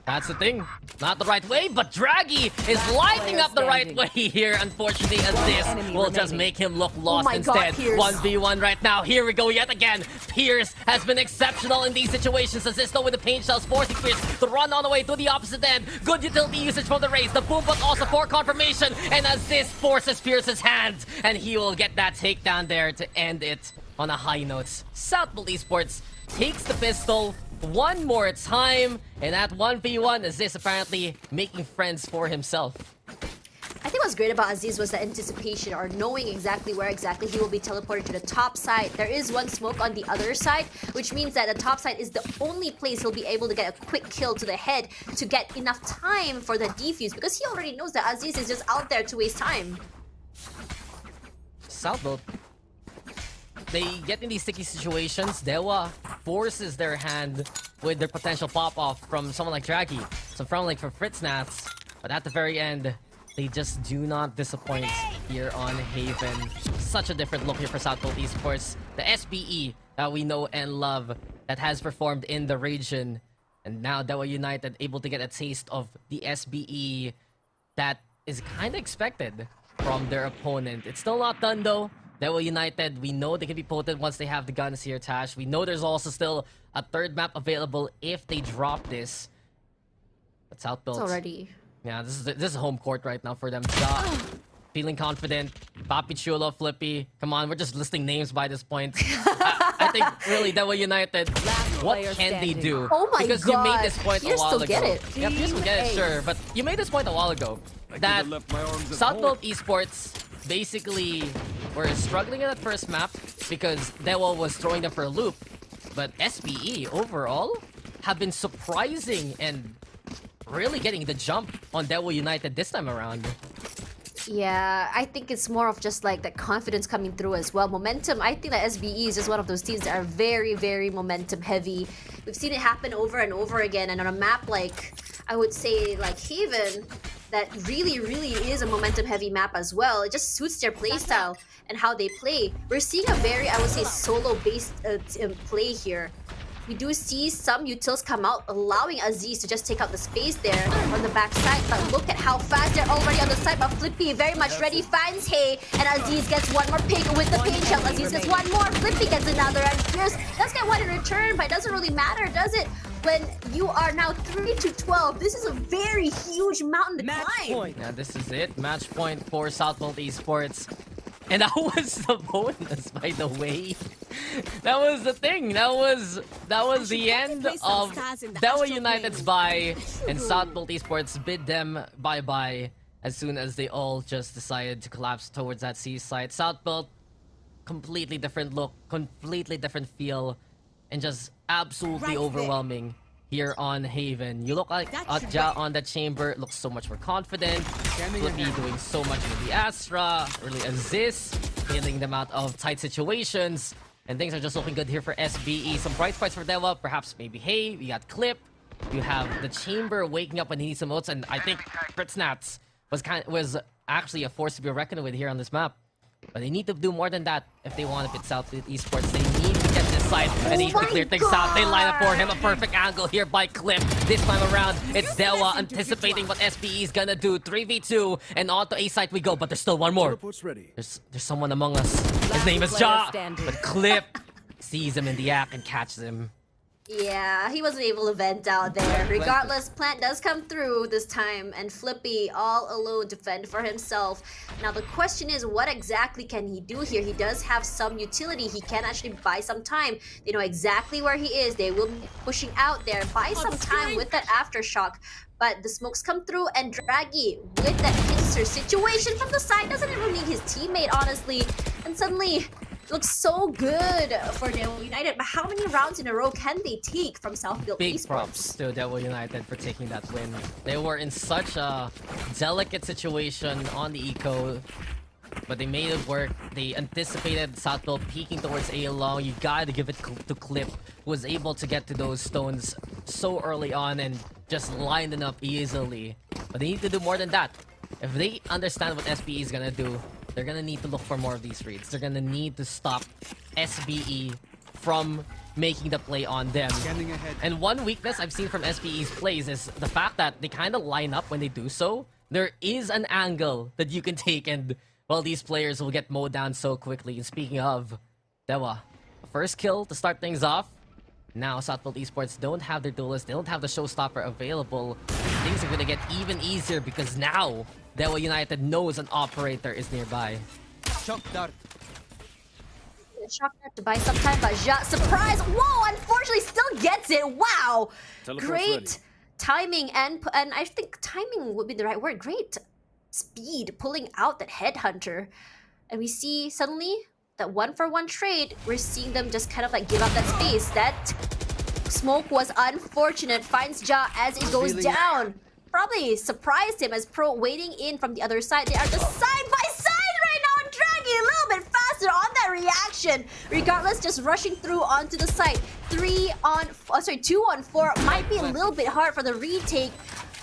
That's the thing. Not the right way, but Draggy is lighting up the right way here, unfortunately, as this will just make him look lost instead. 1v1 right now. Here we go yet again. Pierce has been exceptional in these situations. Azisto with the pain shells, forcing Pierce to run on the way to the opposite end. Good utility usage from the Raze. The boom, but also for confirmation. And as this forces Pierce's hands, and he will get that takedown there to end it on a high note. Southfield Esports takes the pistol one more time, and at 1v1, Aziz apparently making friends for himself. I think what's great about Aziz was the anticipation or knowing exactly where exactly he will be teleported to the top side. There is one smoke on the other side, which means that the top side is the only place he'll be able to get a quick kill to the head to get enough time for the defuse because he already knows that Aziz is just out there to waste time. Southfield, they get in these sticky situations. Dewa forces their hand with their potential pop-off from someone like Draggy. So from like for Fritz Nats. But at the very end, they just do not disappoint here on Haven. Such a different look here for Southfield Esports. The SBE that we know and love that has performed in the region. And now Dewa United able to get a taste of the SBE that is kind of expected from their opponent. It's still not done though. Dewa United, we know they can be potent once they have the guns here, Tash. We know there's also still a third map available if they drop this. But Southfield, It's already. yeah, this is home court right now for them. Ja, feeling confident. Papi Chulo, Flippy. Come on, we're just listing names by this point. I think really Dewa United, what can they do? Oh my because god. you made this point Pierce a while still ago. get it. Yeah, Pierce will get it, sure. But you made this point a while ago. That Southfield Esports basically were struggling in that first map because Dewa was throwing them for a loop. But SBE overall have been surprising and really getting the jump on Dewa United this time around. Yeah, I think it's more of just like that confidence coming through as well. Momentum, I think that SBE is just one of those teams that are very, very momentum heavy. We've seen it happen over and over again. And on a map like, I would say like Haven, that really, really is a momentum heavy map as well. It just suits their playstyle and how they play. We're seeing a very, I would say, solo-based play here. We do see some utils come out, allowing Aziz to just take out the space there on the backside. But look at how fast they're already on the side. But Flippy very much ready, finds Hay, and Aziz gets one more pick with the pain shell. Aziz gets one more, Flippy gets another, and Pierce does get one in return, but it doesn't really matter, does it? when you are now 3-12. This is a very huge mountain to climb. Yeah, this is it. Match point for Southbolt Esports. And that was the bonus, by the way. That was the thing. That was the end of Dewa United's bye, and Southbolt Esports bid them bye-bye as soon as they all just decided to collapse towards that seaside. Southbolt, completely different look, completely different feel, and just absolutely overwhelming here on Haven. You look like Ja on the chamber, looks so much more confident. Flippy doing so much with the Astra, early Aziz, bailing them out of tight situations. And things are just looking good here for SBE. Some bright spots for Dewa, perhaps maybe Hay, we got Clip. You have the chamber waking up when he needs some votes, and I think Fritznats was actually a force to be reckoned with here on this map. But they need to do more than that if they want to beat Southbolt Esports. They need to get this side and they need to clear things out. They line up for him. A perfect angle here by Clip. This time around, it's Dewa anticipating what SBE is gonna do. 3v2 and on to A side we go, but there's still one more. There's someone among us. His name is Ja. But Clip sees him in the act and catches him. Yeah, he wasn't able to vent out there. Regardless, Plant does come through this time, and Flippy all alone to fend for himself. Now the question is, what exactly can he do here? He does have some utility. He can actually buy some time. They know exactly where he is. They will be pushing out there. Buy some time with that aftershock. But the smokes come through, and Draggy with that pincer situation from the side doesn't even need his teammate, honestly. And suddenly, looks so good for Dewa United, but how many rounds in a row can they take from Southbolt Esports? Big props to Dewa United for taking that win. They were in such a delicate situation on the eco, but they made it work. They anticipated Southbolt peeking towards A long. You gotta give it to Clip, who was able to get to those stones so early on and just line them up easily. But they need to do more than that. If they understand what SBE is gonna do, they're gonna need to look for more of these reads. They're gonna need to stop SBE from making the play on them. And one weakness I've seen from SBE's plays is the fact that they kind of line up when they do so. There is an angle that you can take, and well, these players will get mowed down so quickly. And speaking of Dewa, first kill to start things off. Now Southbolt Esports don't have their duelist, they don't have the showstopper available. Things are gonna get even easier because now Dewa United knows an operator is nearby. Shock dart to buy some time, but Ja, surprise! Whoa, unfortunately still gets it. Wow, great timing, and I think timing would be the right word. Great speed pulling out that headhunter, and we see suddenly that 1-for-1 trade. We're seeing them just kind of like give up that space. That smoke was unfortunate. Finds Ja as it goes down. Probably surprised him as Pro waiting in from the other side. They are just side by side right now, and Draggy a little bit faster on that reaction. Regardless, just rushing through onto the site. 2-on-4 might be a little bit hard for the retake.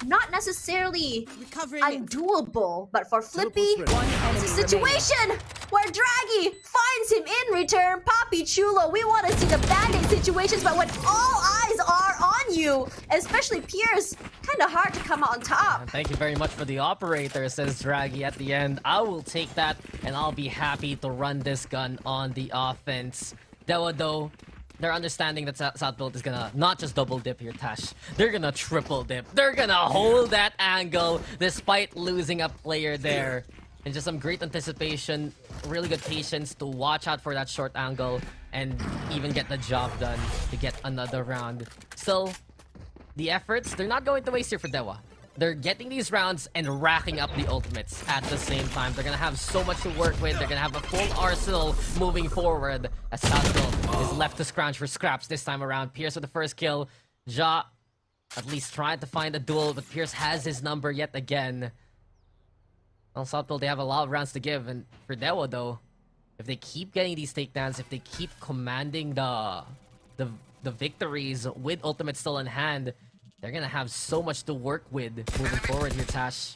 Not necessarily undoable, but for Flippy, it's a situation where Draggy finds him in return. Papi Chulo, we want to see the band-aid situations, but when all eyes are on you, especially Pierce, kind of hard to come out on top. Thank you very much for the operator, says Draggy at the end. I will take that, and I'll be happy to run this gun on the offense. Dewa, though, they're understanding that Southbolt is gonna not just double dip here, Tash. They're gonna triple dip. They're gonna hold that angle despite losing a player there. And just some great anticipation, really good patience to watch out for that short angle and even get the job done to get another round. Still, the efforts, they're not going to waste here for Dewa. They're getting these rounds and racking up the ultimates at the same time. They're gonna have so much to work with. They're gonna have a full arsenal moving forward as Southbolt is left to scrounge for scraps this time around. Pierce with the first kill. Ja at least trying to find a duel, but Pierce has his number yet again. Well, Southbolt, they have a lot of rounds to give, and for Dewa though, if they keep getting these takedowns, if they keep commanding the victories with ultimate still in hand, they're gonna have so much to work with moving forward here, Tash.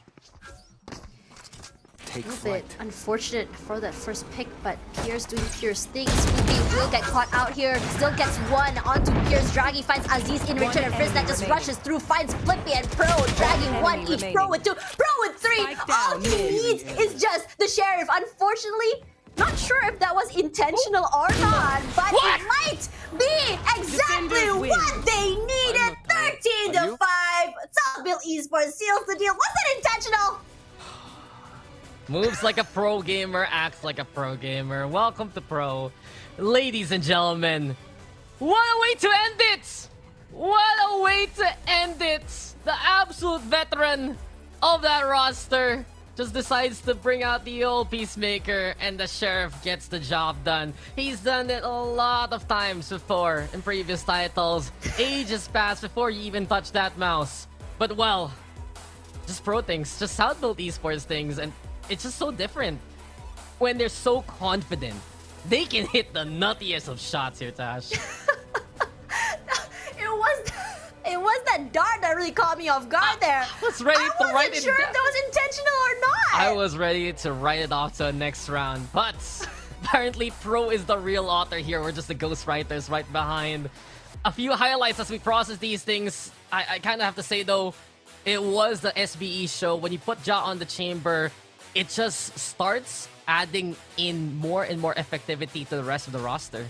A little bit unfortunate for that first pick, but Pierce doing Pierce things. Flippy will get caught out here. Still gets one onto Pierce. Draggy finds Aziz in return, and Frizz that just rushes through, finds Flippy and Pro. Draggy one each, Pro with two, Pro with three. All he needs is just the Sheriff. Unfortunately, Not sure if that was intentional or not, but What? it might be exactly Defenders win. what they needed. 13 to 5. Southville Esports seals the deal. Was it intentional? Moves like a pro gamer, acts like a pro gamer. Welcome to pro. Ladies and gentlemen, what a way to end it! What a way to end it! The absolute veteran of that roster just decides to bring out the old Peacemaker, and the Sheriff gets the job done. He's done it a lot of times before in previous titles. Ages passed before you even touched that mouse. But well, just pro things, just Southville Esports things, and it's just so different when they're so confident. They can hit the nuttiest of shots here, Tash. It was that dart that really caught me off guard there. I was ready to write wasn't it sure down. if that was intentional or not. I was ready to write it off to the next round, but apparently Pro is the real author here. We're just the ghostwriters right behind. A few highlights as we process these things. I kind of have to say though, it was the SBE show. When you put Ja on the chamber, it just starts adding in more and more effectivity to the rest of the roster.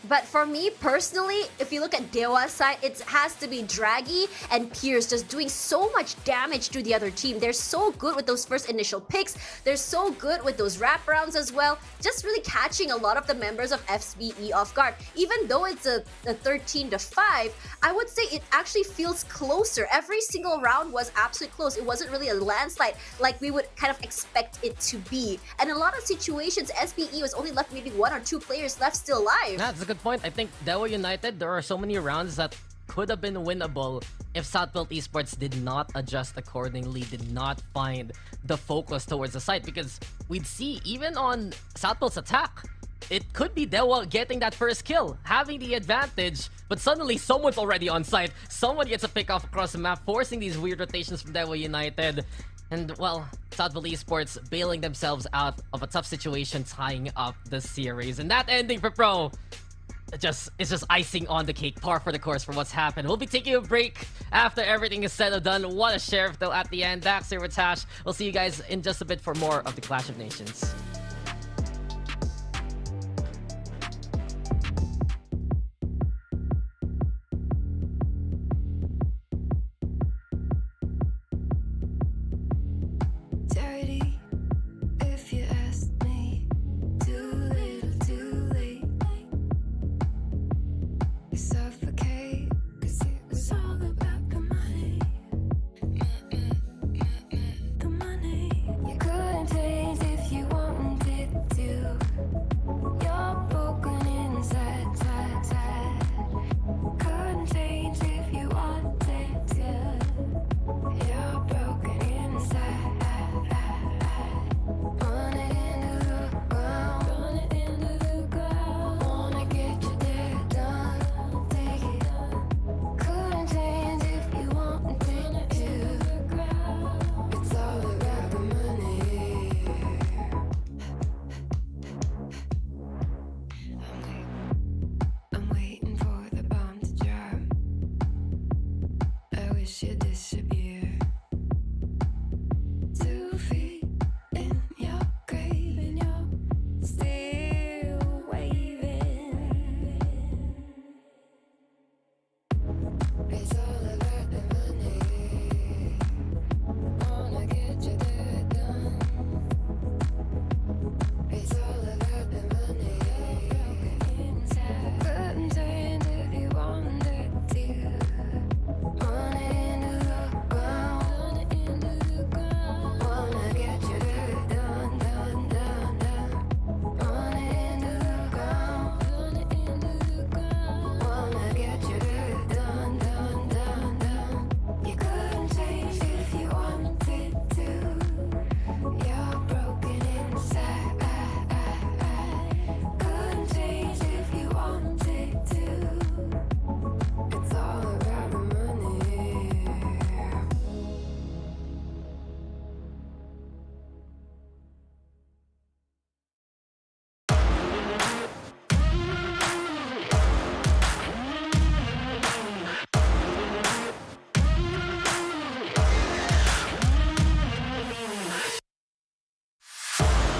But for me personally, if you look at Dewa's side, it has to be Draggy and Pierce just doing so much damage to the other team. They're so good with those first initial picks. They're so good with those wraparounds as well. Just really catching a lot of the members of FBE off guard. Even though it's a 13 to 5, I would say it actually feels closer. Every single round was absolutely close. It wasn't really a landslide like we would kind of expect it to be. And in a lot of situations, SBE was only left maybe 1 or 2 players left still alive. That's a good point. I think Dewa United, there are so many rounds that could have been winnable if Southville Esports did not adjust accordingly, did not find the focus towards the site. Because we'd see, even on Southville's attack, it could be Dewa getting that first kill, having the advantage, but suddenly someone's already on site. Someone gets a pick off across the map, forcing these weird rotations from Dewa United. And, well, Southville Esports bailing themselves out of a tough situation, tying up the series. And that ending for Pro, it's just icing on the cake, par for the course for what's happened. We'll be taking a break after everything is said and done. What a Sheriff, though, at the end. Dax here with Tash. We'll see you guys in just a bit for more of the Clash of Nations. Dirty, if you ask me. Too little, too late. You suffocate, 'cause it was all about the money. The money. You couldn't taste if you want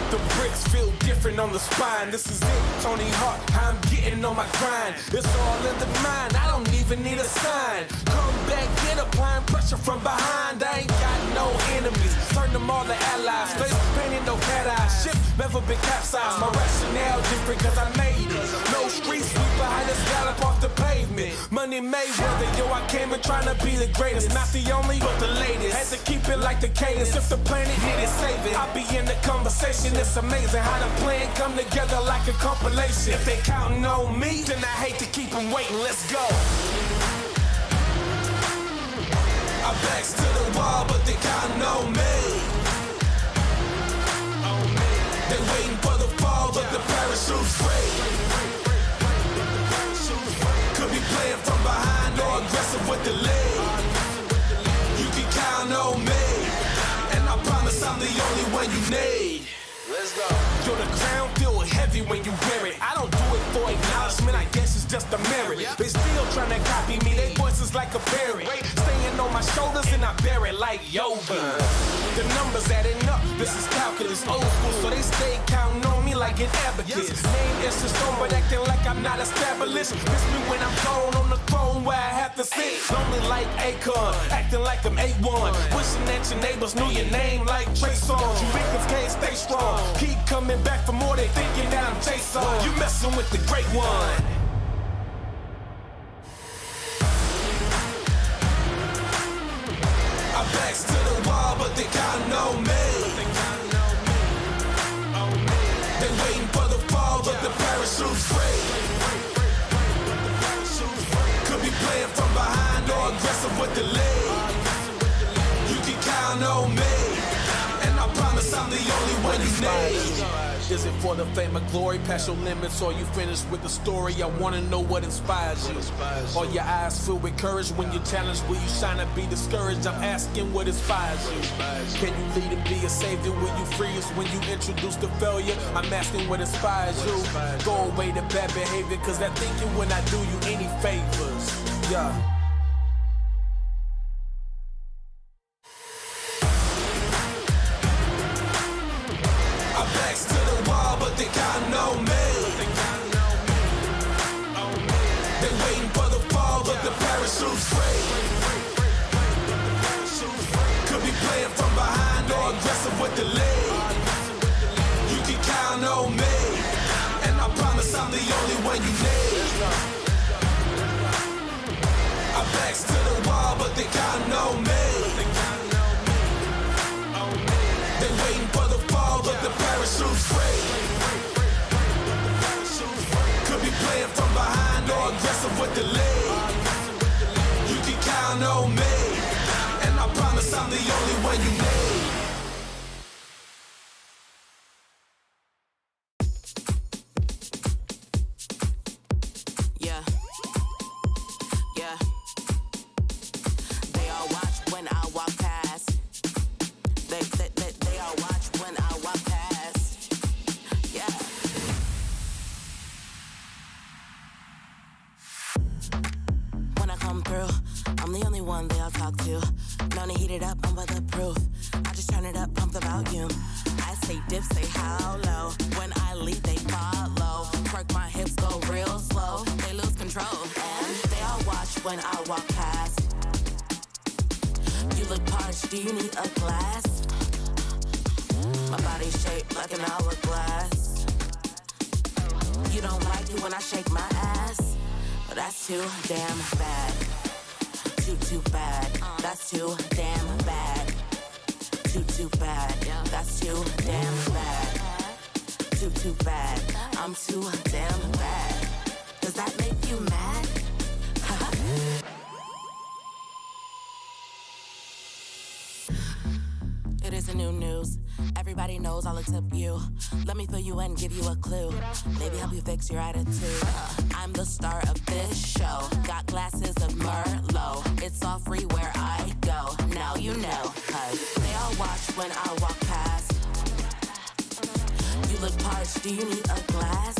The bricks feel different on the spine. This is it, Tony Hawk, how I'm getting on my grind. It's all in the mind, I don't even need a sign. Come back, get applying pressure from behind. I ain't got no enemies, turn them all to allies. Face painted, no cat eyes, ship never been capsized. My rationale different cause I made it. No street sweeper, I just gallop off the pavement. Money made weather, yo, I came in trying to be the greatest. Not the only, but the latest. Had to keep it like the cadence. If the planet needed saving, I'll be in the conversation. It's amazing how the plan come together like a compilation. If they counting on me, then I hate to keep them waiting. Let's go. I backs to the wall, but they counting on me. They waiting for the fall, but the parachute's free. Could be playing from behind or aggressive with the lead. You can count on me, and I promise I'm the only one you need. Let's go. Yo, the crown feel heavy when you wear it. I don't do it for acknowledgement, I guess it's just a merit. They still trying to copy me, they voices like a parrot. Staying on my shoulders and I bear it like yoga. The numbers adding up, this is calculus, old school, so they stay counting on me like an abacus. Name is the stone, but acting like I'm not established. Miss me when I'm gone on the throne where I have to sit. Lonely like Akon, acting like I'm A1. Wishing that your neighbors knew your name like Trey Songz. You niggas can't stay strong. Keep coming back for more, they thinking that I'm Jason. You messing with the great one. I backs to the wall, but they counting on me. They waiting for the fall, but the parachute's free. Could be playing from behind or aggressive with the lead. You can count on me, and I promise I'm the only one you need. Is it for the fame or glory? Past your limits, or you finished with the story? I wanna know what inspires you. Are your eyes filled with courage when you're challenged? Will you shine and be discouraged? I'm asking what inspires you. Can you lead and be a savior? Will you free us when you introduce the failure? I'm asking what inspires you. Go away to bad behavior, cause that thinking when I do you any favors. Yeah. Backs to the wall, but they counting on me. They waiting for the fall, but the parachute's free. Could be playing from behind or aggressive with the lead. You can count on me, and I promise I'm the only one you need. I backs to the wall, but they counting on me. They waiting for the fall, but the parachute's free. Could be playing from behind or aggressive with the lead. You can count on me, and I promise I'm the only one you need. Yeah. Yeah. They all watch when I walk past. They all watch when I walk past. Yeah. When I come through, I'm the only one they all talk to. Known to heat it up, I'm weatherproof. I just turn it up, pump the volume. I say dip, say how low. When I leave, they follow. Twerk my hips, go real slow. They lose control. And they all watch when I walk past. You look parched, do you need a glass? My body's shaped like an hourglass. You don't like it when I shake my ass? Well, that's too damn bad. Too bad. That's too damn bad. Too bad. That's too damn bad. Too bad. I'm too damn bad. Does that make you mad? It is a new news. Everybody knows all except you. Let me fill you in, give you a clue. Maybe help you fix your attitude. I'm the star of this show. Got glasses of Merlot. It's all free where I go. Now you know, cause they all watch when I walk past. You look parched, do you need a glass?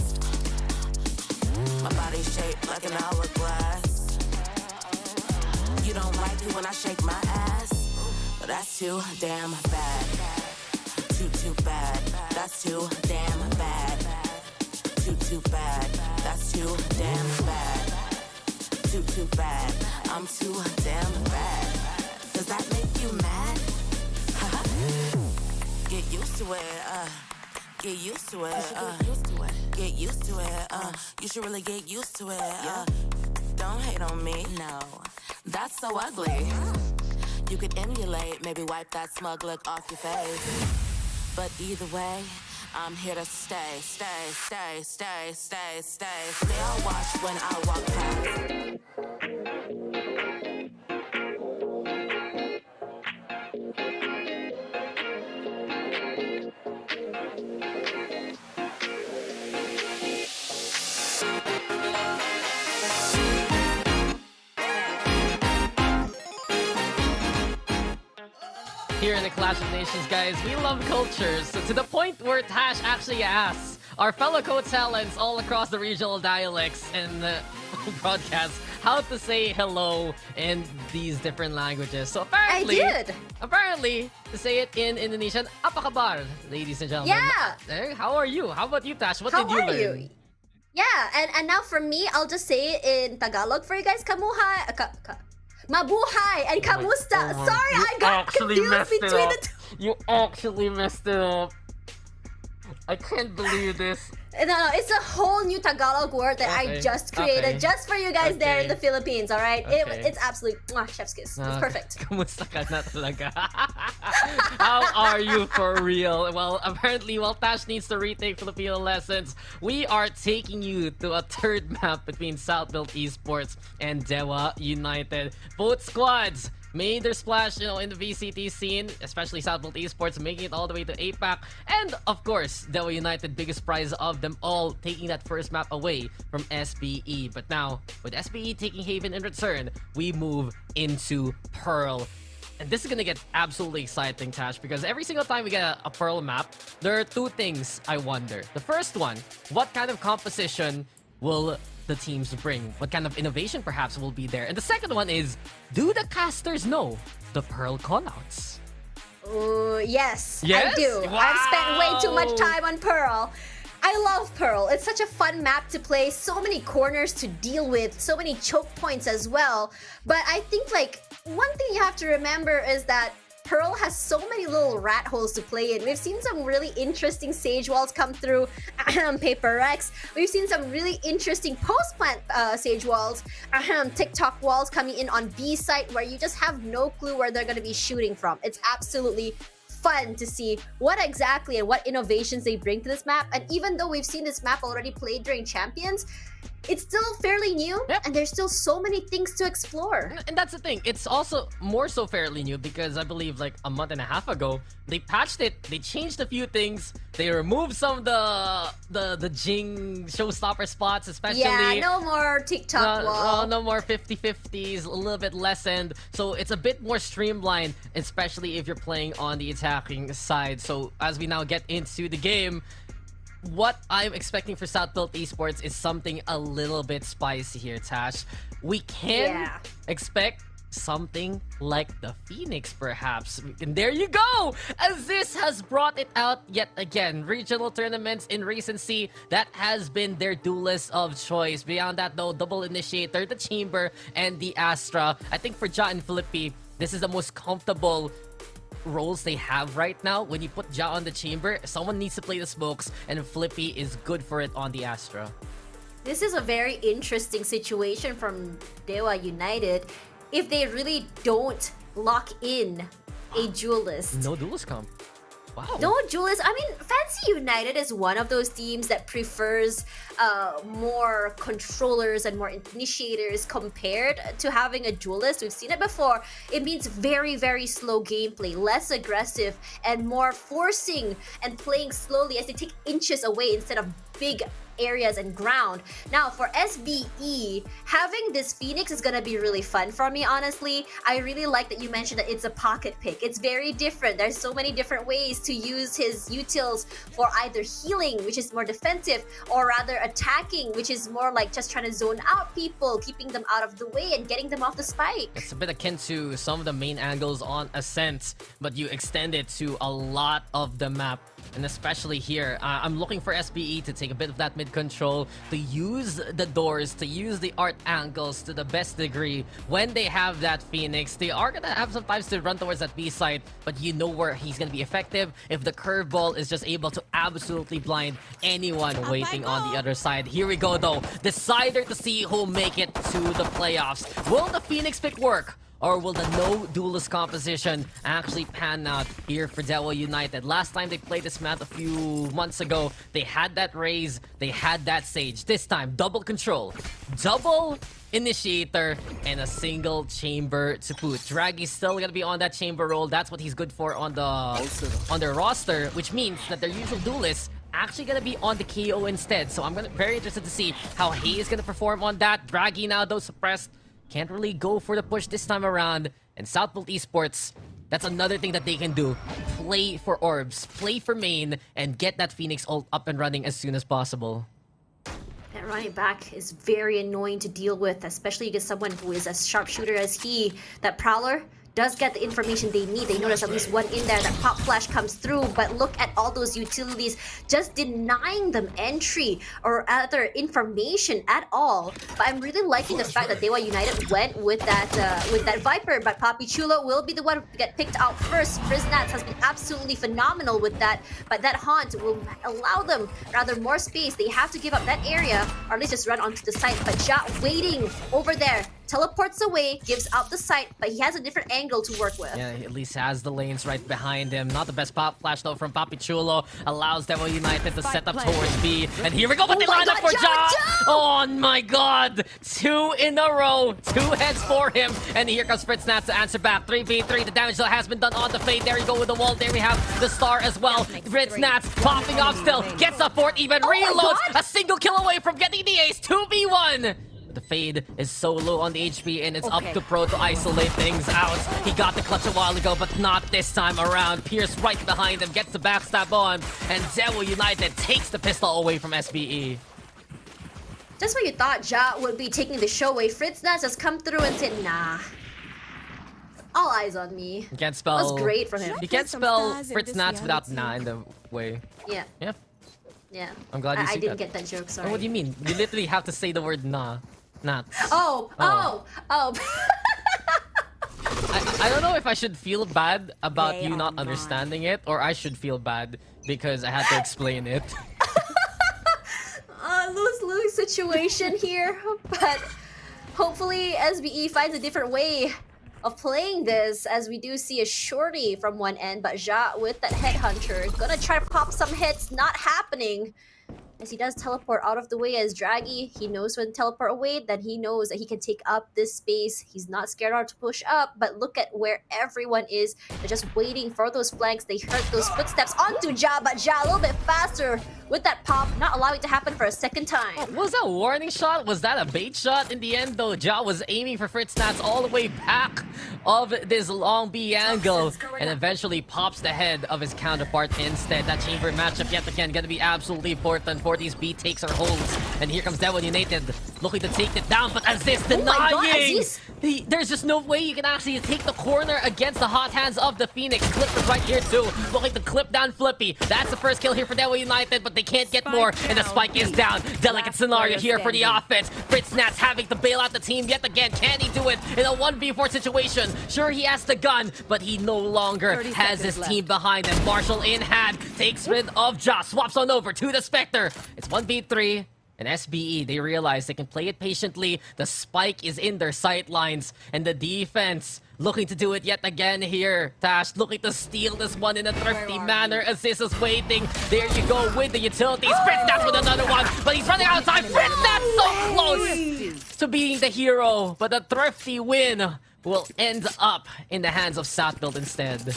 My body's shaped like an hourglass. You don't like it when I shake my ass? But that's too damn bad. Too bad. That's too damn bad. Too bad. That's too damn bad. Too bad. I'm too damn bad. Does that make you mad? Get used to it. Get used to it. Get used to it. You should really get used to it. Don't hate on me. No, that's so ugly. You could emulate, maybe wipe that smug look off your face. But either way, I'm here to stay. They'll watch when I walk past. Here in the Clash of Nations, guys, we love cultures. So to the point where Tash actually asks our fellow co-talents all across the regional dialects and broadcasts how to say hello in these different languages. So apparently, apparently, to say it in Indonesian, apa kabar, ladies and gentlemen? Yeah. How are you? How about you, Tash? What How did you are learn? you? Yeah, and now for me, I'll just say it in Tagalog for you guys. Kamuhay, mabuhay, and kamusta. Sorry, I got confused between the two. You actually messed it up. I can't believe this. No, it's a whole new Tagalog word that I just created just for you guys there in the Philippines, all right? It's absolutely chef's kiss. It's perfect. Kamusta ka na talaga? How are you for real? Well, apparently, while Tash needs to retake Filipino lessons, we are taking you to a third map between Southbuilt Esports and Dewa United. Both squads made their splash, in the VCT scene, especially Southbuilt Esports, making it all the way to APAC. And, of course, Dewa United, biggest prize of them all, taking that first map away from SBE. But now, with SBE taking Haven in return, we move into Pearl. And this is gonna get absolutely exciting, Tash, because every single time we get a Pearl map, there are two things I wonder. The first one, what kind of composition will the teams bring? What kind of innovation perhaps will be there? And the second one is, do the casters know the Pearl callouts? Yes, Yes? I do. Wow. I've spent way too much time on Pearl. I love Pearl. It's such a fun map to play. So many corners to deal with. So many choke points as well. But I think one thing you have to remember is that Pearl has so many little rat holes to play in. We've seen some really interesting Sage Walls come through, Paper Rex. We've seen some really interesting post-plant Sage Walls, TikTok walls coming in on B site where you just have no clue where they're going to be shooting from. It's absolutely fun to see what exactly and what innovations they bring to this map. And even though we've seen this map already played during Champions, it's still fairly new, and there's still so many things to explore. And that's the thing. It's also more so fairly new because I believe a month and a half ago, they patched it, they changed a few things, they removed some of the Jing showstopper spots, especially. Yeah, no more TikTok wall. No more 50-50s, a little bit lessened. So it's a bit more streamlined, especially if you're playing on the attacking side. So as we now get into the game, what I'm expecting for Southbuilt Esports is something a little bit spicy here, Tash. We can expect something like the Phoenix, perhaps. And there you go! As this has brought it out yet again. Regional tournaments in recency, that has been their duelist of choice. Beyond that, though, Double Initiator, the Chamber, and the Astra. I think for Ja and Flippy, this is the most comfortable roles they have right now. When you put Ja on the Chamber, someone needs to play the smokes, and Flippy is good for it on the Astra. This is a very interesting situation from Dewa United if they really don't lock in a duelist. No duelist comp. Wow. No duelist. I mean, Fancy United is one of those teams that prefers more controllers and more initiators compared to having a duelist. We've seen it before. It means very, very slow gameplay, less aggressive, and more forcing and playing slowly as they take inches away instead of big areas and ground. Now for SBE, having this Phoenix is gonna be really fun for me, honestly. I really like that you mentioned that it's a pocket pick. It's very different. There's so many different ways to use his utils for either healing, which is more defensive, or rather attacking, which is more like just trying to zone out people, keeping them out of the way and getting them off the spike. It's a bit akin to some of the main angles on Ascent, but you extend it to a lot of the map. And especially here, I'm looking for SBE to take a bit of that mid control, to use the doors, to use the art angles to the best degree. When they have that Phoenix, they are gonna have sometimes to run towards that B side, but you know where he's gonna be effective if the curveball is just able to absolutely blind anyone waiting on the other side. Here we go though, decider to see who'll make it to the playoffs. Will the Phoenix pick work? Or will the no duelist composition actually pan out here for Dewa United? Last time they played this map a few months ago, they had that Raze, they had that Sage. This time, double control, double initiator, and a single chamber to put. Draggy's still gonna be on that chamber role. That's what he's good for on their roster, which means that their usual duelist actually gonna be on the KO instead. So I'm very interested to see how he is gonna perform on that. Draggy now though suppressed. Can't really go for the push this time around. And Southbolt Esports, that's another thing that they can do. Play for orbs, play for main, and get that Phoenix ult up and running as soon as possible. That running back is very annoying to deal with, especially against someone who is as sharpshooter as he. That Prowler does get the information they need. They know there's at least one in there. That pop flash comes through, but look at all those utilities just denying them entry or other information at all. But I'm really liking the fact that Dewa United went with that Viper, but Papi Chulo will be the one to get picked out first. Friznats has been absolutely phenomenal with that, but that Haunt will allow them rather more space. They have to give up that area or at least just run onto the site. But Ja waiting over there, teleports away, gives out the site, but he has a different angle to work with. Yeah, he at least has the lanes right behind him. Not the best pop flash though from Papi Chulo. Allows Devil United to set up towards B. And here we go, but they line up for Ja! Oh my god! 2 in a row. 2 heads for him. And here comes Friznats to answer back. 3v3. The damage that has been done on the Fade. There we go with the wall. There we have the star as well. Friznats popping off still. Gets up for it even. Reloads. A single kill away from getting the ace. 2v1. The Fade is so low on the HP, and it's up to Pro to isolate things out. He got the clutch a while ago, but not this time around. Pierce right behind him, gets the backstab on, and Devil United takes the pistol away from SBE. Just when you thought Ja would be taking the show away, Friznats has come through and said, nah. All eyes on me. You can't spell... That was great from him. You can't spell Friznats without nah in the way. Yeah. Yeah. Yeah. I'm glad you see I didn't that. get that joke, sorry. Oh, what do you mean? You literally have to say the word nah. Not. Oh. I don't know if I should feel bad about you not understanding it, or I should feel bad because I had to explain it. Lose-lose situation here, but hopefully SBE finds a different way of playing this, as we do see a shorty from one end, but Ja with that headhunter gonna try to pop some hits, not happening. As he does teleport out of the way as Draggy, he knows when to teleport away, then he knows that he can take up this space. He's not scared to push up, but look at where everyone is. They're just waiting for those flanks. They heard those footsteps onto Ja, but Ja a little bit faster with that pop, not allowing it to happen for a second time. Was that a warning shot? Was that a bait shot? In the end, though, Ja was aiming for Friznats all the way back of this long B angle, and eventually pops the head of his counterpart instead. That chamber matchup yet again gonna be absolutely important for these B takes or holds. And here comes Devil United looking to take it down, but Aziz denying! There's just no way you can actually take the corner against the hot hands of the Phoenix. Clip is right here too, looking to clip down Flippy. That's the first kill here for Devil United, but they can't get more, and the spike is down. Delicate scenario here for the offense. Friznats having to bail out the team yet again. Can he do it in a 1v4 situation? Sure, he has the gun, but he no longer has his team behind him. Marshall in hand, takes rid of Ja, swaps on over to the Spectre. It's 1v3. And SBE, they realize they can play it patiently. The spike is in their sight lines, and the defense looking to do it yet again here. Tash looking to steal this one in a thrifty manner. Aziz is waiting. There you go with the utilities. Friznats with another one, but he's running out of time. Friznats so close to being the hero, but a thrifty win will end up in the hands of Southbuild instead.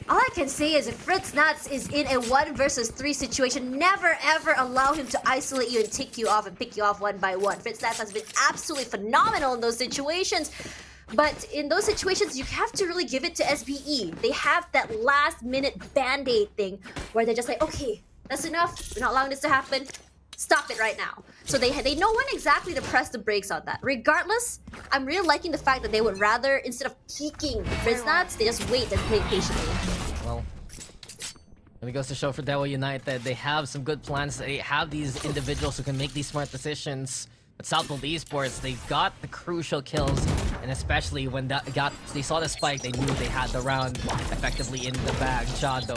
All I can say is if Friznats is in a 1 versus 3 situation, never ever allow him to isolate you and tick you off and pick you off one by one. Friznats has been absolutely phenomenal in those situations. But in those situations, you have to really give it to SBE. They have that last minute band-aid thing where they're just like, okay, that's enough. We're not allowing this to happen. Stop it right now. So they know when exactly to press the brakes on that. Regardless, I'm really liking the fact that they would rather, instead of peeking Friznats, they just wait and play patiently. Well, And it goes to show for Dewa United, they have some good plans. They have these individuals who can make these smart decisions. But Southfield Esports, they got the crucial kills, and especially when they saw the spike, they knew they had the round effectively in the bag. Jado,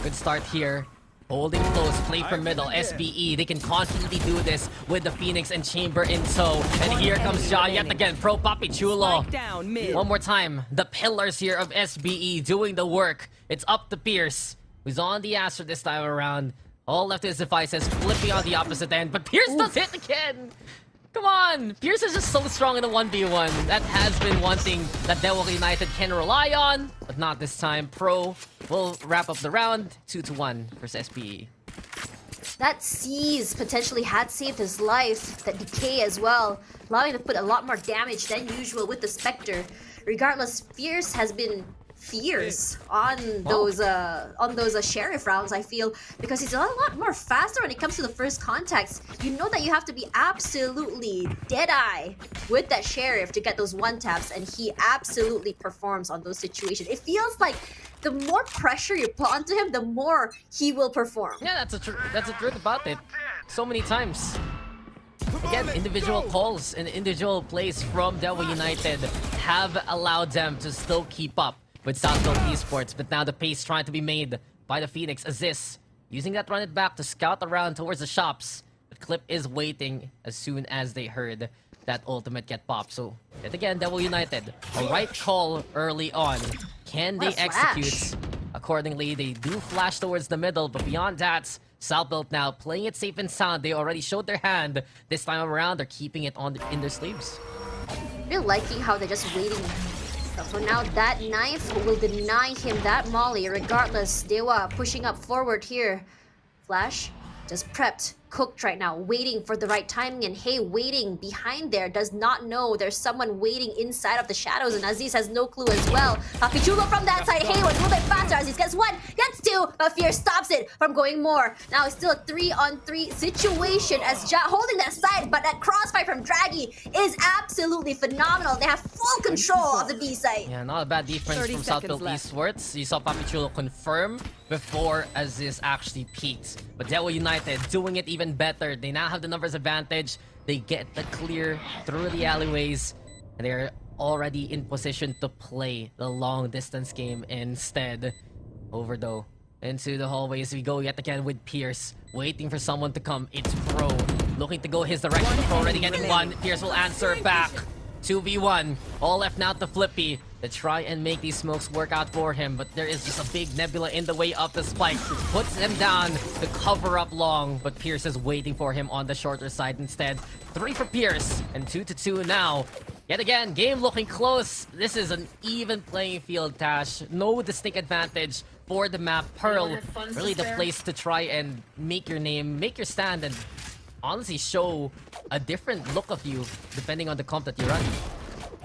good start here. Holding close, play from middle, SBE. They can confidently do this with the Phoenix and Chamber in tow. And here comes Ja yet again, pro Papi Chulo. One more time, the pillars here of SBE doing the work. It's up to Pierce, who's on the Astro this time around. All left is devices, flipping on the opposite end, but Pierce does hit again. Come on! Pierce is just so strong in the 1v1. That has been one thing that Dewa United can rely on, but not this time. Pro will wrap up the round 2-1 versus SPE. That seize potentially had saved his life. That decay as well, allowing him to put a lot more damage than usual with the Spectre. Regardless, Fierce has been fierce on those sheriff rounds, I feel, because he's a lot more faster when it comes to the first contacts. You know that you have to be absolutely dead-eye with that sheriff to get those one taps, and he absolutely performs on those situations. It feels like the more pressure you put onto him, the more he will perform. Yeah, that's the truth about it. So many times. Again, individual calls and individual plays from Dewa United have allowed them to still keep up with Southfield Esports, but now the pace trying to be made by the Phoenix. Aziz using that run it back to scout around towards the shops. But Clip is waiting as soon as they heard that ultimate get popped. So, yet again, Dewa United, a right call early on. Can they execute? Accordingly, they do flash towards the middle, but beyond that, Southfield now playing it safe and sound. They already showed their hand. This time around, they're keeping it in their sleeves. Really liking how they're just waiting. So for now, that knife will deny him that molly. Regardless, Dewa pushing up forward here. Flash just prepped, cooked right now, waiting for the right timing. And Hey waiting behind there, does not know there's someone waiting inside of the shadows. And Aziz has no clue as well. Papi Chulo from that side. Hey was a little bit faster. Aziz gets one, gets two, but Fear stops it from going more. Now it's still a 3-on-3 situation as Ja holding that side, but that crossfire from Draggy is absolutely phenomenal. They have full control of the B site. Yeah, not a bad defense from Southfield Esports. You saw Papi Chulo confirm before Aziz actually peaked. But Dewa United doing it even better. They now have the numbers advantage. They get the clear through the alleyways, and they're already in position to play the long distance game instead. Over though into the hallways we go yet again with Pierce, waiting for someone to come. It's Pro looking to go his direction. Pro already getting one. Pierce will answer back. 2v1. All left now to Flippy to try and make these smokes work out for him, but there is just a big nebula in the way of the spike. Puts him down to cover up long, but Pierce is waiting for him on the shorter side instead. 3 for Pierce, and 2-2 now. Yet again, game looking close. This is an even playing field, Tash. No distinct advantage for the map. Pearl, really the place to try and make your name, make your stand, and honestly show a different look of you depending on the comp that you run.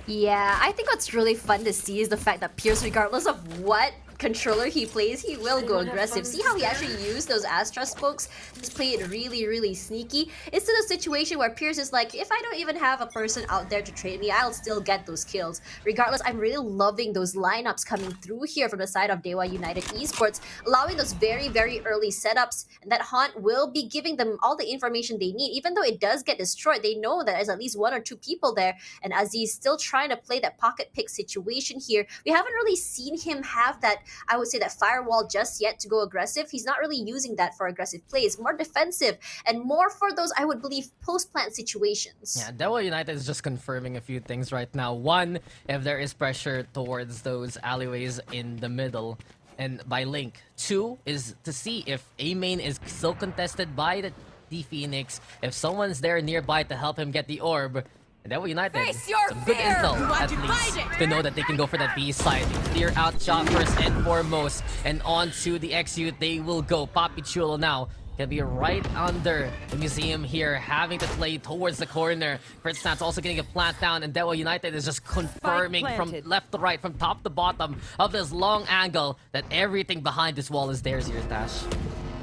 Yeah, I think what's really fun to see is the fact that Pierce, regardless of what controller he plays, he will go aggressive. See how he actually used those Astra spokes? Just play it really sneaky. It's in a situation where Pierce is like, if I don't even have a person out there to trade me, I'll still get those kills. Regardless, I'm really loving those lineups coming through here from the side of Dewa United Esports, allowing those very early setups, and that Haunt will be giving them all the information they need. Even though it does get destroyed, they know that there's at least 1 or 2 people there, and Aziz still trying to play that pocket pick situation here. We haven't really seen him have that, I would say, that firewall just yet to go aggressive. He's not really using that for aggressive plays, more defensive and more for those, I would believe, post-plant situations. Yeah, Dewa United is just confirming a few things right now. One, if there is pressure towards those alleyways in the middle and by Link. 2 is to see if A main is still contested by the Phoenix, if someone's there nearby to help him get the orb. And Dewa United, some good intel at least to know that they can go for that B side. Clear out shot first and foremost, and on to the execute they will go. Papi Chulo now gonna be right under the museum here, having to play towards the corner. Fritznat's also getting a plant down, and Dewa United is just confirming from left to right, from top to bottom of this long angle, that everything behind this wall is theirs here, Tash.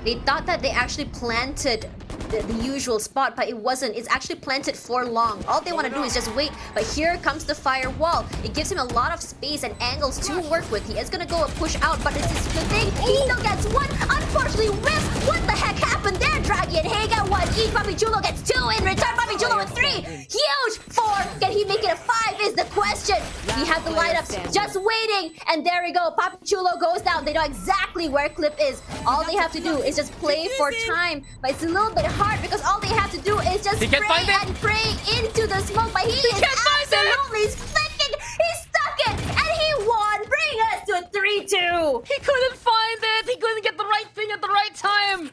They thought that they actually planted the usual spot, but it wasn't. It's actually planted for long. All they want to do is just wait, but here comes the firewall. It gives him a lot of space and angles to work with. He is gonna go and push out, but it's a good thing. He still gets one. Unfortunately, whiffs. What the heck happened there, Draggy? And Hey got one. Each Papi Chulo gets two in return. Papi Chulo with three. Huge. Four. Can he make it a five is the question. He had the lineup just waiting, and there we go. Papi Chulo goes down. They know exactly where Clip is. All they have to do is just play for time, but it's a little bit hard because all they have to do is just He can't spray find it. and pray into the smoke. But he is can't find it. absolutely sticking. He stuck it, and he won, bringing us to 3-2. He couldn't find it. He couldn't get the right thing at the right time.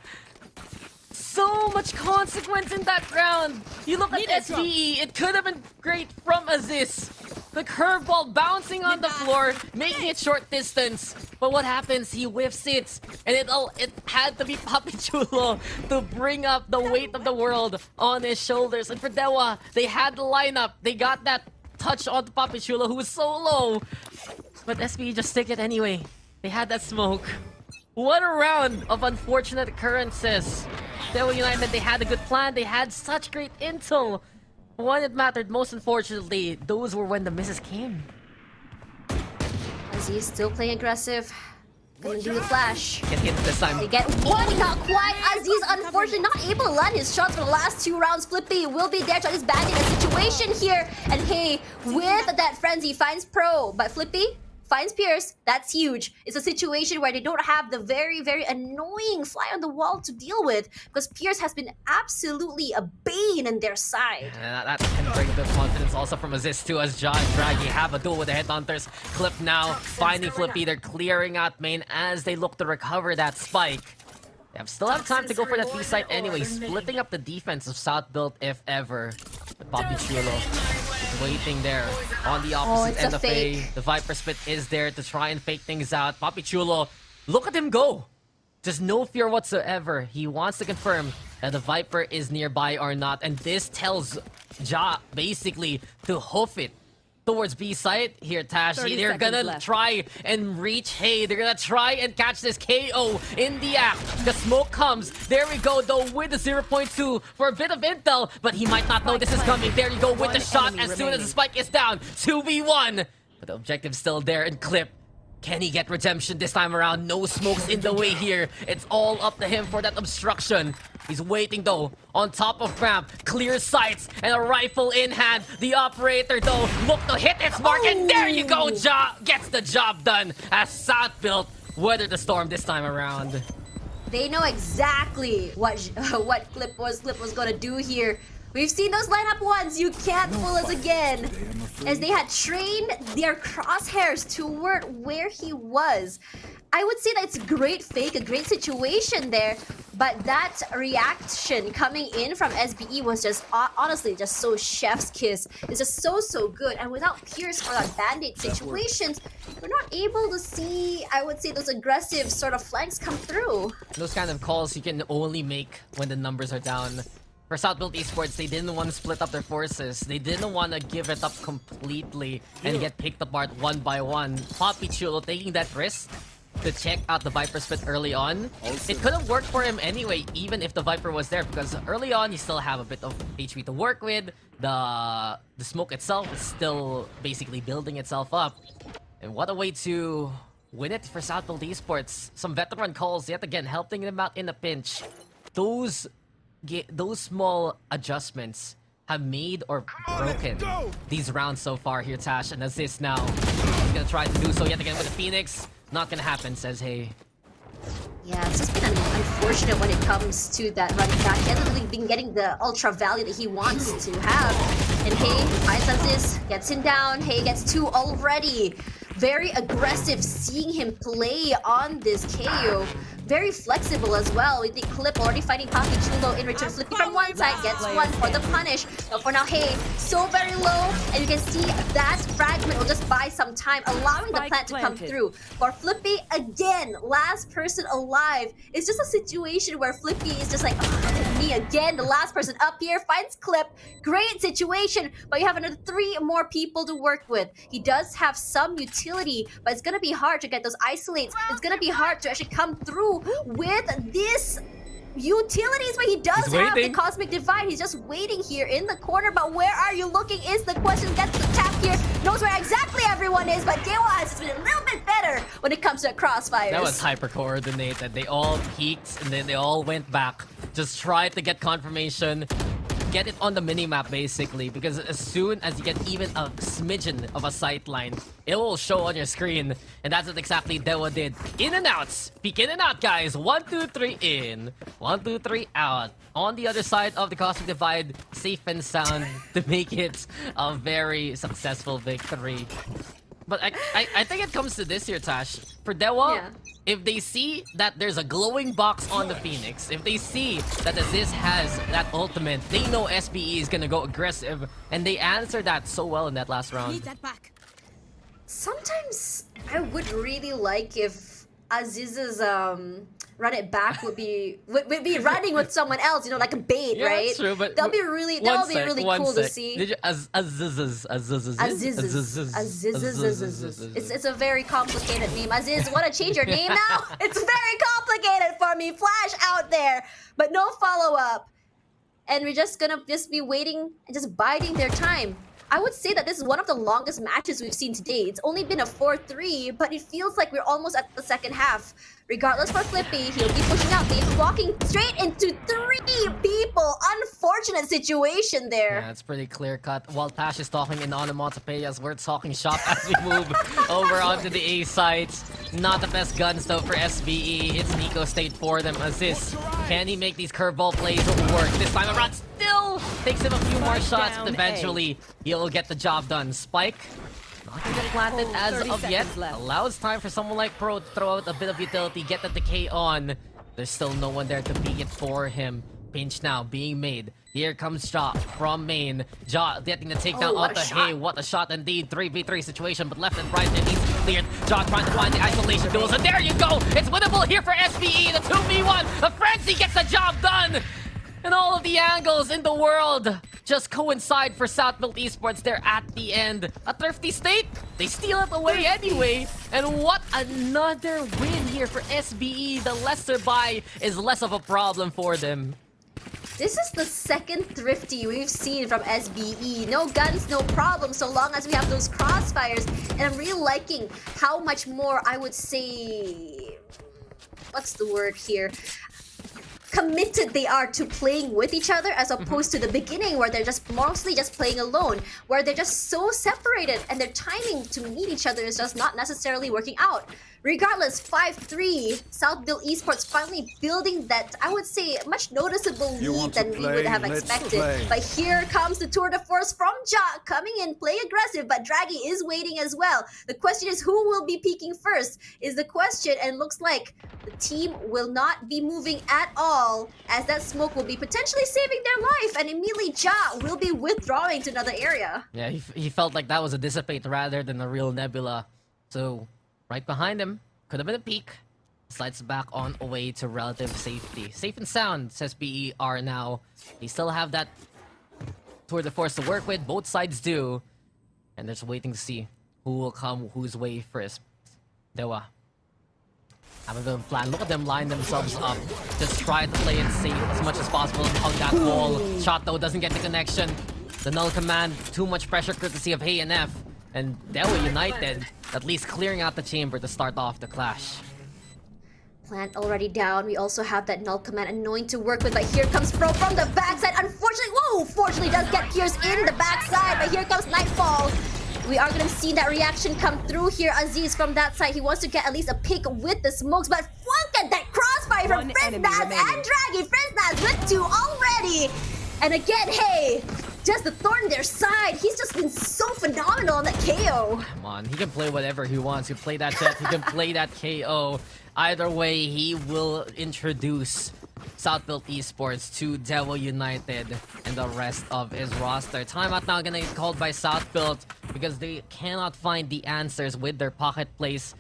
So much consequence in that round. You look at SVE. It could have been great from Aziz. The curveball bouncing on the floor, making it short distance. But what happens? He whiffs it, and it had to be Papi Chulo to bring up the weight of the world on his shoulders. And for Dewa, they had the lineup. They got that touch on Papi Chulo, who was so low. But SVE just take it anyway. They had that smoke. What a round of unfortunate occurrences. Dewa United, they had a good plan. They had such great intel. When it mattered, most unfortunately, those were when the misses came. Aziz still playing aggressive. Gonna do the flash. Get hit this time. They get one, not quite. Aziz, unfortunately, not able to land his shots for the last two rounds. Flippy will be there to just banding a situation here. And hey, with that frenzy, finds Pro. But Flippy finds Pierce. That's huge. It's a situation where they don't have the very, very annoying fly on the wall to deal with, because Pierce has been absolutely a bane in their side. That can bring a bit of confidence also from Aziz too, as Ja and Draggy have a duel with the Headhunters. Clip now finding Flippy. They're clearing out main as they look to recover that spike. They still have time to go for that B site anyway, splitting up the defense of South Built if ever. But Papi Chulo is waiting there on the opposite end of A. The Viper Spit is there to try and fake things out. Papi Chulo, look at him go! Just no fear whatsoever. He wants to confirm that the Viper is nearby or not, and this tells Ja basically to hoof it towards B site. Here, Tash, they're gonna try and reach. Hey, they're gonna try and catch this KO in the act. The smoke comes. There we go, though, with the 0.2 for a bit of intel, but he might not know this is coming. There you go with the shot as soon as the spike is down. 2v1. But the objective's still there in Clip. Can he get redemption this time around? No smokes in the way here. It's all up to him for that obstruction. He's waiting though, on top of ramp, clear sights, and a rifle in hand. The operator though, look to hit its mark, and there you go, Ja gets the job done as South Built weathered the storm this time around. They know exactly what Clip was gonna do here. We've seen those lineup ones. You can't fool us again. As they had trained their crosshairs toward where he was. I would say that it's a great fake, a great situation there, but that reaction coming in from SBE was just honestly just so chef's kiss. It's just so good, and without Pierce for that band-aid situations, we're not able to see, I would say, those aggressive sort of flanks come through. Those kind of calls you can only make when the numbers are down. For South Built Esports, they didn't want to split up their forces. They didn't want to give it up completely and get picked apart one by one. Papi Chulo taking that risk to check out the Viper Spit early on. It could have worked for him anyway, even if the Viper was there, because early on you still have a bit of HP to work with. The smoke itself is still basically building itself up. And what a way to win it for South Built Esports. Some veteran calls yet again, helping them out in a pinch. Those small adjustments have made or broken these rounds so far here, Tash. And Aziz now is gonna try to do so yet again with the Phoenix. Not gonna happen, says Hey. Yeah, it's just been unfortunate when it comes to that running back. He hasn't really been getting the ultra value that he wants to have. And Hey finds Aziz, gets him down. Hey gets two already. Very aggressive seeing him play on this KO. Very flexible as well. With the Clip already fighting Papi Chulo in return. Flipping from one side, gets one for the punish. But for now, Hey, so very low. And you can see that fragment will just buy some time, allowing the plant to come through. For Flippy, again, last person alive. It's just a situation where Flippy is just like, oh, me again. The last person up here finds Clip. Great situation, but you have another 3 more people to work with. He does have some utility, but it's gonna be hard to get those isolates. It's gonna be hard to actually come through with this utilities, but he does He's have the waiting. Cosmic Divide. He's just waiting here in the corner, but where are you looking is the question. Gets the tap here, knows where exactly everyone is, but Dewa has been a little bit better when it comes to Crossfires. That was hyper coordinated. They all peeked and then they all went back. Just tried to get confirmation. Get it on the minimap basically, because as soon as you get even a smidgen of a sight line, it will show on your screen, and that's what exactly Dewa did. In and outs, peek in and out, guys. 1, 2, 3 in, 1, 2, 3 out. On the other side of the Cosmic Divide, safe and sound to make it a very successful victory. But I think it comes to this here, Tash. For Dewa, Yeah. if they see that there's a glowing box on the Phoenix, if they see that Aziz has that ultimate, they know SBE is gonna go aggressive, and they answer that so well in that last round. Sometimes I would really like if Aziz's run it back would be running with someone else, you know, like a bait, Yeah, right? that's true, but that'll be really cool to see. Did you Aziz? It's a very complicated name. Aziz, wanna change your name now? It's very complicated for me. Flash out there, but no follow up, and we're just gonna be waiting and just biding their time. I would say that this is one of the longest matches we've seen today. It's only been a 4-3, but it feels like we're almost at the second half. Regardless for Flippy, he'll be pushing out. He's walking straight into 3 people. Unfortunate situation there. Yeah, it's pretty clear cut. While Tash is talking in onomatopoeias, we're talking shop as we move over onto the A sites. Not the best guns though for SBE. It's Nico State for them. Aziz, can he make these curveball plays work? This time around still takes him a few more shots, but eventually he'll get the job done. Spike, not gonna get planted as of yet. Allows time for someone like Pro to throw out a bit of utility, get the decay on. There's still no one there to peek it for him. Pinch now being made. Here comes Ja from main. Ja getting the takedown what of a the shot. Hey. What a shot indeed. 3v3 situation, but left and right it needs cleared. Ja trying to find the isolation duels, and there you go! It's winnable here for SBE. The 2v1. A frenzy gets the job done! And all of the angles in the world just coincide for Southfield Esports. They're at the end. A thrifty state, they steal it away anyway. And what another win here for SBE. The lesser buy is less of a problem for them. This is the second thrifty we've seen from SBE. No guns, no problem, so long as we have those crossfires. And I'm really liking how much more, I would say... What's the word here? Committed they are to playing with each other, as opposed to the beginning where they're just mostly just playing alone, where they're just so separated and their timing to meet each other is just not necessarily working out. Regardless, 5-3, Southfield Esports finally building that, I would say, much noticeable You lead want to than we play? would have Let's expected. play. But here comes the tour de force from Ja, coming in, play aggressive, but Draggy is waiting as well. The question is, who will be peaking first is the question, and looks like the team will not be moving at all, as that smoke will be potentially saving their life, and immediately Ja will be withdrawing to another area. Yeah, he felt like that was a dissipate rather than a real nebula. So, right behind him, could have been a peak. Slides back on away to relative safety. Safe and sound, says BE are now. They still have that tour de force to work with, both sides do. And they're just waiting to see who will come whose way first. Dewa. Have a bit of a plan. Look at them line themselves up. Just try to play it safe as much as possible on that wall. Shot though doesn't get the connection. The null command, too much pressure courtesy of Hey and F. And Dewa United at least clearing out the chamber to start off the clash. Plant already down. We also have that null command annoying to work with, but here comes Pro from the backside. Unfortunately, whoa! Fortunately does get Pierce in the backside, but here comes Nightfall. We are gonna see that reaction come through here. Aziz from that side, he wants to get at least a pick with the smokes, but look at that crossfire from Friznaz and Draggy. Friznaz with 2 already. And again, hey, just the thorn in their side. He's just been so phenomenal on that KO. Come on, he can play whatever he wants. He can play that jet, he can play that KO. Either way, he will introduce Southfield Esports to Devil United and the rest of his roster. Timeout now gonna get called by Southfield because they cannot find the answers with their pocket plays.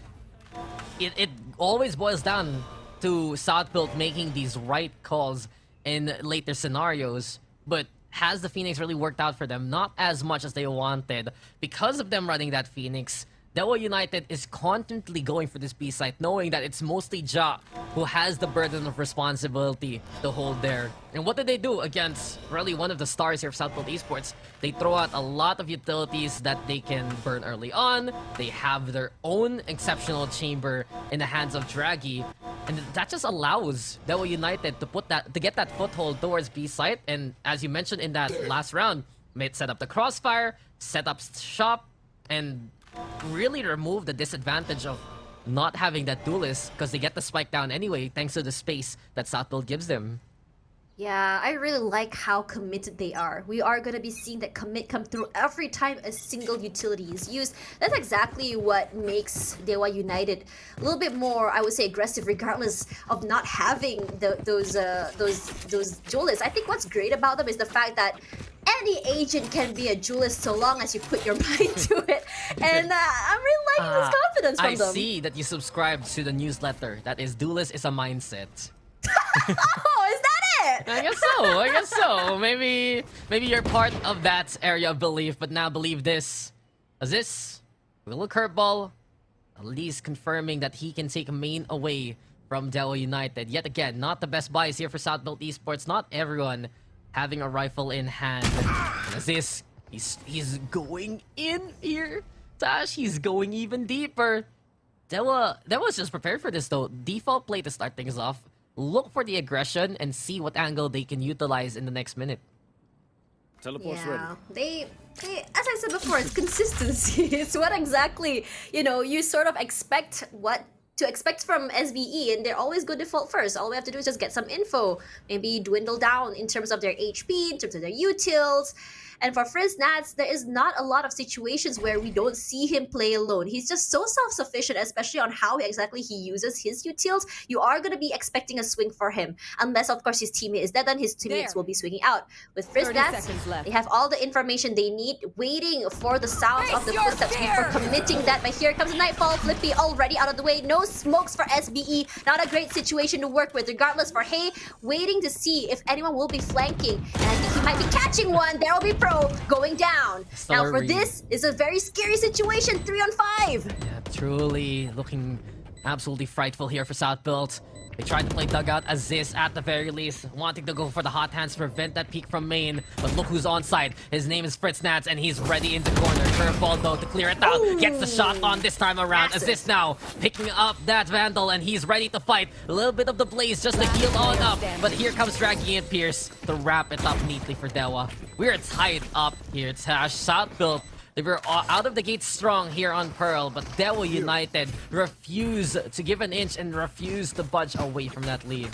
It always boils down to Southfield making these right calls in later scenarios, but has the Phoenix really worked out for them? Not as much as they wanted. Because of them running that Phoenix, Dewa United is constantly going for this B site, knowing that it's mostly Ja who has the burden of responsibility to hold there. And what did they do against really one of the stars here of Southfield Esports? They throw out a lot of utilities that they can burn early on. They have their own exceptional chamber in the hands of Draggy. And that just allows Dewa United to get that foothold towards B site. And as you mentioned in that last round, set up the crossfire, set up shop, and really remove the disadvantage of not having that duelist because they get the spike down anyway thanks to the space that Southfield gives them. Yeah, I really like how committed they are. We are going to be seeing that commit come through every time a single utility is used. That's exactly what makes Dewa United a little bit more, I would say, aggressive, regardless of not having those duelists. I think what's great about them is the fact that any agent can be a duelist so long as you put your mind to it. And I'm really liking this confidence from them. I see that you subscribe to the newsletter. That is, duelist is a mindset. Oh, is that it? I guess so. Maybe you're part of that area of belief, but now believe this. Aziz, little curveball, at least confirming that he can take main away from Dewa United. Yet again, not the best buys here for Southfield Esports. Not everyone having a rifle in hand. And Aziz, he's going in here. Tash, he's going even deeper. Dewa's just prepared for this though. Default play to start things off. Look for the aggression and see what angle they can utilize in the next minute. Teleport's Yeah, ready. they, as I said before, it's consistency. It's what exactly, you sort of expect what to expect from SBE, and they're always good default first. All we have to do is just get some info, maybe dwindle down in terms of their HP, in terms of their utils. And for Nats, there is not a lot of situations where we don't see him play alone. He's just so self-sufficient, especially on how exactly he uses his utils. You are going to be expecting a swing for him, unless of course his teammate is dead, then his teammates will be swinging out. With Nats, they have all the information they need, waiting for the sounds of the footsteps before committing that. But here comes Nightfall, Flippy already out of the way. No smokes for SBE. Not a great situation to work with. Regardless, for Hey, waiting to see if anyone will be flanking. And I think he might be catching one. There will be Pro going down. Now for this is a very scary situation. 3-on-5. Yeah, truly looking absolutely frightful here for Southfield. They tried to play dugout Aziz at the very least, wanting to go for the hot hands to prevent that peek from main. But look who's on side. His name is Nats, and he's ready in the corner. Curveball though to clear it out. Gets the shot on this time around. Aziz now picking up that Vandal, and he's ready to fight. A little bit of the blaze just to heal on up. But here comes Draggy and Pierce to wrap it up neatly for Dewa. We're tied up here, Tash. Southfield, they were out of the gate strong here on Pearl, but Dewa United refused to give an inch and refused to budge away from that lead.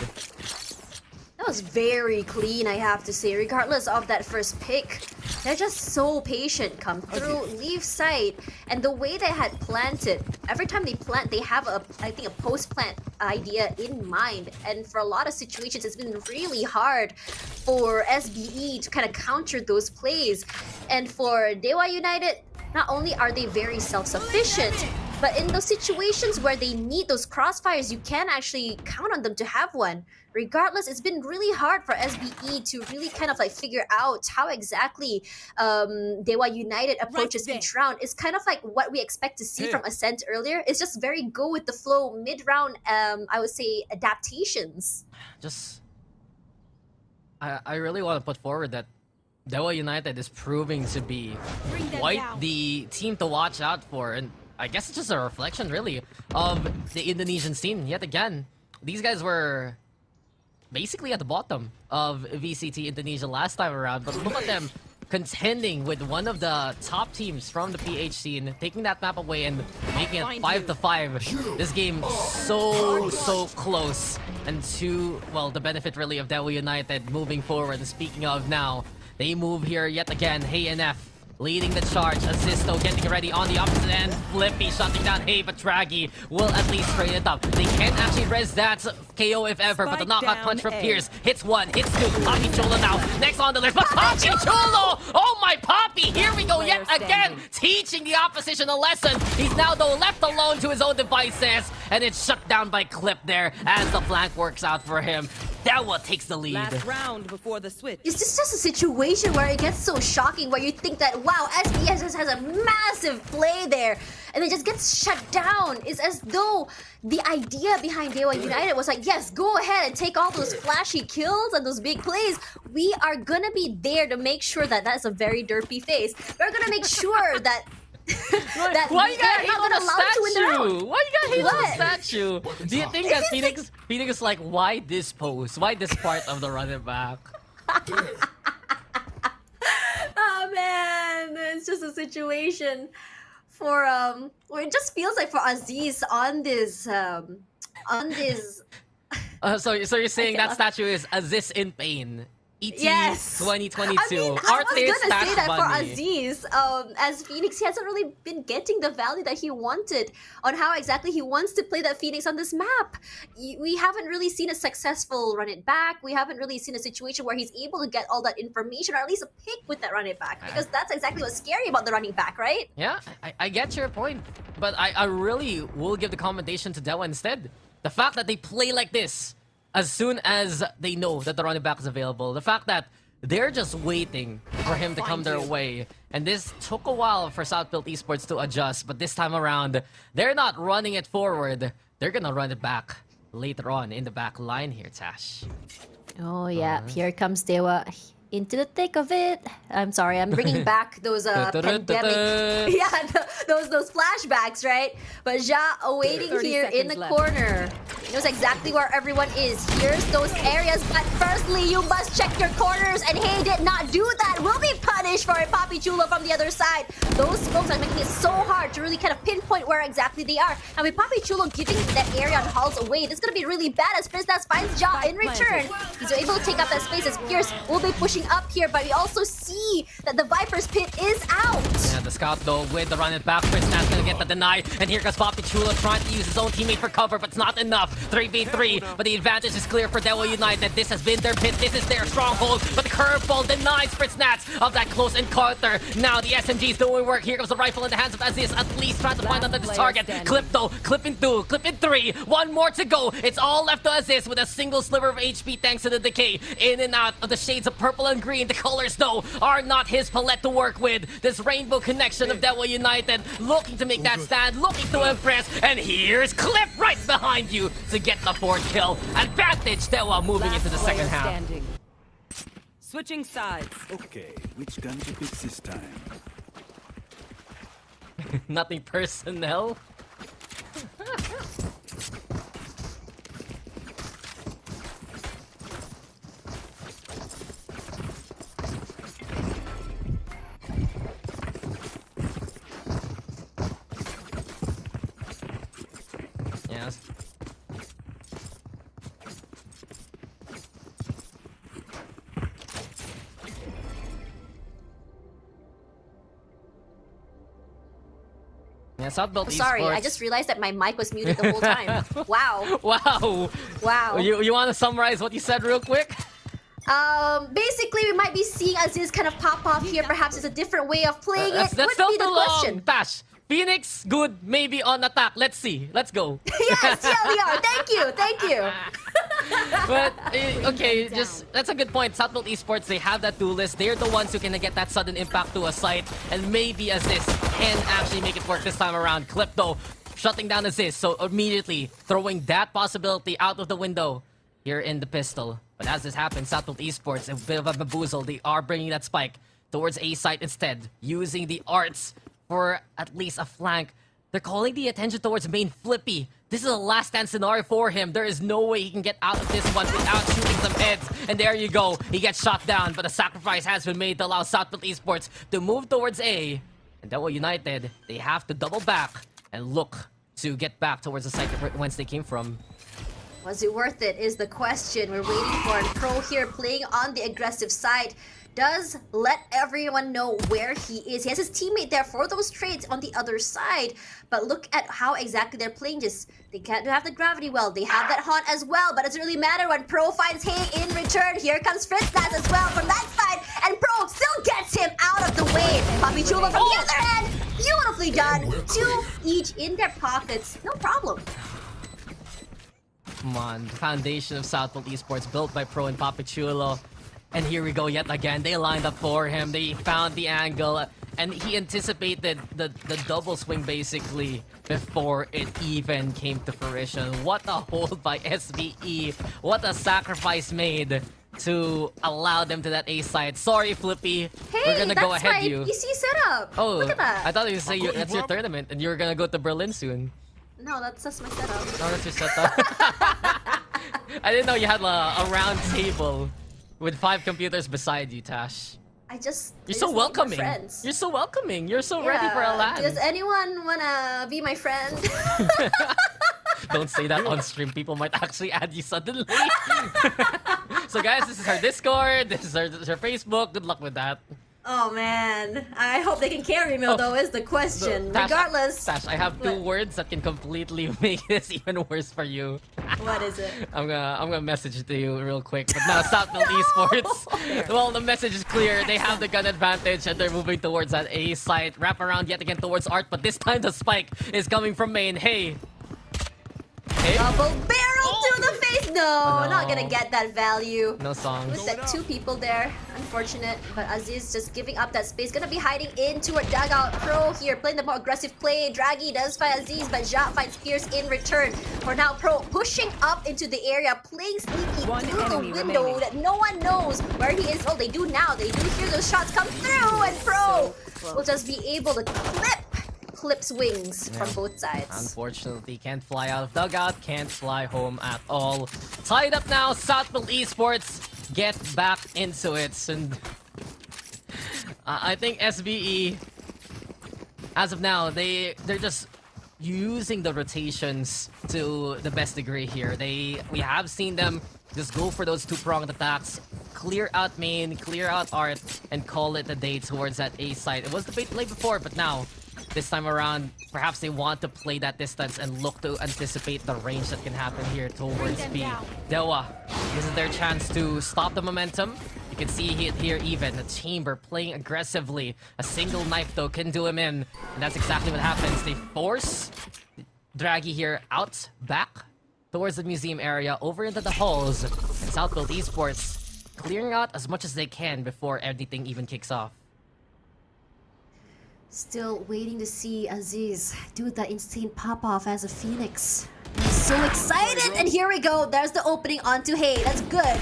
That was very clean, I have to say. Regardless of that first pick, they're just so patient. Come through, leave site, and the way they had planted, every time they plant, they have I think a post-plant idea in mind. And for a lot of situations, it's been really hard for SBE to kind of counter those plays. And for Dewa United, not only are they very self-sufficient, but in those situations where they need those crossfires, you can actually count on them to have one. Regardless, it's been really hard for SBE to really kind of like figure out how exactly Dewa United approaches each round. It's kind of like what we expect to see from Ascent earlier. It's just very go with the flow mid-round, I would say, adaptations. I really want to put forward that Dewa United is proving to be quite the team to watch out for, and I guess it's just a reflection, really, of the Indonesian scene. Yet again, these guys were basically at the bottom of VCT Indonesia last time around, but look at them contending with one of the top teams from the PH scene, taking that map away and making it 5-5. This game so close, and to, well, the benefit really of Dewa United moving forward. And speaking of now, they move here yet again. Hey and F leading the charge. Azisto getting ready on the opposite end. Flippy shutting down Hey, but Draggy will at least trade it up. They can't actually res that KO if ever, but the knockout punch from Pierce hits one, hits two. Poppy Chulo now next on the list, but Poppy Chulo! Oh my Poppy! Here we go yet again, teaching the opposition a lesson. He's now though left alone to his own devices, and it's shut down by Clip there as the flank works out for him. Dewa takes the lead. Last round before the switch. Is this just a situation where it gets so shocking where you think that, wow, SBS just has a massive play there and it just gets shut down? It's as though the idea behind Dewa United was like, yes, go ahead and take all those flashy kills and those big plays. We are gonna be there to make sure that that's a very derpy face. We're gonna make sure that that Why you gotta they're hate not on gonna the allow to win the round. statue? Why you gotta hate on the What? statue? Do you think that Phoenix is like, why this pose? Why this part of the running back? Oh man, it's just a situation for where it just feels like for Aziz on this So you're saying that cannot. statue is Aziz in pain? ET Yes. 2022. I mean, I was Arthur gonna say Stash that for Bunny. Aziz, as Phoenix, he hasn't really been getting the value that he wanted on how exactly he wants to play that Phoenix on this map. We haven't really seen a successful run it back. We haven't really seen a situation where he's able to get all that information, or at least a pick with that run it back. Because that's exactly what's scary about the running back, right? Yeah, I get your point, but I really will give the commendation to Dewa instead. The fact that they play like this as soon as they know that the running back is available. The fact that they're just waiting for him to come their way. And this took a while for Southfield Esports to adjust, but this time around, they're not running it forward. They're gonna run it back later on in the back line here, Tash. Oh yeah, here comes Dewa into the thick of it. I'm sorry, I'm bringing back those pandemic, yeah, those flashbacks, right? But Ja awaiting 30 here in the seconds left. corner. He knows exactly where everyone is. Here's those areas, but firstly, you must check your corners. And he did not do that. Will be punished for a Papi Chulo from the other side. Those smokes are making it so hard to really kind of pinpoint where exactly they are. And with Papi Chulo giving that area on halls away, this is gonna be really bad as Princess finds Ja in return. He's able to take up that space as Pierce will be pushing up here, but we also see that the Viper's pit is out. Yeah, the scout though with the run it back. Princess gonna get the deny, and here comes Papi Chulo trying to use his own teammate for cover, but it's not enough. 3v3, but the advantage is clear for Dewa United. This has been their pit, this is their stronghold, but the curveball denies Fritz Nats of that close encounter. Now the SMG's doing work. Here comes the rifle in the hands of Aziz, at least trying to find another target. Clip though, clip in 2, clip in 3, one more to go. It's all left to Aziz with a single sliver of HP thanks to the decay. In and out of the shades of purple and green. The colors though are not his palette to work with. This rainbow connection of Dewa United looking to make that stand, looking to impress, and here's Clip right behind you to get the 4th kill. Advantage Dewa moving into the second half. Standing. Switching sides. Okay, which gun to pick this time? Nothing personnel. Yes. Yeah, Southbelt Sorry, Esports. I just realized that my mic was muted the whole time. Wow. Wow. Wow. You want to summarize what you said real quick? Basically, we might be seeing Aziz kind of pop off here. Perhaps it's a different way of playing it. That's Would still be the too question. long. Tash, Phoenix, good, maybe on attack. Let's see. Let's go. Yes, TLDR. Thank you. Thank you. But, okay, just that's a good point. Southfield Esports, they have that duel list. They're the ones who can get that sudden impact to a site. And maybe Aziz can actually make it work this time around. Clip, though, shutting down Aziz. So immediately throwing that possibility out of the window here in the pistol. But as this happens, Southfield Esports, a bit of a bamboozle. They are bringing that spike towards A site instead, using the arts for at least a flank. They're calling the attention towards main Flippy. This is a last stand scenario for him. There is no way he can get out of this one without shooting some heads. And there you go. He gets shot down, but a sacrifice has been made to allow Southfield Esports to move towards A. And Dewa United, they have to double back and look to get back towards the site whence they came from. Was it worth it is the question. We're waiting for it. Pro here playing on the aggressive side. Does let everyone know where he is. He has his teammate there for those trades on the other side. But look at how exactly they're playing this. They can't have the gravity well. They have that haunt as well. But it doesn't really matter when Pro finds Hay in return. Here comes Fritz Naz as well from that side. And Pro still gets him out of the way. Papi Chulo from the other end. Beautifully done. 2 each in their pockets. No problem. Come on, the foundation of Southfield Esports built by Pro and Papichulo. And here we go yet again. They lined up for him. They found the angle. And he anticipated the double swing basically before it even came to fruition. What a hold by SBE. What a sacrifice made to allow them to that A side. Sorry, Flippy. Hey, We're gonna go ahead that's my you. PC setup. Oh, look at that. I thought you say that's your tournament and you were gonna go to Berlin soon. No, that's just my setup. Oh, that's your setup. I didn't know you had a round table with 5 computers beside you, Tash. You're so welcoming. You're so welcoming. You're so ready for a LAN. Does anyone wanna be my friend? Don't say that on stream. People might actually add you suddenly. So guys, this is her Discord. This is her Facebook. Good luck with that. Oh man, I hope they can carry me though is the question. Tash, Regardless. Tash, I have 2 What? words that can completely make this even worse for you. What is it? I'm gonna message it to you real quick. But now Southfield Esports. Well, the message is clear. They have the gun advantage and they're moving towards that A site. Wrap around yet again towards Art, but this time the spike is coming from main. Hey. Hey. Double barrel to the face. No, No. not gonna get that value. No songs. With that 2 people there, unfortunate. But Aziz just giving up that space. Gonna be hiding into a dugout. Pro here playing the more aggressive play. Draghi does find Aziz, but Ja finds Pierce in return. For now, Pro pushing up into the area, playing sneaky One through the enemy window remaining. that no one knows where he is. Oh, they do now. They do hear those shots come through, and Pro will just be able to clips wings from both sides. Unfortunately, can't fly out of dugout, can't fly home at all. Tied up now, Southfield Esports get back into it. And I think SBE, as of now, they're just using the rotations to the best degree here. We have seen them just go for those 2-pronged attacks, clear out main, clear out Art, and call it a day towards that A side. It was the bait play before, but now this time around, perhaps they want to play that distance and look to anticipate the range that can happen here towards B. Dewa, this is their chance to stop the momentum. You can see it here even. The Chamber playing aggressively. A single knife though can do him in. And that's exactly what happens. They force Draghi here out, back towards the museum area, over into the halls. And Southfield Esports clearing out as much as they can before everything even kicks off. Still waiting to see Aziz do that insane pop-off as a Phoenix. I'm so excited! And here we go. There's the opening onto Hay. That's good.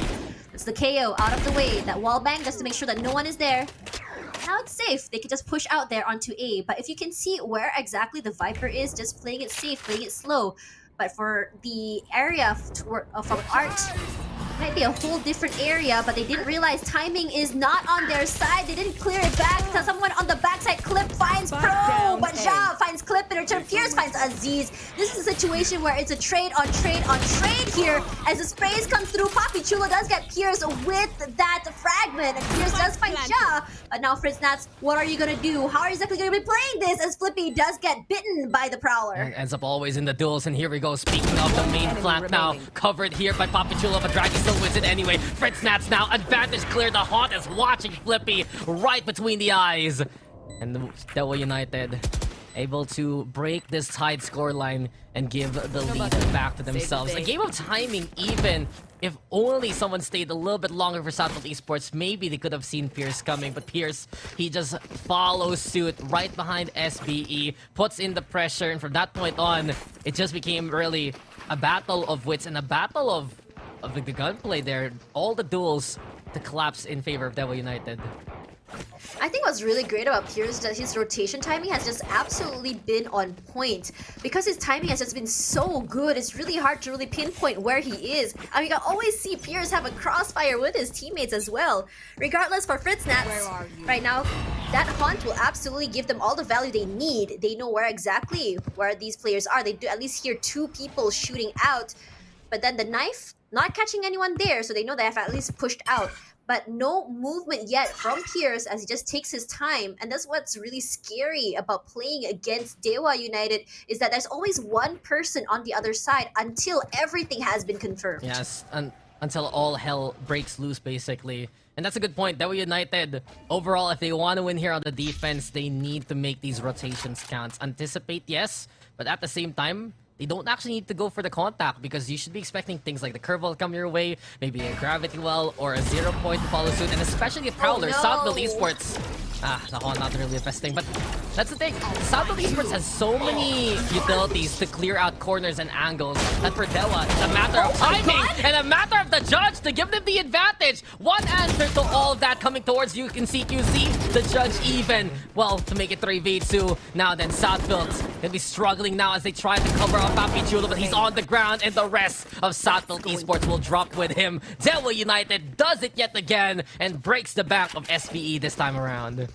That's the KO out of the way. That wall bang just to make sure that no one is there. Now it's safe. They can just push out there onto A. But if you can see where exactly the Viper is, just playing it safe, playing it slow. But for the area from Art, might be a whole different area, but they didn't realize timing is not on their side. They didn't clear it back. So someone on the backside clip finds Pro, but Ja finds clip in return. Pierce finds Aziz. This is a situation where it's a trade on trade on trade here. As the sprays come through, Papichulo does get Pierce with that fragment, and Pierce does find Ja. But now Fritz Nats, what are you gonna do? How are you exactly gonna be playing this as Flippy does get bitten by the Prowler? And ends up always in the duels, and here we go. Speaking of the main flank now, covered here by Papichulo, but Draghi still wins it anyway. Fritz Nats now, advantage clear. The Haunt is watching Flippy right between the eyes. And the Dewa United able to break this tied scoreline and give the lead back to themselves. A game of timing even. If only someone stayed a little bit longer for Southfield Esports, maybe they could have seen Pierce coming. But Pierce, he just follows suit right behind SBE, puts in the pressure, and from that point on, it just became really a battle of wits and a battle of the gunplay there. All the duels to collapse in favor of Devil United. I think what's really great about Pierce is that his rotation timing has just absolutely been on point. Because his timing has just been so good, it's really hard to really pinpoint where he is. I mean, you can always see Pierce have a crossfire with his teammates as well. Regardless, for Fritz Nats, right now, that Haunt will absolutely give them all the value they need. They know exactly where these players are. They do at least hear 2 people shooting out. But then the knife, not catching anyone there, so they know they have at least pushed out. But no movement yet from Pierce as he just takes his time. And that's what's really scary about playing against Dewa United, is that there's always one person on the other side until everything has been confirmed. Yes, until all hell breaks loose, basically. And that's a good point. Dewa United, overall, if they want to win here on the defense, they need to make these rotations count. Anticipate, yes, but at the same time, They don't actually need to go for the contact because you should be expecting things like the curveball come your way, maybe a gravity well or a 0 point to follow suit, and especially a Prowler. no. Southville Esports. Nako, not really the best thing, but that's the thing. Southville Esports has so many utilities to clear out corners and angles that for Dewa, it's a matter of timing and a matter of the judge to give them the advantage. One answer to all of that coming towards you can see QC, the judge even. Well, to make it 3v2. Now then, Southville's gonna be struggling now as they try to cover up Papi Chulo, but he's on the ground and the rest of Southville Esports will drop with him. Dewa United does it yet again and breaks the back of SBE this time around.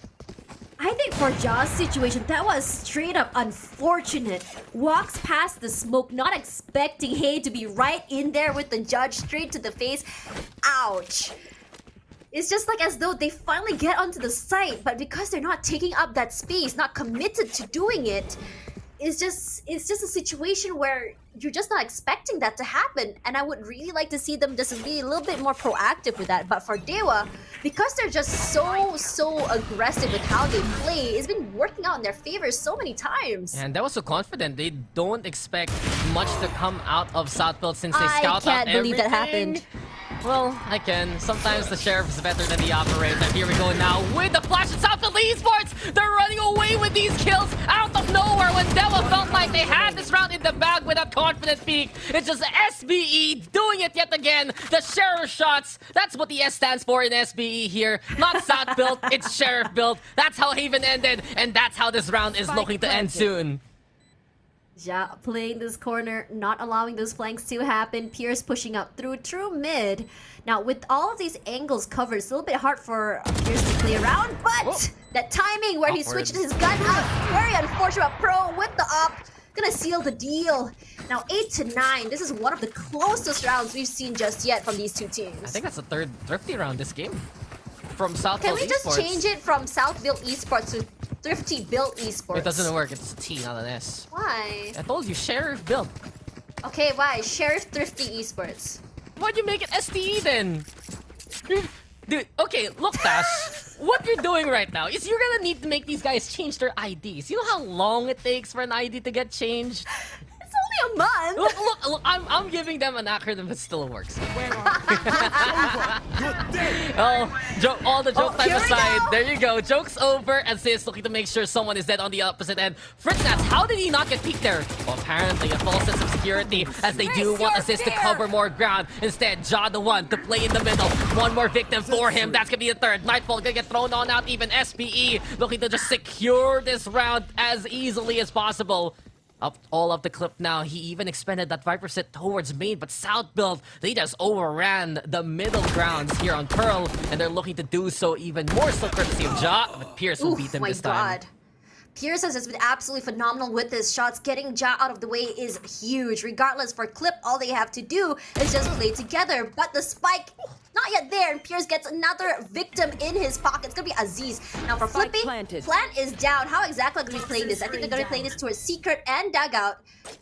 I think for Jaw's situation, that was straight up unfortunate. Walks past the smoke, not expecting Hay to be right in there with the judge straight to the face. Ouch. It's just like as though they finally get onto the site, but because they're not taking up that space, not committed to doing it, it's just a situation where you're just not expecting that to happen. And I would really like to see them just be a little bit more proactive with that. But for Dewa, because they're just so aggressive with how they play, it's been working out in their favor so many times. And Dewa so confident. They don't expect much to come out of Southville since they scout out can't believe that everything. happened. Well, I can. Sometimes the sheriff is better than the operator. Here we go now with the flash of Southville Esports. They're running away with these kills out of nowhere when Dewa felt like they had this round in the bag with a confident peak. It's just SBE doing it yet again. The sheriff shots. That's what the S stands for in SBE here. Not South build, it's sheriff build. That's how Haven ended, and that's how this round is looking to end soon. Ja playing this corner, not allowing those flanks to happen. Pierce pushing up through mid. Now, with all of these angles covered, it's a little bit hard for Pierce to play around, but that timing where he switched his gun up, very unfortunate. Pro with the up, gonna seal the deal. Now, 8-9, this is one of the closest rounds we've seen just yet from these two teams. I think that's the third Thrifty round this game. From Southville Can we just Esports. change it from Southville Esports to Thrifty Build Esports? It doesn't work, it's a T, not an S. Why? I told you, sheriff build. Okay, why? Sheriff Thrifty Esports. Why'd you make it STE then? Dude, okay, look, Tash. What you're doing right now is you're gonna need to make these guys change their IDs. You know how long it takes for an ID to get changed? It's only a month. Look, I'm giving them an acronym, but still works. All the joke time here we aside, go. there you go. Joke's over, and Sis looking to make sure someone is dead on the opposite end. Fritznats, how did he not get peeked there? Well, apparently a false sense of security, as they do want Assist to cover more ground. Instead, Ja the one to play in the middle. One more victim for him. That's gonna be the third. Nightfall gonna get thrown on out. Even SPE looking to just secure this round as easily as possible. Up all of the clip now. He even expended that Viper set towards main, but South build, they just overran the middle grounds here on Pearl, and they're looking to do so even more so courtesy of Ja, but Pierce will beat them this time. Pierce has just been absolutely phenomenal with his shots. Getting Ja out of the way is huge. Regardless, for Clip, all they have to do is just play together. But the spike, not yet there, and Pierce gets another victim in his pocket. It's gonna be Aziz. Now for Spike Flippy, planted. Plant is down. How exactly are they playing this? I think they're gonna be playing this towards Secret and Dugout.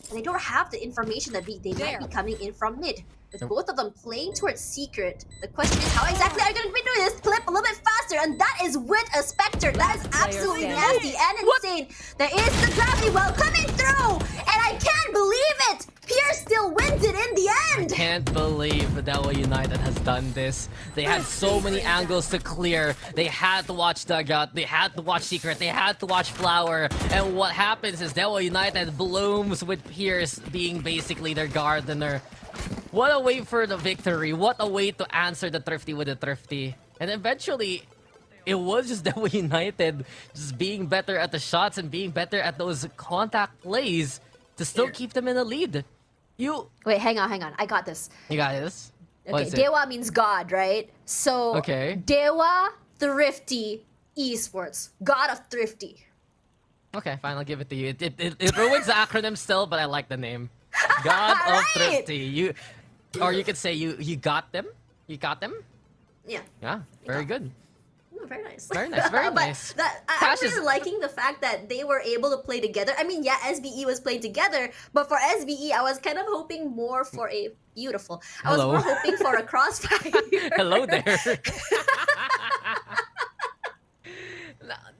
And they don't have the information that they might be coming in from mid. With both of them playing towards Secret, the question is how exactly are you going to be doing this? Clip a little bit faster, and that is with a Spectre. That is absolutely nasty and insane. There is the gravity well coming through, and I can't believe it! Pierce still wins it in the end! Can't believe Dewa United has done this. They had so many angles to clear. They had to watch Dugout, they had to watch Secret, they had to watch Flower. And what happens is Dewa United blooms with Pierce being basically their gardener. What a way for the victory. What a way to answer the Thrifty with the Thrifty. And eventually, it was just Dewa United just being better at the shots and being better at those contact plays to still keep them in the lead. Wait, hang on. I got this. You got this? Okay, Dewa means God, right? So, Dewa Thrifty Esports. God of Thrifty. Okay, fine, I'll give it to you. It ruins the acronym still, but I like the name. God of Thrifty. Or you could say you got them. You got them? Yeah. Yeah, very good. Oh, very nice. Very nice, very nice. I'm really liking the fact that they were able to play together. I mean, yeah, SBE was playing together, but for SBE, I was kind of hoping more for a beautiful. I was more hoping for a crossfire. Hello there.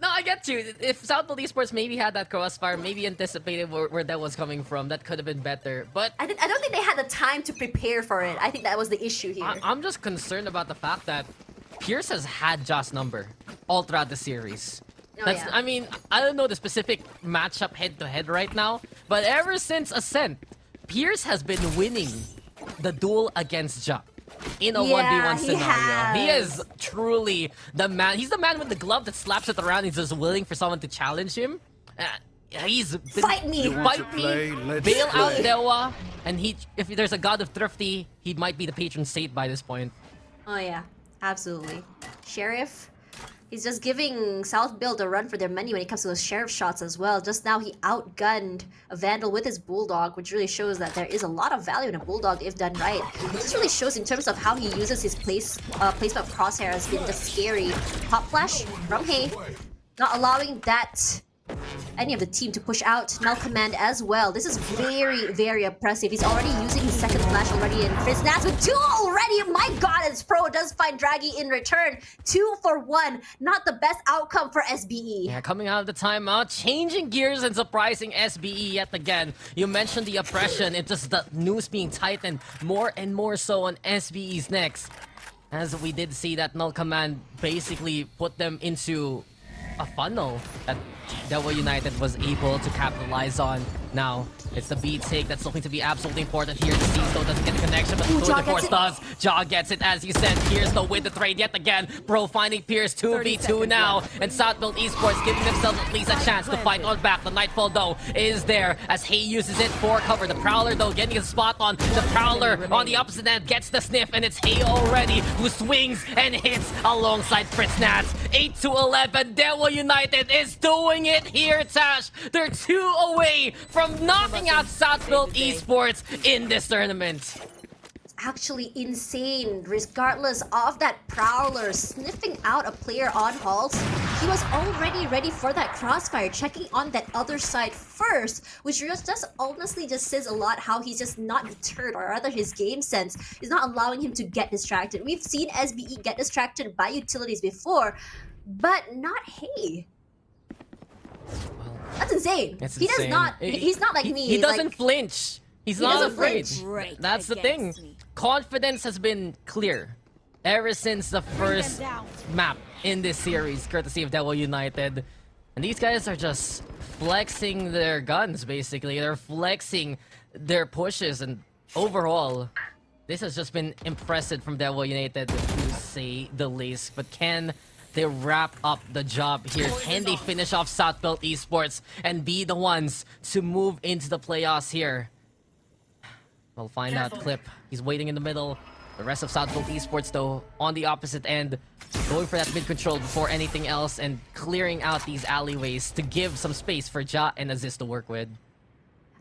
No, I get get you. If South Build Esports maybe had that crossfire, maybe anticipated where that was coming from, that could have been better. But I don't think they had the time to prepare for it. I think that was the issue here. I'm just concerned about the fact that Pierce has had Josh's number all throughout the series. Oh, yeah. I mean, I don't know the specific matchup head-to-head right now, but ever since Ascent, Pierce has been winning the duel against Ja in a 1v1 scenario. He is truly the man. He's the man with the glove that slaps it around. He's just willing for someone to challenge him. He's been, Fight me! Fight me! Bail out Dewa, and if there's a god of thrifty, he might be the patron saint by this point. Oh yeah, absolutely. Sheriff, he's just giving South Build a run for their money when it comes to those Sheriff shots as well. Just now he outgunned a Vandal with his Bulldog, which really shows that there is a lot of value in a Bulldog if done right. This really shows in terms of how he uses his placement of Crosshair has been just scary. Pop Flash from Hay, not allowing any of the team to push out. Null Command as well. This is very, very oppressive. He's already using his second flash already, and Friznaz with 2 already. My god, as Pro does find Draggy in return. 2 for 1. Not the best outcome for SBE. Yeah, coming out of the timeout, changing gears and surprising SBE yet again. You mentioned the oppression. It's just the noose being tightened more and more so on SBE's necks. As we did see that Null Command basically put them into a funnel that Devil United was able to capitalize on. Now, it's the B take that's looking to be absolutely important here. The Seasto doesn't get the connection, but the Force does. Ja gets it, as you said. Pierce though with the trade yet again. Pro finding Pierce 2v2 now. And South Build Esports giving themselves at least a chance to fight on back. The Nightfall though is there as Hay uses it for cover. The Prowler though getting a spot on. The Prowler on the opposite end gets the sniff, and it's Hay already who swings and hits alongside Friznaz. 8-11. Devil United is doing it here, Tash. They're 2 away from knocking out South Build Esports in this tournament. Actually insane. Regardless of that Prowler sniffing out a player on halls, he was already ready for that crossfire, checking on that other side first, which just honestly just says a lot how he's just not deterred, or rather his game sense is not allowing him to get distracted. We've seen SBE get distracted by utilities before, but not Hay. That's insane. It's he insane. does not. He's not like me. He doesn't flinch. He's not afraid. flinch. That's the thing. Confidence has been clear ever since the first map in this series, courtesy of Devil United. And these guys are just flexing their guns, basically. They're flexing their pushes, and overall, this has just been impressive from Devil United, to say the least. But can they wrap up the job here? Can they finish off South Build Esports and be the ones to move into the playoffs here? We'll find out. Clip, he's waiting in the middle. The rest of South Build Esports, though, on the opposite end, going for that mid-control before anything else and clearing out these alleyways to give some space for Ja and Aziz to work with.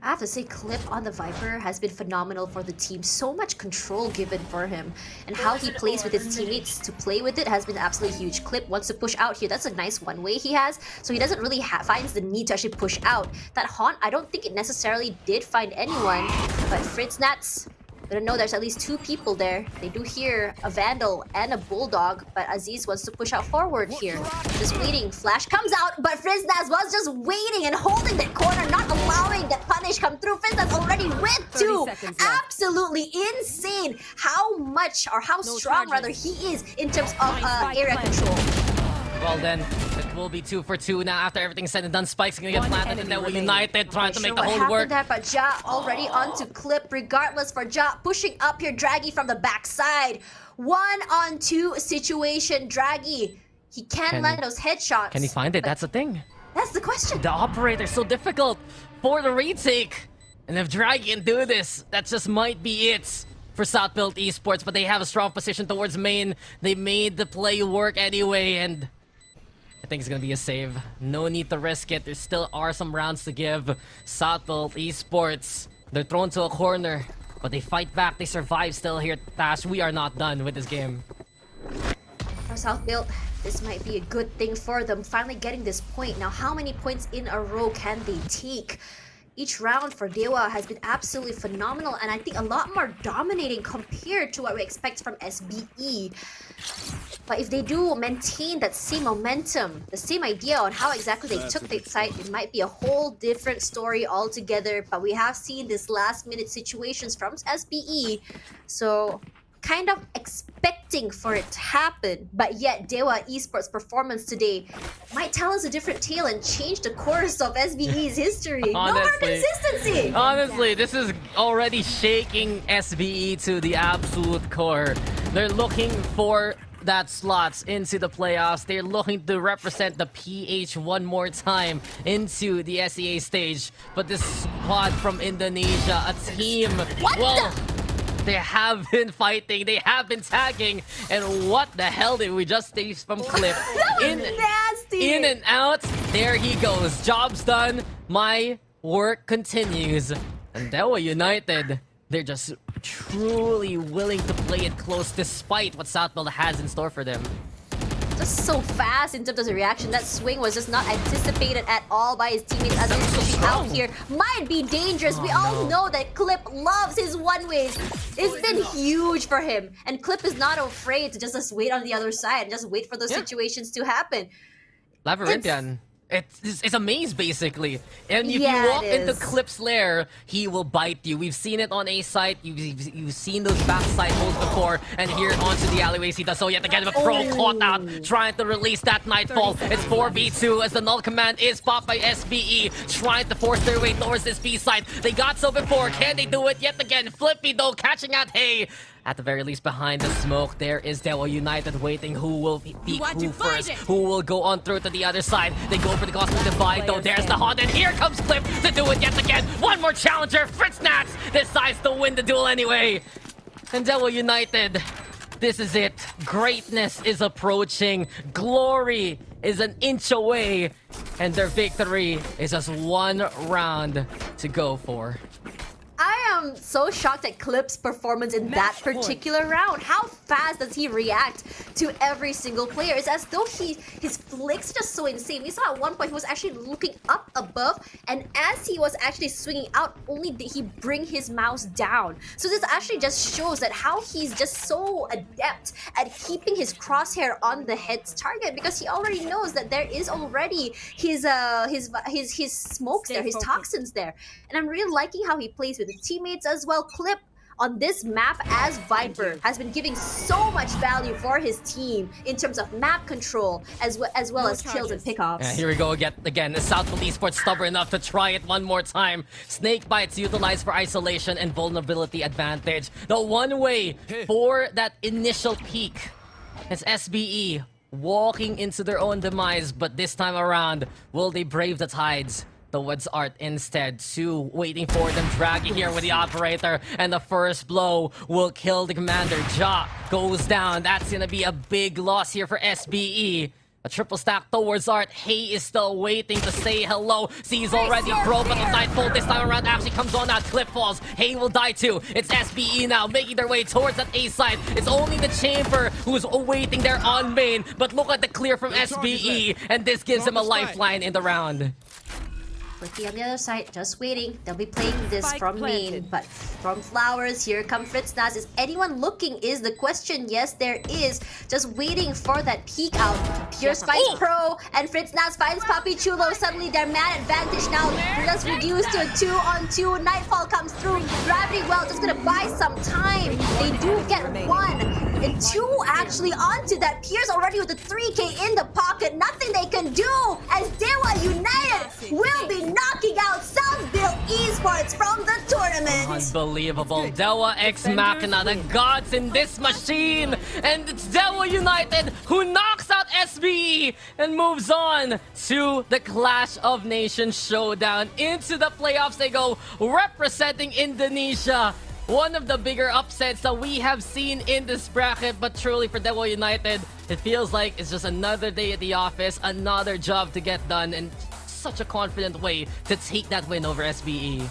I have to say, Clip on the Viper has been phenomenal for the team. So much control given for him. And how he plays with his teammates to play with it has been absolutely huge. Clip wants to push out here. That's a nice one-way he has. So he doesn't really finds the need to actually push out. That Haunt, I don't think it necessarily did find anyone. But Friznaz, I don't know, there's at least 2 people there. They do hear a Vandal and a Bulldog, but Aziz wants to push out forward here. Just waiting. Flash comes out, but Friznaz was just waiting and holding that corner, not allowing that punish come through. Friznaz already with 2. Absolutely insane how much, or how strong rather, he is in terms of area control. Well then, it will be 2 for 2 now after everything's said and done. Spike's gonna get planted, and then United trying to make the whole work. There, but Ja already onto Clip. Regardless for Ja, pushing up here, Draggy from the backside. 1-on-2 situation. Draggy, he can land those headshots. Can he find it? That's the thing. That's the question. The operator's so difficult for the retake. And if Draggy can do this, that just might be it for South Build Esports. But they have a strong position towards main. They made the play work anyway, and I think it's gonna be a save. No need to risk it. There still are some rounds to give. South Build Esports, they're thrown to a corner, but they fight back. They survive still here. Tash, we are not done with this game. For South Build, this might be a good thing for them. Finally getting this point. Now, how many points in a row can they take? Each round for Dewa has been absolutely phenomenal, and I think a lot more dominating compared to what we expect from SBE. But if they do maintain that same momentum, the same idea on how exactly they took the site, it might be a whole different story altogether. But we have seen this last-minute situations from SBE, so kind of expecting for it to happen. But yet, Dewa Esports' performance today might tell us a different tale and change the course of SBE's history. No more consistency! Honestly, this is already shaking SBE to the absolute core. They're looking for that slots into the playoffs. They're looking to represent the PH one more time into the SEA stage. But this squad from Indonesia, a team, they have been fighting, they have been tagging, and what the hell did we just taste from Clip? Nasty! In and out, there he goes. Job's done, my work continues. And Dewa United, they're just truly willing to play it close despite what Southbelt has in store for them. Just so fast in terms of the reaction. That swing was just not anticipated at all by his teammates as he's pushing out here. Might be dangerous. We all know that Clip loves his one-ways. It's been huge for him. And Clip is not afraid to just wait on the other side and just wait for those situations to happen. Labyrinthian. It's a maze, basically. And if Yeah, you walk it into is. Clip's lair, he will bite you. We've seen it on A site. You've seen those backside holes before. And here onto the alleyways, he does so yet again. With Pro caught out, trying to release that Nightfall. It's 4v2 as the null command is popped by SBE, trying to force their way towards this B side. They got so before. Can they do it yet again? Flippy, though, catching out Hey. At the very least, behind the smoke, there is Dewa United waiting. Who will peek who first? Who will go on through to the other side? They go for the cosmic divide, though. There's the Hunt, and here comes Clip to do it yet again. One more challenger. Fritz Nats decides to win the duel anyway. And Dewa United, this is it. Greatness is approaching. Glory is an inch away. And their victory is just one round to go for. I am so shocked at Clip's performance in that particular round. How fast does he react to every single player? It's as though his flicks are just so insane. We saw at one point he was actually looking up above, and as he was actually swinging out, only did he bring his mouse down. So this actually just shows that how he's just so adept at keeping his crosshair on the head's target, because he already knows that there is already his smokes there, his toxins there. And I'm really liking how he plays with his teammates as well. Clip on this map as Viper has been giving so much value for his team in terms of map control as well as kills and pickoffs. Yeah, here we go again. The Southfield Esports stubborn enough to try it one more time. Snake bites utilized for isolation and vulnerability advantage. The one way for that initial peak is SBE walking into their own demise, but this time around, will they brave the tides? The Woods Art instead, Sue waiting for them, dragging here with the operator, and the first blow will kill the commander. Ja goes down. That's gonna be a big loss here for SBE. A triple stack towards Art. Hey is still waiting to say hello. Sees already Pro, but the Nightfall this time around actually comes on out. Clip falls. Hey will die too. It's SBE now, making their way towards that A side. It's only the Chamber who's awaiting there on main, but look at the clear from SBE, and this gives him a lifeline in the round. Flicky on the other side, just waiting. They'll be playing this from main, but from Flowers, here come Fritz Naz. Is anyone looking is the question. Yes, there is. Just waiting for that peek out. Pierce finds Pro, and Fritz Naz finds Papi Chulo. Suddenly their man advantage now just reduced to a 2-on-2. Nightfall comes through. Gravity Well just gonna buy some time. They do get 1 and 2 actually onto that. Pierce already with the 3K in the pocket. Nothing they can do as Dewa United will be knocking out Southfield Esports from the tournament. Unbelievable. Dewa X Machina, the gods in this machine. And it's Dewa United who knocks out SBE and moves on to the Clash of Nations showdown. Into the playoffs they go, representing Indonesia. One of the bigger upsets that we have seen in this bracket, but truly for Dewa United, it feels like it's just another day at the office, another job to get done, and such a confident way to take that win over SBE.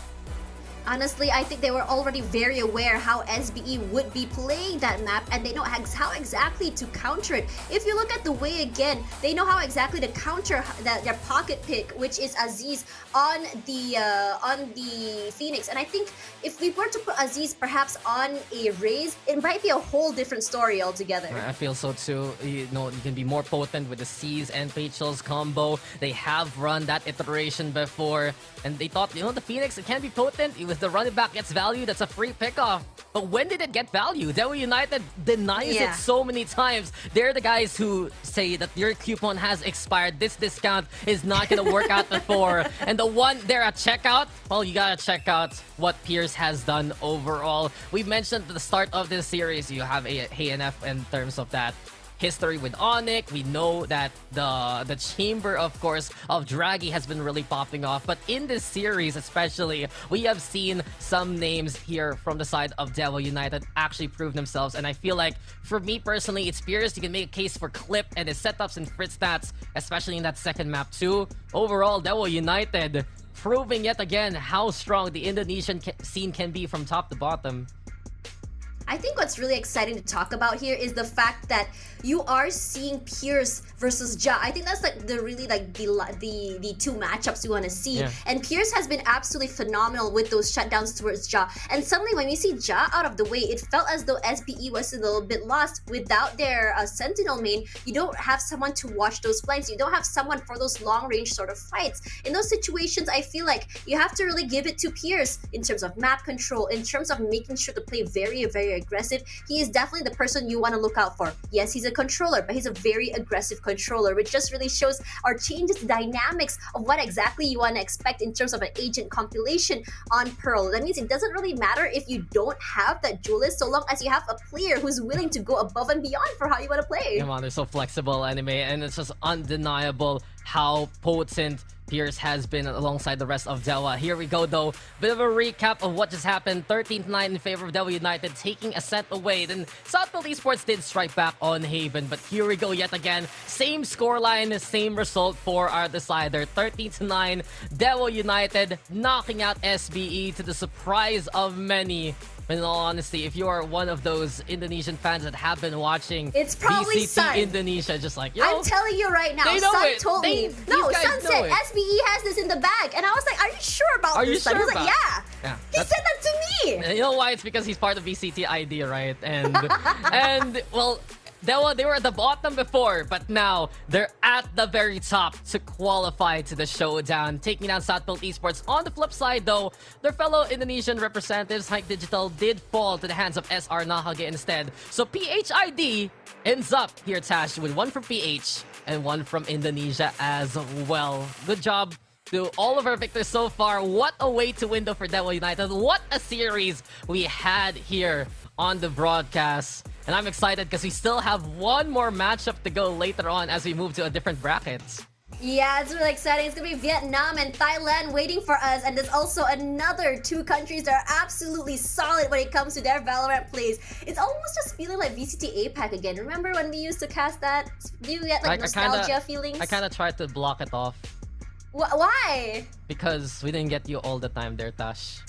Honestly, I think they were already very aware how SBE would be playing that map, and they know how exactly to counter it. If you look at the way again, they know how exactly to counter their pocket pick, which is Aziz on the Phoenix. And I think if we were to put Aziz perhaps on a Raze, it might be a whole different story altogether. I feel so too. You know, you can be more potent with the C's and Rachel's combo. They have run that iteration before, and they thought, you know, the Phoenix, it can be potent. If the running back gets value, that's a free pickoff. But when did it get value? Dewa United denies it so many times. They're the guys who say that your coupon has expired. This discount is not going to work out before. And the one there at checkout, well, you got to check out what Pierce has done overall. We mentioned at the start of this series, you have a HNF in terms of that history with Onyx. We know that the chamber, of course, of Draghi has been really popping off. But in this series especially, we have seen some names here from the side of Dewa United actually prove themselves. And I feel like, for me personally, it's Pierce. You can make a case for Clip and his setups and crit stats, especially in that second map too. Overall, Dewa United proving yet again how strong the Indonesian scene can be from top to bottom. I think what's really exciting to talk about here is the fact that you are seeing Pierce versus Ja. I think that's like the really like the two matchups you want to see. Yeah. And Pierce has been absolutely phenomenal with those shutdowns towards Ja. And suddenly when we see Ja out of the way, it felt as though SBE was a little bit lost without their Sentinel main. You don't have someone to watch those flanks. You don't have someone for those long range sort of fights. In those situations, I feel like you have to really give it to Pierce in terms of map control, in terms of making sure to play very, very aggressive. He is definitely the person you want to look out for. Yes, he's a controller, but he's a very aggressive controller, which just really shows or changes the dynamics of what exactly you want to expect in terms of an agent compilation on Pearl. That means it doesn't really matter if you don't have that duelist, so long as you have a player who's willing to go above and beyond for how you want to play. Come on, they're so flexible, anime, and it's just undeniable how potent Pierce has been alongside the rest of Dewa. Here we go though. Bit of a recap of what just happened. 13-9 in favor of Dewa United, taking a set away. Then Southfield Esports did strike back on Haven, but here we go yet again. Same scoreline, same result for our decider. 13-9, Dewa United knocking out SBE to the surprise of many. But in all honesty, if you are one of those Indonesian fans that have been watching it's probably VCT Sun. Indonesia, just like, yo, I'm telling you right now, they know Sun it. told me. These No, guys Sun know said it. SBE has this in the bag. And I was like, are you sure about Are this, you Sun? sure He was like, about- yeah. He that's- said that to me. And you know why? It's because he's part of VCT ID, right? And and well, they were at the bottom before, but now they're at the very top to qualify to the showdown, taking down Southfield Esports. On the flip side, though, their fellow Indonesian representatives, Hike Digital, did fall to the hands of SR Nahage instead. So PHID ends up here, Tash, with one from PH and one from Indonesia as well. Good job to all of our victors so far. What a way to win though for Dewa United. What a series we had here on the broadcast. And I'm excited because we still have one more matchup to go later on as we move to a different bracket. Yeah, it's really exciting. It's gonna be Vietnam and Thailand waiting for us, and there's also another two countries that are absolutely solid when it comes to their Valorant plays. It's almost just feeling like VCT APAC again. Remember when we used to cast that? Do you get like nostalgia feelings? I kind of tried to block it off. Why? Because we didn't get you all the time there, Tash.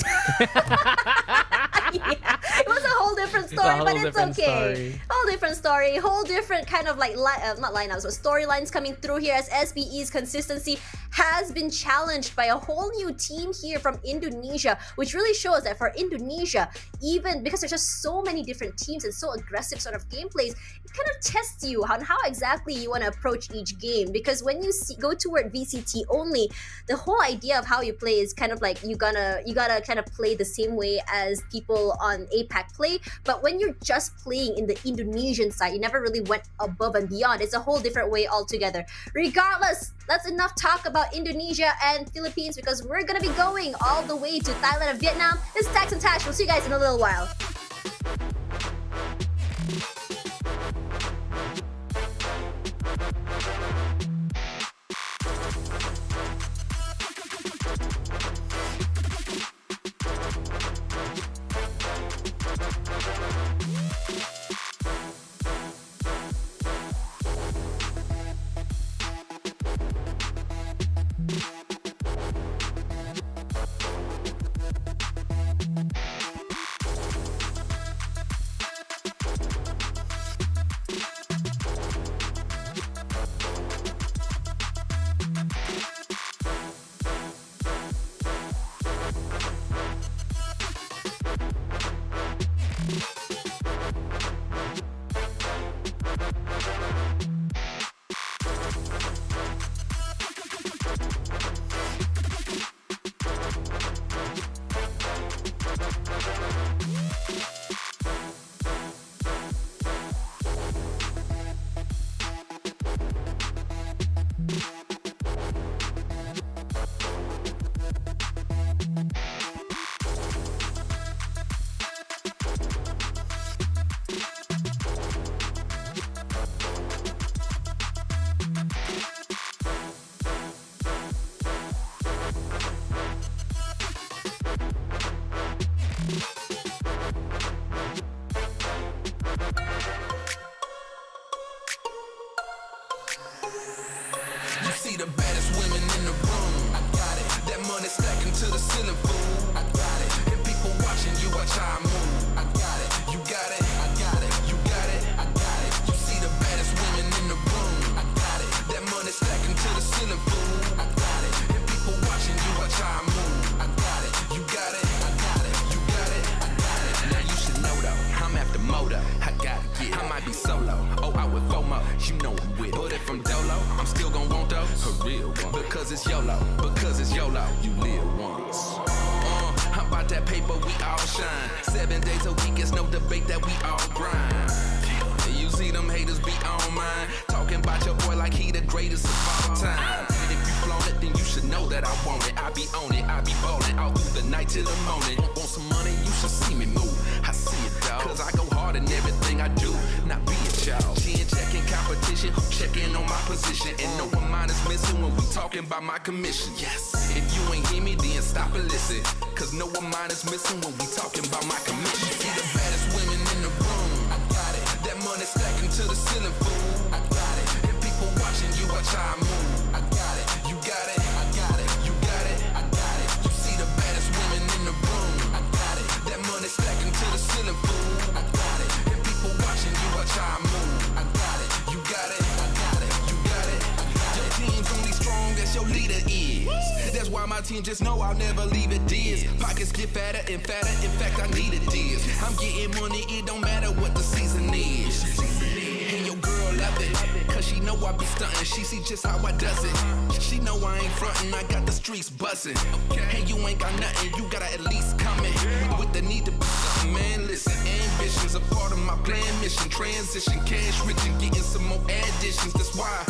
Yeah, it was a whole different It's a story, whole but it's different okay. story. Whole different story, whole different kind of like not lineups, but storylines coming through here as SBE's consistency has been challenged by a whole new team here from Indonesia, which really shows that for Indonesia, even because there's just so many different teams and so aggressive sort of gameplays, it kind of tests you on how exactly you want to approach each game. Because when you go toward VCT only, the whole idea of how you play is kind of like you gotta kind of play the same way as people on APAC play. But when you're just playing in the Indonesian side, you never really went above and beyond. It's a whole different way altogether. Regardless, that's enough talk about Indonesia and Philippines, because we're gonna be going all the way to Thailand and Vietnam. This is Tax and Tash. We'll see you guys in a little while. the baddest women in the room. I got it. That money stacking to the ceiling, fool. I got it. And people watching you watch how I move. I got it. You got it. I got it. You got it. I got it. You see the baddest women in the room. I got it. That money stacking to the ceiling, fool. I got it. And people watching you watch how I move. I got it. You got it. I got it. You got it. I got it. Now you should know though, I'm after moto. I gotta get. I might be solo. Oh, I with FOMO. You know I'm with. But if I'm dolo, I'm still gon' want those. A real one. Because it's YOLO. Because it's YOLO. You live once. I'm about that paper, we all shine. 7 days a week, it's no debate that we all grind. You see them haters be on mine, talking about your boy like he the greatest of all time. If you flown it, then you should know that I want it. I be on it, I be ballin' all through the night till the morning. Want some money, you should see me move. I see it, dog. Cause I go hard in everything I do. Not be a child. She ain't checking competition, checking on my position. And no one mind is missing when we talking about my commission. Yes. If you ain't hear me, then stop and listen. Cause no one mind is missing when we talking about my commission. See the baddest women in the room. I got it. That money stacking to the ceiling, fool. I got it. And people watching you watch how I move. I got it. You got it. I got it. You got it. I got it. You see the baddest women in the room. I got it. That money stacking to the ceiling, fool. I got it. And people watching you watch how I move. I got it. You got it. I got it. You got it. I got it. Your team's only strong as your leader is. That's why my team just know I'll never leave it this. Pockets get fatter and fatter. In fact, I need it this. I'm getting money, it don't matter what the season is. And your girl love it, cause she know I be stunting. She see just how I does it. She know I ain't frontin', I got the streets buzzing. Hey, you ain't got nothing, you gotta at least come in. With the need to be something, man, listen. Ambition's a part of my plan, mission. Transition, cash rich and getting some more additions. That's why